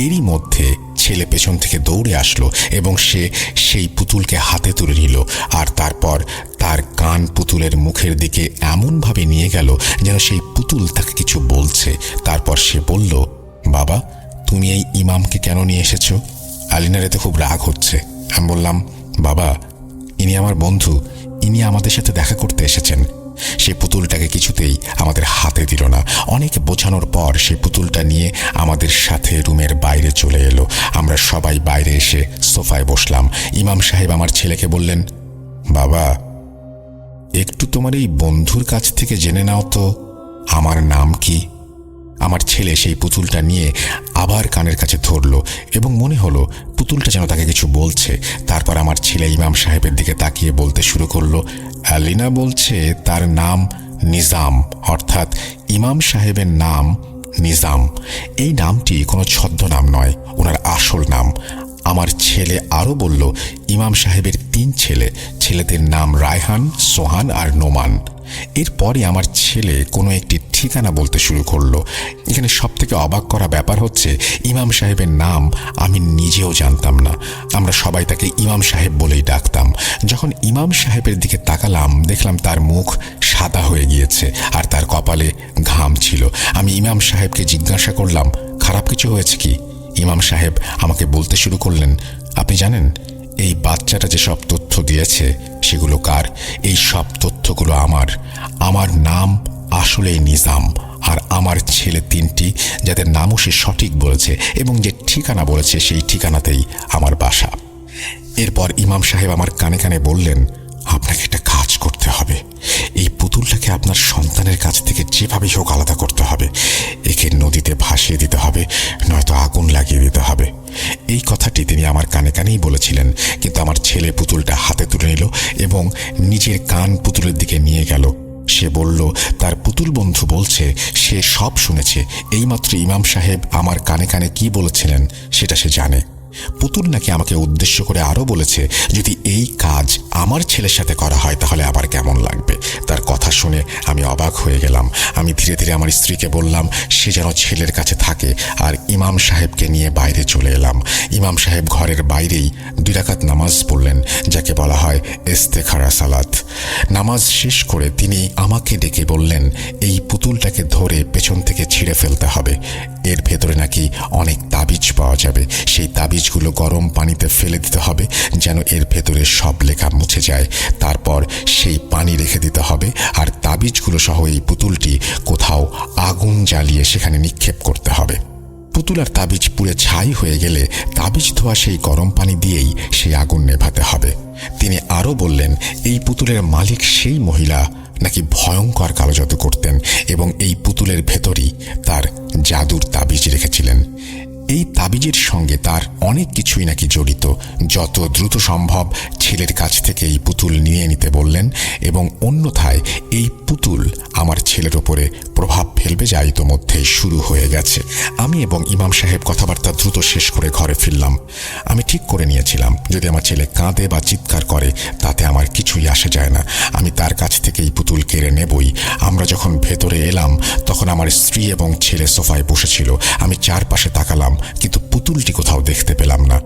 এরই মধ্যে ছেলে পেছন থেকে দৌড়ে আসলো এবং সে সেই পুতুলকে হাতে তুলে নিল, আর তারপর তার কান পুতুলের মুখের দিকে এমনভাবে নিয়ে গেল যেন সেই পুতুল তাকে কিছু বলছে। তারপর সে বলল, বাবা তুমি এই ইমামকে কেন নিয়ে এসেছো? আলিনার এতে খুব রাগ হচ্ছে। আমি বললাম, বাবা ইনি আমার বন্ধু, ইনি আমাদের সাথে দেখা করতে এসেছেন। সে পুতুলটাকে কিছুতেই আমাদের হাতে দিল না। অনেক বোঝানোর পর সে পুতুলটা নিয়ে আমাদের সাথে রুমের বাইরে চলে এলো। আমরা সবাই বাইরে এসে সোফায় বসলাম। ইমাম সাহেব আমার ছেলেকে বললেন, বাবা একটু তোমার এই বন্ধুর কাছ থেকে জেনে নাও তো আমার নাম কি। আমার ছেলে সেই পুতুলটা নিয়ে আবার কানের কাছে ধরলো এবং মনে হলো পুতুলটা যেন তাকে কিছু বলছে। তারপর আমার ছেলে ইমাম সাহেবের দিকে তাকিয়ে বলতে শুরু করলো, আলিনা বলছে তার নাম নিজাম, অর্থাৎ ইমাম সাহেবের নাম নিজাম। এই নামটি কোনো ছদ্মনাম নয়, ওনার আসল নাম। আমার ছেলে আরও বলল ইমাম সাহেবের 3 ছেলে, ছেলেদের নাম রায়হান, সোহান আর নোমান। এরপরই আমার ছেলে কোনো একটি ঠিকানা বলতে শুরু করলো। এখানে সবথেকে অবাক করা ব্যাপার হচ্ছে ইমাম সাহেবের নাম আমি নিজেও জানতাম না। আমরা সবাই তাকে ইমাম সাহেব বলেই ডাকতাম। যখন ইমাম সাহেবের দিকে তাকালাম দেখলাম তার মুখ সাদা হয়ে গিয়েছে আর তার কপালে ঘাম ছিল। আমি ইমাম সাহেবকে জিজ্ঞাসা করলাম, খারাপ কিছু হয়েছে কি? ইমাম সাহেব আমাকে বলতে শুরু করলেন, আপনি জানেন এই বাচ্চাটা যে সব তথ্য দিয়েছে সেগুলো কার? এই সব তথ্যগুলো আমার নাম আসলেই নিজাম, আর আমার ছেলে 3টি যাদের নামও সে সঠিক বলেছে এবং যে ঠিকানা বলেছে সেই ঠিকানাতেই আমার বাসা। এরপর ইমাম সাহেব আমার কানে কানে বললেন, আপনাকে একটা কাজ করতে হবে। এই পুতুলটাকে আপনার সন্তানের কাছ থেকে যেভাবেই হোক আলাদা করতে হবে। একে নদীতে ভাসিয়ে দিতে হবে, নয়তো আগুন লাগিয়ে দিতে হবে। এই কথাটি তিনি আমার কানে কানেই বলেছিলেন, কিন্তু আমার ছেলে পুতুলটা হাতে তুলে নিল এবং নিজের কান পুতুলের দিকে নিয়ে গেল। সে বলল তার পুতুল বন্ধু বলছে সে সব শুনেছে, এইমাত্র ইমাম সাহেব আমার কানে কানে কি বলেছিলেন সেটা সে জানে। পুতুল নাকি আমাকে উদ্দেশ্য করে আরো বলেছে, যদি এই কাজ আমার ছেলের সাথে করা হয় তাহলে আবার কেমন লাগবে। তার কথা শুনে আমি অবাক হয়ে গেলাম। আমি ধীরে ধীরে আমার স্ত্রীকে বললাম সে যেন ছেলের কাছে থাকে, আর ইমাম সাহেবকে নিয়ে বাইরে চলে এলাম। ইমাম সাহেব ঘরের বাইরেই 2 রাকাত নামাজ পড়লেন, যাকে বলা হয় ইস্তেখারা সালাত। নামাজ শেষ করে তিনি আমাকে ডেকে বললেন, এই পুতুলটাকে ধরে পেছন থেকে ছিঁড়ে ফেলতে হবে। এর ভেতরে নাকি অনেক তাবিজ পাওয়া যাবে। সেই তাবিজগুলো গরম পানিতে ফেলে দিতে হবে যেন এর ভেতরে সব লেখা মুছে যায়। তারপর সেই পানি রেখে দিতে হবে, আর তাবিজগুলো সহ এই পুতুলটি কোথাও আগুন জ্বালিয়ে সেখানে নিক্ষেপ করতে হবে। পুতুল আর তাবিজ পুড়ে ছাই হয়ে গেলে তাবিজ ধোয়া সেই গরম পানি দিয়েই সেই আগুন নেভাতে হবে। তিনি আরও বললেন, এই পুতুলের মালিক সেই মহিলা নাকি ভয়ঙ্কর কালো জাদু করতেন এবং এই পুতুলের ভেতরই তার জাদুর তাবিজ রেখেছিলেন। এই তাবিজের সঙ্গে তার অনেক কিছুই নাকি জড়িত। যত দ্রুত সম্ভব ছেলের কাছ থেকে এই পুতুল নিয়ে নিতে বললেন এবং অন্যথায় এই পুতুল আমার ছেলের ওপরে প্রভাব ফেলবে যা ইতোমধ্যেই শুরু হয়ে গেছে। আমি এবং ইমাম সাহেব কথাবার্তা দ্রুত শেষ করে ঘরে ফিরলাম। আমি ঠিক করে নিয়েছিলাম যদি আমার ছেলে কাঁদে বা চিৎকার করে তাতে আমার কিছুই আসে যায় না, আমি তার কাছ থেকে এই পুতুল কেড়ে নেবই। আমরা যখন ভেতরে এলাম তখন আমার স্ত্রী এবং ছেলে সোফায় বসেছিল। আমি চারপাশে তাকালাম কিন্তু পুতুলটি কোথাও দেখতে পেলাম না।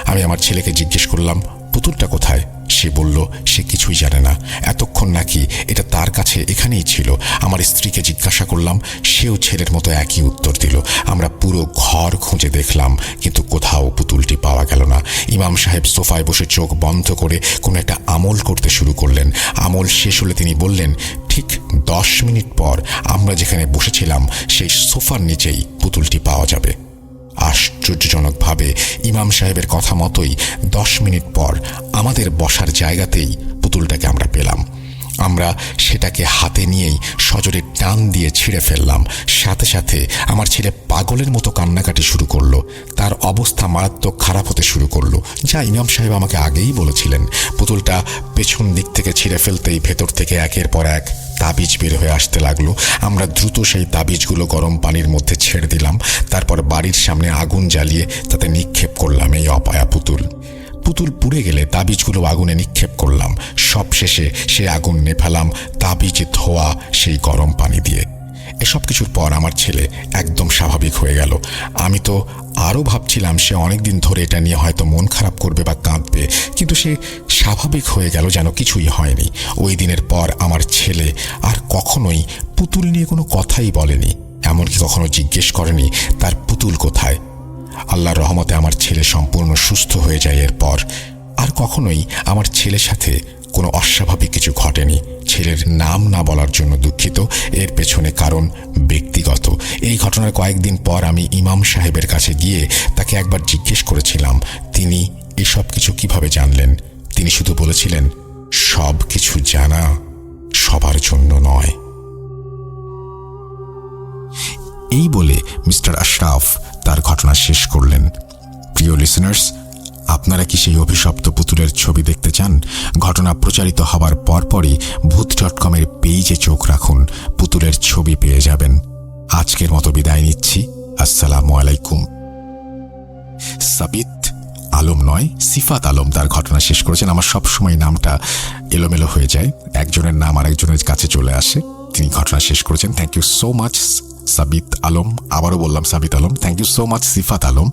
আমি আমার ছেলেকে জিজ্ঞেস করলাম, পুতুলটা কোথায়? সে বলল সে কিছুই জানে না, এতক্ষণ নাকি এটা তার কাছে এখানেই ছিল। আমার স্ত্রীকে জিজ্ঞাসা করলাম, সেও ছেলের মতো একই উত্তর দিল। আমরা পুরো ঘর খুঁজে দেখলাম কিন্তু কোথাও পুতুলটি পাওয়া গেল না। ইমাম সাহেব সোফায় বসে চোখ বন্ধ করে কোনো একটা আমল করতে শুরু করলেন। আমল শেষ হলে তিনি বললেন, ঠিক 10 মিনিট পর আমরা যেখানে বসেছিলাম সেই সোফার নিচেই পুতুলটি পাওয়া যাবে। আশ্চর্যজনকভাবে ইমাম সাহেবের কথা মতোই 10 মিনিট পর আমাদের বসার জায়গাতেই পুতুলটাকে আমরা পেলাম। আমরা সেটাকে হাতে নিয়েই সজোরে টান দিয়ে ছিঁড়ে ফেললাম। সাথে সাথে আমার ছেলে পাগলের মতো কান্নাকাটি শুরু করলো। তার অবস্থা মারাত্মক খারাপ হতে শুরু করলো, যা ইমাম সাহেব আমাকে আগেই বলেছিলেন। পুতুলটা পেছন দিক থেকে ছিঁড়ে ফেলতেই ভেতর থেকে একের পর এক তাবিজ বের হয়ে আসতে লাগলো। আমরা দ্রুত সেই তাবিজগুলো গরম পানির মধ্যে ছেড়ে দিলাম। তারপর বাড়ির সামনে আগুন জ্বালিয়ে তাতে নিক্ষেপ করলাম এই অপায়া পুতুল। পুতুল পুড়ে গেলে তাবিজগুলো আগুনে নিক্ষেপ করলাম। সব শেষে সে আগুন নেভালাম তাবিজে ধোয়া সেই গরম পানি দিয়ে। এসব কিছুর পর আমার ছেলে একদম স্বাভাবিক হয়ে গেল। আমি তো আরও ভাবছিলাম সে অনেকদিন ধরে এটা নিয়ে হয়তো মন খারাপ করবে বা কাঁদবে, কিন্তু সে স্বাভাবিক হয়ে গেল যেন কিছুই হয়নি। ওই দিনের পর আমার ছেলে আর কখনোই পুতুল নিয়ে কোনো কথাই বলেনি, এমনকি কখনো জিজ্ঞেস করেনি তার পুতুল কোথায়। আল্লাহর রহমতে আমার ছেলে সম্পূর্ণ সুস্থ হয়ে যায়। এরপর আর কখনোই আমার ছেলের সাথে কোনো অস্বাভাবিক কিছু ঘটেনি। ছেলের নাম না বলার জন্য দুঃখিত, এর পেছনে কারণ ব্যক্তিগত। এই ঘটনার কয়েকদিন পর আমি ইমাম সাহেবের কাছে গিয়ে তাকে একবার জিজ্ঞেস করেছিলাম তিনি এসব কিছু কিভাবে জানলেন। তিনি শুধু বলেছিলেন, সব কিছু জানা সবার জন্য নয়। এই বলে মিস্টার আশরাফ তার ঘটনা শেষ করলেন। প্রিয় লিসেনার্স, আপনারা কি সেই অভিশপ্ত পুতুলের ছবি দেখতে চান? ঘটনা প্রচারিত হবার পরপরই ভূত.com-এর পেজে চোখ রাখুন, পুতুলের ছবি পেয়ে যাবেন। আজকের মতো বিদায় নিচ্ছি। আসসালামু আলাইকুম। সাবিত আলম নয়, সিফাত আলম তার ঘটনা শেষ করেছেন। আমার সবসময় নামটা এলোমেলো হয়ে যায়, একজনের নাম আরেকজনের কাছে চলে আসে। তিনি ঘটনা শেষ করেছেন। Thank you so much Sabit Alam, আবারও বললাম Sabit Alam. Thank you so much Sifat Alam,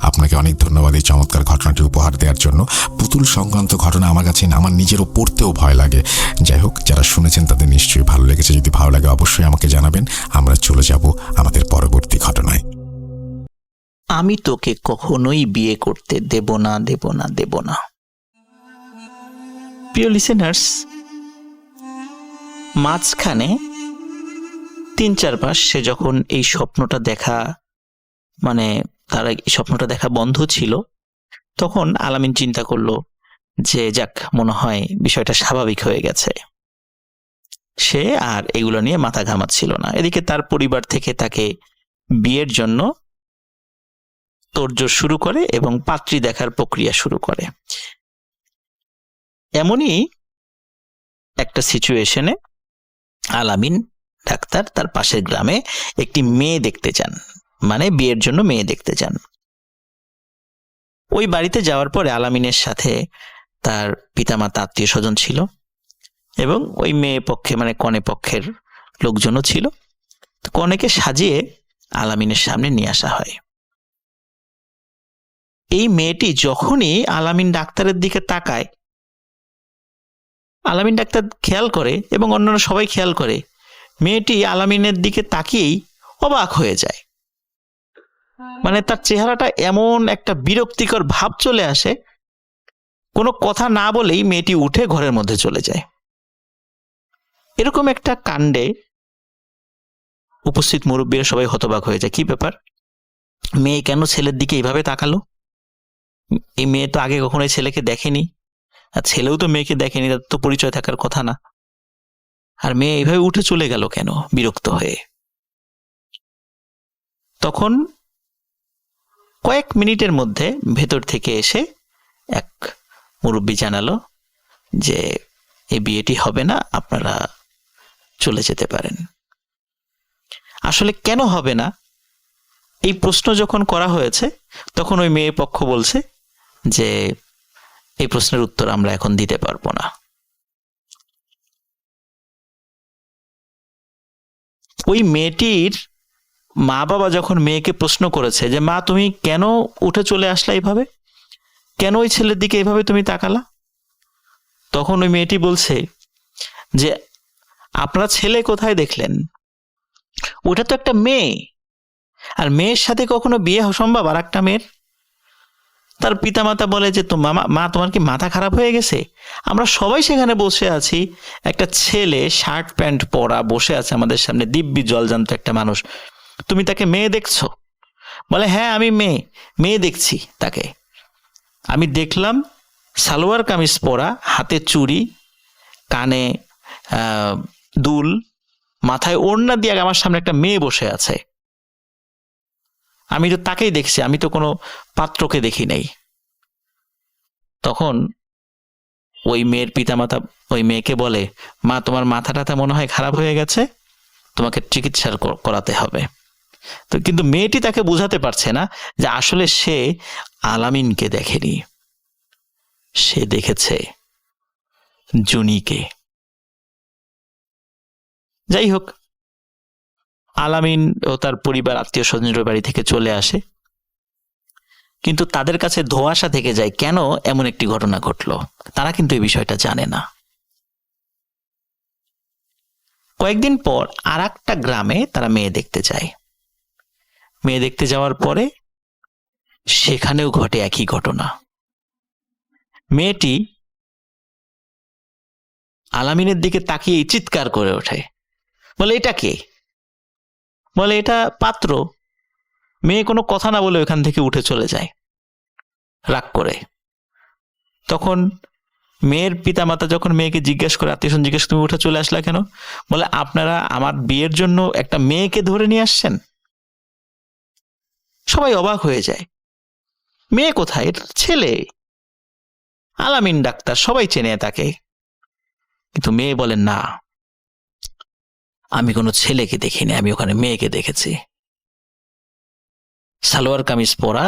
আপনাকে অনেক ধন্যবাদ এই চমৎকার ঘটনাটি উপহার দেওয়ার জন্য। পুতুল সংক্রান্ত ঘটনা আমার কাছে আমার নিজেরও পড়তেও ভয় লাগে। যাই হোক, যারা শুনেছেন তাদের নিশ্চয়ই ভালো লেগেছে। যদি ভালো লাগে অবশ্যই আমাকে জানাবেন। আমরা চলে যাব আমাদের পরবর্তী ঘটনায়। আমি তোকে কখনোই বিয়ে করতে দেব না, দেব না, দেব না। প্রিয় লিসেনার্স, মাঝখানে 3-4 মাস সে যখন এই স্বপ্নটা দেখা, মানে তার এই স্বপ্নটা দেখা বন্ধ ছিল, তখন আলামিন চিন্তা করলো যে যাক, মনে হয় বিষয়টা স্বাভাবিক হয়ে গেছে। সে আর এগুলো নিয়ে মাথা ঘামাচ্ছিল না। এদিকে তার পরিবার থেকে তাকে বিয়ের জন্য তোড়জোড় শুরু করে এবং পাত্রী দেখার প্রক্রিয়া শুরু করে। এমনই একটা সিচুয়েশনে আলামিন ডাক্তার তার পাশের গ্রামে একটি মেয়ে দেখতে চান, মানে বিয়ের জন্য মেয়ে দেখতে চান। ওই বাড়িতে যাওয়ার পরে আলামিনের সাথে তার পিতামাতা, আত্মীয় স্বজন ছিল এবং ওই মেয়ে পক্ষে মানে কনে পক্ষের লোকজনও ছিল। কনেকে সাজিয়ে আলামিনের সামনে নিয়ে আসা হয়। এই মেয়েটি যখনই আলামিন ডাক্তারের দিকে তাকায়, আলামিন ডাক্তার খেয়াল করে এবং অন্যান্য সবাই খেয়াল করে, মেয়েটি আলামিনের দিকে তাকিয়েই অবাক হয়ে যায়। মানে তার চেহারাটা এমন একটা বিরক্তিকর ভাব চলে আসে, কোনো কথা না বলেই মেয়েটি উঠে ঘরের মধ্যে চলে যায়। এরকম একটা কাণ্ডে উপস্থিত মুরব্বীরা সবাই হতবাক হয়ে যায়। কি ব্যাপার, মেয়ে কেন ছেলের দিকে এইভাবে তাকালো? এই মেয়ে তো আগে কখনো ছেলেকে দেখেনি, আর ছেলেও তো মেয়েকে দেখেনি, তার তো পরিচয় থাকার কথা না। আর মেয়ে এইভাবে উঠে চলে গেল কেন, বিরক্ত হয়ে? তখন কয়েক মিনিটের মধ্যে ভেতর থেকে এসে এক মুরব্বী জানালো যে এই বিয়েটি হবে না, আপনারা চলে যেতে পারেন। আসলে কেন হবে না এই প্রশ্ন যখন করা হয়েছে, তখন ওই মেয়ে পক্ষ বলছে যে এই প্রশ্নের উত্তর আমরা এখন দিতে পারবো না। ওই মেয়েটির মা বাবা যখন মেয়েকে প্রশ্ন করেছে যে মা, তুমি কেন উঠে চলে আসলা এইভাবে, কেন ওই ছেলের দিকে এইভাবে তুমি তাকালা, তখন ওই মেয়েটি বলছে যে আপনারা ছেলে কোথায় দেখলেন, ওটা তো একটা মেয়ে, আর মেয়ের সাথে কখনো বিয়ে সম্ভব আর একটা মেয়ের? তার পিতামাতা বলে যে তো মা, তোমার কি মাথা খারাপ হয়ে গেছে? আমরা সবাই সেখানে বসে আছি, একটা ছেলে শার্ট প্যান্ট পরা বসে আছে আমাদের সামনে, দিব্যি জলজান্ত একটা মানুষ, তুমি তাকে মেয়ে দেখছো? বলে হ্যাঁ, আমি মেয়ে দেখছি তাকে। আমি দেখলাম সালোয়ার কামিজ পরা, হাতে চুড়ি, কানে দুল, মাথায় ওড়না দিয়ে আমার সামনে একটা মেয়ে বসে আছে। আমি তো তাকেই দেখছি, আমি তো কোনো পাত্রকে দেখি নাই। তখন ওই মেয়ের পিতামাতা ওই মেয়েকে বলে, মা, তোমার মাথা টাথা মনে হয় খারাপ হয়ে গেছে, তোমাকে চিকিৎসা করাতে হবে। তো কিন্তু মেয়েটি তাকে বোঝাতে পারছে না যে আসলে সে আলামিনকে দেখেনি, সে দেখেছে জুনিকে। যাই হোক, আলামিন ও তার পরিবার আত্মীয় স্বজনের বাড়ি থেকে চলে আসে, কিন্তু তাদের কাছে ধোঁয়াশা থেকে যায় কেন এমন একটি ঘটনা ঘটলো। তারা কিন্তু এই বিষয়টা জানে না। কয়েকদিন পর আর একটা গ্রামে তারা মেয়ে দেখতে যায়। মেয়ে দেখতে যাওয়ার পরে সেখানেও ঘটে একই ঘটনা। মেয়েটি আলামিনের দিকে তাকিয়ে চিৎকার করে ওঠে, বলে এটা কে? বলে এটা পাত্র। মেয়ে কোনো কথা না বলে ওখান থেকে উঠে চলে যায় রাগ করে। তখন মেয়ের পিতামাতা যখন মেয়েকে জিজ্ঞেস করে, আত্মীয় স্বজন জিজ্ঞেস, তুমি উঠে চলে আসলা কেন? বলে আপনারা আমার বিয়ের জন্য একটা মেয়েকে ধরে নিয়ে আসছেন। সবাই অবাক হয়ে যায়, মেয়ে কোথায়? এটা ছেলে, আলামিন ডাক্তার, সবাই চেনে তাকে। কিন্তু মেয়ে বলেন না, আমি কোনো ছেলেকে দেখিনি, আমি ওখানে মেয়েকে দেখেছি, সালোয়ার কামিজ পরা,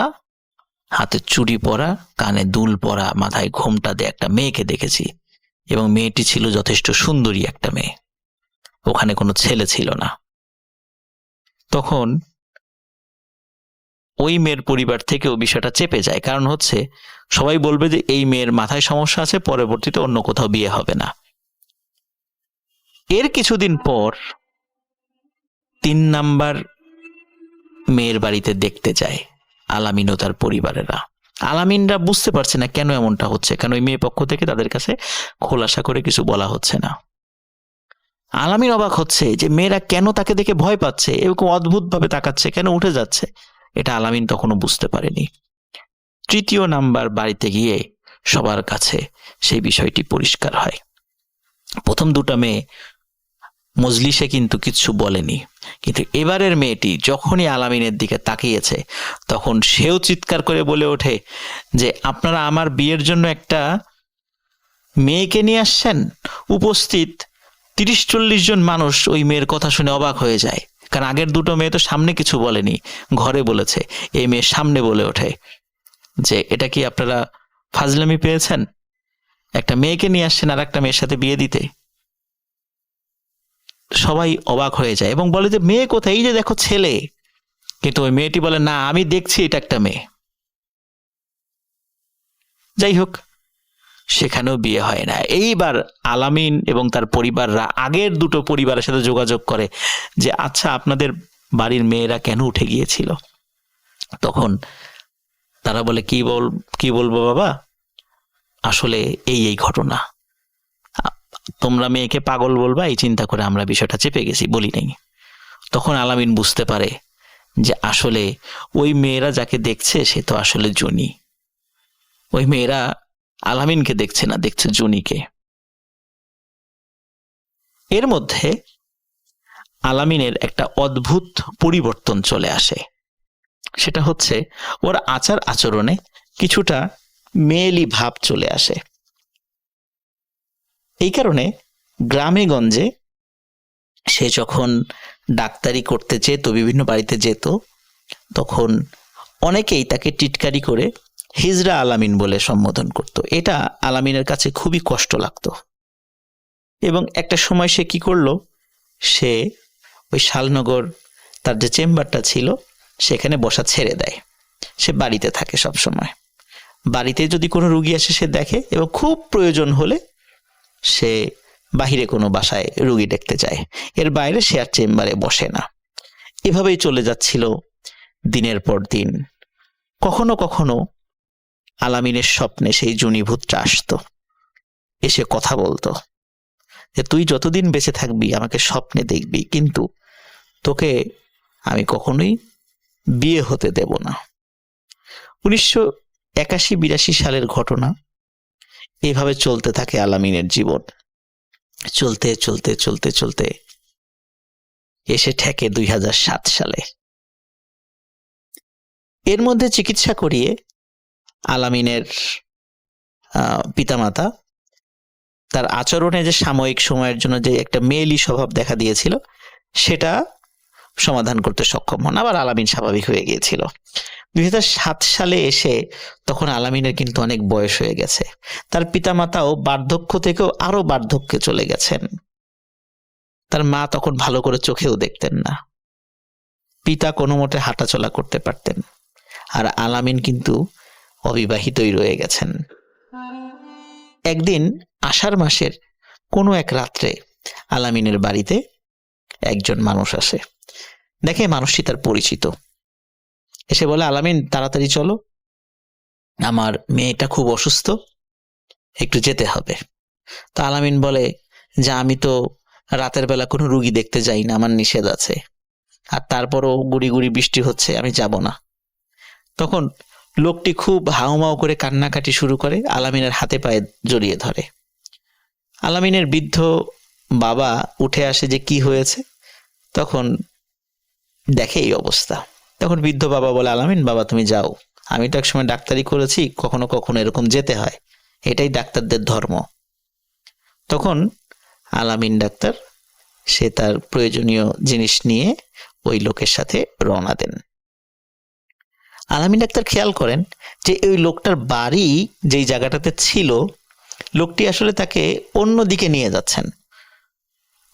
হাতে চুড়ি পরা, কানে দুল পরা, মাথায় ঘোমটা দিয়ে একটা মেয়েকে দেখেছি, এবং মেয়েটি ছিল যথেষ্ট সুন্দরী একটা মেয়ে, ওখানে কোনো ছেলে ছিল না। তখন ওই মেয়ের পরিবার থেকেও বিষয়টা চেপে যায়, কারণ হচ্ছে সবাই বলবে যে এই মেয়ের মাথায় সমস্যা আছে, পরবর্তীতে অন্য কোথাও বিয়ে হবে না। এর কিছুদিন পর 3 নাম্বার মেয়ের বাড়িতে দেখতে যায় আলামিন ও তার পরিবারেরা। আলামিনরা বুঝতে পারছে না কেন এমনটা হচ্ছে, কারণ ওই মেয়ে পক্ষ থেকে তাদের কাছে খোলাসা করে কিছু বলা হচ্ছে না। আলামিন অবাক হচ্ছে যে মেয়েরা কেন তাকে দেখে ভয় পাচ্ছে, এরকম অদ্ভুত ভাবে তাকাচ্ছে, কেন উঠে যাচ্ছে, এটা আলামিন তখনও বুঝতে পারেনি। 3য় নাম্বার বাড়িতে গিয়ে সবার কাছে সেই বিষয়টি পরিষ্কার হয়। প্রথম 2টা মেয়ে মজলিসে কিন্তু কিচ্ছু বলেনি, কিন্তু এবারের মেয়েটি যখনই আলামিনের দিকে তাকিয়েছে তখন সেও চিৎকার করে বলে ওঠে যে আপনারা আমার বিয়ের জন্য একটা মেয়েকে নিয়ে আসছেন। উপস্থিত 30-40 জন মানুষ ওই মেয়ের কথা শুনে অবাক হয়ে যায়, কারণ আগের 2টো মেয়ে তো সামনে কিছু বলেনি, ঘরে বলেছে। এই মেয়ে সামনে বলে ওঠে যে এটা কি আপনারা ফাজলামি পেয়েছেন, একটা মেয়েকে নিয়ে আসছেন আর একটা মেয়ের সাথে বিয়ে দিতে। সবাই অবাক হয়ে যায় এবং বলে যে মেয়ে কোথায়, এই যে দেখো ছেলে। কিন্তু ওই মেয়েটি বলে না, আমি দেখছি এটা একটা মেয়ে। যাই হোক, সেখানেও বিয়ে হয় না। এইবার আলামিন এবং তার পরিবাররা আগের 2টো পরিবারের সাথে যোগাযোগ করে যে আচ্ছা আপনাদের বাড়ির মেয়েরা কেন উঠে গিয়েছিল। তখন তারা বলে কি বলবো বাবা, আসলে এই ঘটনা, তোমরা মেয়েকে পাগল বলবা এই চিন্তা করে আমরা বিষয়টা চেপে গেছি, বলি নাই। তখন আলামিন বুঝতে পারে যে আসলে ওই মেয়েরা যাকে দেখছে সে তো আসলে জুনি। ওই মেয়েরা আলামিনকে দেখছে না, দেখছে জুনিকে। এর মধ্যে আলামিনের একটা অদ্ভুত পরিবর্তন চলে আসে, সেটা হচ্ছে ওর আচার আচরণে কিছুটা মেয়েলি ভাব চলে আসে। এই কারণে গ্রামে গঞ্জে সে যখন ডাক্তারি করতে যেত, বিভিন্ন বাড়িতে যেত, তখন অনেকেই তাকে টিটকারি করে হিজড়া আলামিন বলে সম্বোধন করত। এটা আলামিনের কাছে খুবই কষ্ট লাগতো এবং একটা সময় সে কি করলো, সে ওই শালনগর তার যে চেম্বারটা ছিল সেখানে বসা ছেড়ে দেয়। সে বাড়িতে থাকে সব সময়, বাড়িতে যদি কোনো রুগী আসে সে দেখে, এবং খুব প্রয়োজন হলে সে বাহিরে কোনো বাসায় রুগী দেখতে যায়, এর বাইরে সে আর চেম্বারে বসে না। এভাবেই চলে যাচ্ছিল দিনের পর দিন। কখনো কখনো আলামিনের স্বপ্নে সেই জুনিভূতটা আসতো, এসে কথা বলতো যে তুই যতদিন বেঁচে থাকবি আমাকে স্বপ্নে দেখবি, কিন্তু তোকে আমি কখনোই বিয়ে হতে দেব না। 1981-82 সালের ঘটনা। এভাবে চলতে থাকে আলামিনের জীবন। চলতে চলতে চলতে চলতে এসে ঠেকে 2007 সালে। এর মধ্যে চিকিৎসা করিয়ে আলামিনের পিতামাতা তার আচরণে যে সাময়িক সময়ের জন্য যে একটা মেয়েলি স্বভাব দেখা দিয়েছিল সেটা সমাধান করতে সক্ষম হন, আবার আলামিন স্বাভাবিক হয়ে গিয়েছিল। 2007 সালে এসে তখন আলামিনের কিন্তু অনেক বয়স হয়ে গেছে। তার পিতামাতাও বার্ধক্য থেকেও আরো বার্ধক্যে চলে গেছেন। তার মা তখন ভালো করে চোখেও দেখতেন না, পিতা কোনো মতে হাঁটাচলা করতে পারতেন, আর আলামিন কিন্তু অবিবাহিতই রয়ে গেছেন। একদিন আষাঢ় মাসের কোনো এক রাত্রে আলামিনের বাড়িতে একজন মানুষ আসে। দেখে মানুষটি তার পরিচিত, এসে বলে আলামিন তাড়াতাড়ি চলো, আমার মেয়েটা খুব অসুস্থ, একটু যেতে হবে। তো আলামিন বলে যে আমি তো রাতের বেলা কোনো রুগী দেখতে যাই না, আমার নিষেধ আছে, আর তারপরও গুড়ি গুড়ি বৃষ্টি হচ্ছে, আমি যাব না। তখন লোকটি খুব হাউমাউ করে কান্নাকাটি শুরু করে, আলামিনের হাতে পায়ে জড়িয়ে ধরে। আলামিনের বৃদ্ধ বাবা উঠে আসে যে কি হয়েছে, তখন দেখে এই অবস্থা। তখন বৃদ্ধ বাবা বলে আলামিন বাবা তুমি যাও, আমি তো একসময় ডাক্তারি করেছি, কখনো কখনো এরকম যেতে হয়, এটাই ডাক্তারদের ধর্ম। তখন আলামিন ডাক্তার সে তার প্রয়োজনীয় জিনিস নিয়ে ওই লোকের সাথে রওনা দেন। আলামিন ডাক্তার খেয়াল করেন যে ওই লোকটার বাড়ি যেই জায়গাটাতে ছিল, লোকটি আসলে তাকে অন্য দিকে নিয়ে যাচ্ছেন।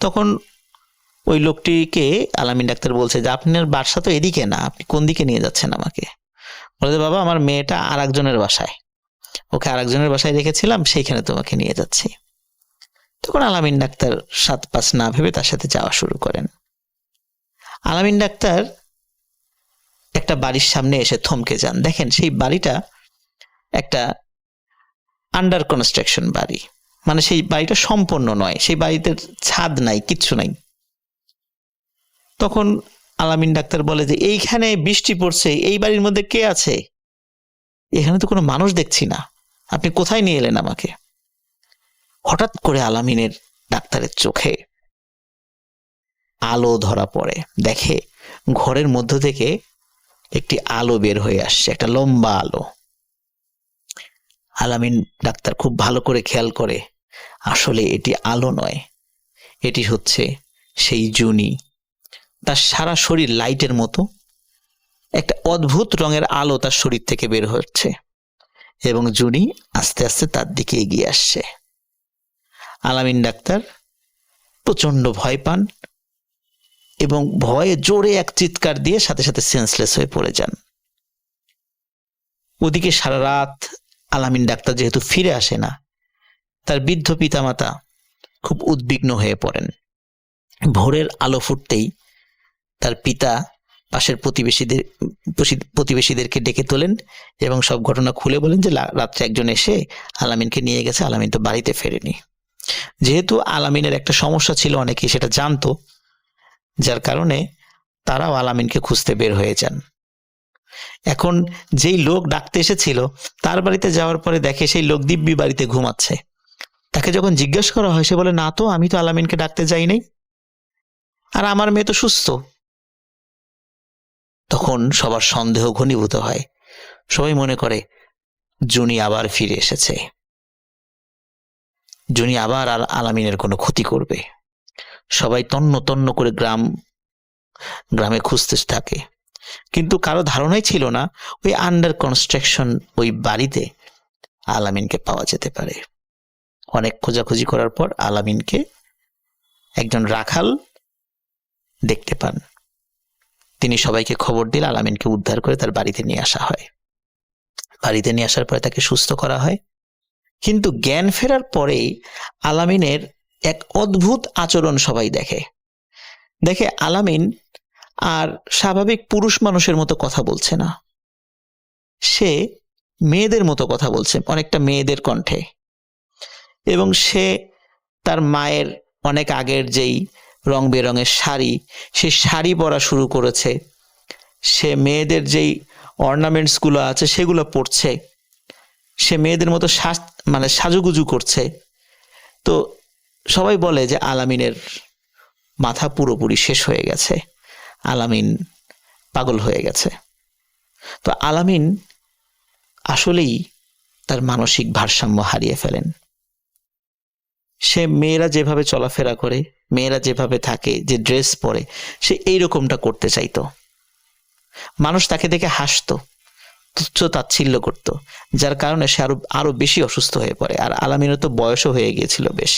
তখন ওই লোকটিকে আলামিন ডাক্তার বলছে যে আপনার বাসা তো এদিকে না, আপনি কোন দিকে নিয়ে যাচ্ছেন আমাকে? বলে যে বাবা, আমার মেয়েটা আর একজনের বাসায়, ওকে আর একজনের বাসায় রেখেছিলাম, সেইখানে তোমাকে নিয়ে যাচ্ছি। তখন আলামিন ডাক্তার 7-5 না ভেবে তার সাথে যাওয়া শুরু করেন। আলামিন ডাক্তার একটা বাড়ির সামনে এসে থমকে যান। দেখেন সেই বাড়িটা একটা আন্ডার কনস্ট্রাকশন বাড়ি, মানে সেই বাড়িটা সম্পূর্ণ নয়, সেই বাড়িতে ছাদ নাই, কিচ্ছু নাই। তখন আলামিন ডাক্তার বলে যে এইখানে বৃষ্টি পড়ছে, এই বাড়ির মধ্যে কে আছে? এখানে তো কোনো মানুষ দেখছি না, আপনি কোথায় নিয়ে এলেন আমাকে? হঠাৎ করে আলামিনের ডাক্তারের চোখে আলো ধরা পড়ে। দেখে ঘরের মধ্য থেকে একটি আলো বের হয়ে আসছে, একটা লম্বা আলো। আলামিন ডাক্তার খুব ভালো করে খেয়াল করে, আসলে এটি আলো নয়, এটি হচ্ছে সেই জুনি। তার সারা শরীর লাইটের মতো, একটা অদ্ভুত রঙের আলো তার শরীর থেকে বের হচ্ছে এবং জুনি আস্তে আস্তে তার দিকে এগিয়ে আসছে। আলামিন ডাক্তার প্রচন্ড ভয় পান এবং ভয়ে জোরে এক চিৎকার দিয়ে সাথে সাথে সেন্সলেস হয়ে পড়ে যান। ওদিকে সারা রাত আলামিন ডাক্তার যেহেতু ফিরে আসে না, তার বৃদ্ধ পিতামাতা খুব উদ্বিগ্ন হয়ে পড়েন। ভোরের আলো ফুটতেই তার পিতা পাশের প্রতিবেশীদেরকে ডেকে তোলেন এবং সব ঘটনা খুলে বলেন যে রাত্রে একজন এসে আলামিনকে নিয়ে গেছে, আলামিন তো বাড়িতে ফেরেনি। যেহেতু আলামিনের একটা সমস্যা ছিল, অনেকেই সেটা জানতো, যার কারণে তারাও আলামিনকে খুঁজতে বের হয়ে যান। এখন যেই লোক ডাকতে এসেছিল তার বাড়িতে যাওয়ার পরে দেখে সেই লোক দিব্যি বাড়িতে ঘুমাচ্ছে। তাকে যখন জিজ্ঞেস করা হয়, সে বলে না তো, আমি তো আলামিনকে ডাকতে যাই নাই, আর আমার মেয়ে তো সুস্থ। তখন সবার সন্দেহ ঘনীভূত হয়, সবাই মনে করে জুনি আবার ফিরে এসেছে, জুনি আবার আলামিনের কোনো ক্ষতি করবে। সবাই তন্ন তন্ন করে গ্রামে খুঁজতে থাকে, কিন্তু কারো ধারণাই ছিল না ওই আন্ডার কনস্ট্রাকশন ওই বাড়িতে আলামিনকে পাওয়া যেতে পারে। অনেক খোঁজাখুঁজি করার পর আলামিনকে একজন রাখাল দেখতে পান। তিনি সবাইকে খবর দিলে আলামিনকে উদ্ধার করে তার বাড়িতে নিয়ে আসা হয়। বাড়িতে নিয়ে আসার পরে তাকে সুস্থ করা হয়। কিন্তু জ্ঞান ফেরার পরেই আলামিনের এক অদ্ভুত আচরণ সবাই দেখে আলামিন আর স্বাভাবিক পুরুষ মানুষের মতো কথা বলছে না, সে মেয়েদের মতো কথা বলছে, অনেকটা মেয়েদের কণ্ঠে। এবং সে তার মায়ের অনেক আগের যেই রং বেরঙের শাড়ি, সেই শাড়ি পরা শুরু করেছে। সে মেয়েদের যেই অর্নামেন্টস গুলো আছে সেগুলো পরছে। সে মেয়েদের মতো সাজুগুজু করছে। তো সবাই বলে যে আলামিনের মাথা পুরোপুরি শেষ হয়ে গেছে, আলামিন পাগল হয়ে গেছে। তো আলামিন আসলেই তার মানসিক ভারসাম্য হারিয়ে ফেলেন। সে মেয়েরা যেভাবে চলাফেরা করে, মেয়েরা যেভাবে থাকে, যে ড্রেস পরে, সে এইরকমটা করতে চাইতো। মানুষ তাকে দেখে হাসতো, তুচ্ছ তাচ্ছিল্য করত, যার কারণে সে আরো বেশি অসুস্থ হয়ে পড়ে। আর আলামিনের তো বয়সও হয়ে গিয়েছিল বেশ,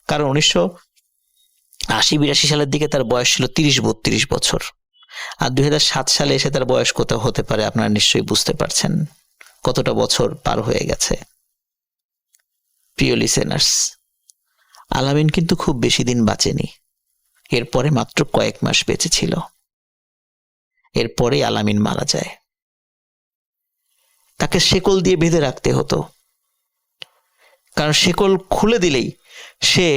কারণ 1980-82 সালের দিকে তার বয়স ছিল 30-32 বছর। আর 2007 সালে এসে তার বয়স কত হতে পারে আপনারা নিশ্চয়ই বুঝতে পারছেন কতটা বছর পার হয়ে গেছে। প্রিয় লিসেনার্স, আলামিন কিন্তু খুব বেশি দিন বাঁচেনি, এরপরে মাত্র কয়েক মাস বেঁচে ছিল। এরপরে আলামিন মারা যায়। তাকে শেকল দিয়ে বেঁধে রাখতে হতো, কারণ শেকল খুলে দিলেই সে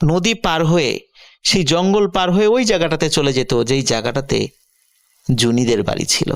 নদী পার হয়ে, সেই জঙ্গল পার হয়ে ওই জায়গাটাতে চলে যেত যেই জায়গাটাতে জুনিদের বাড়ি ছিল।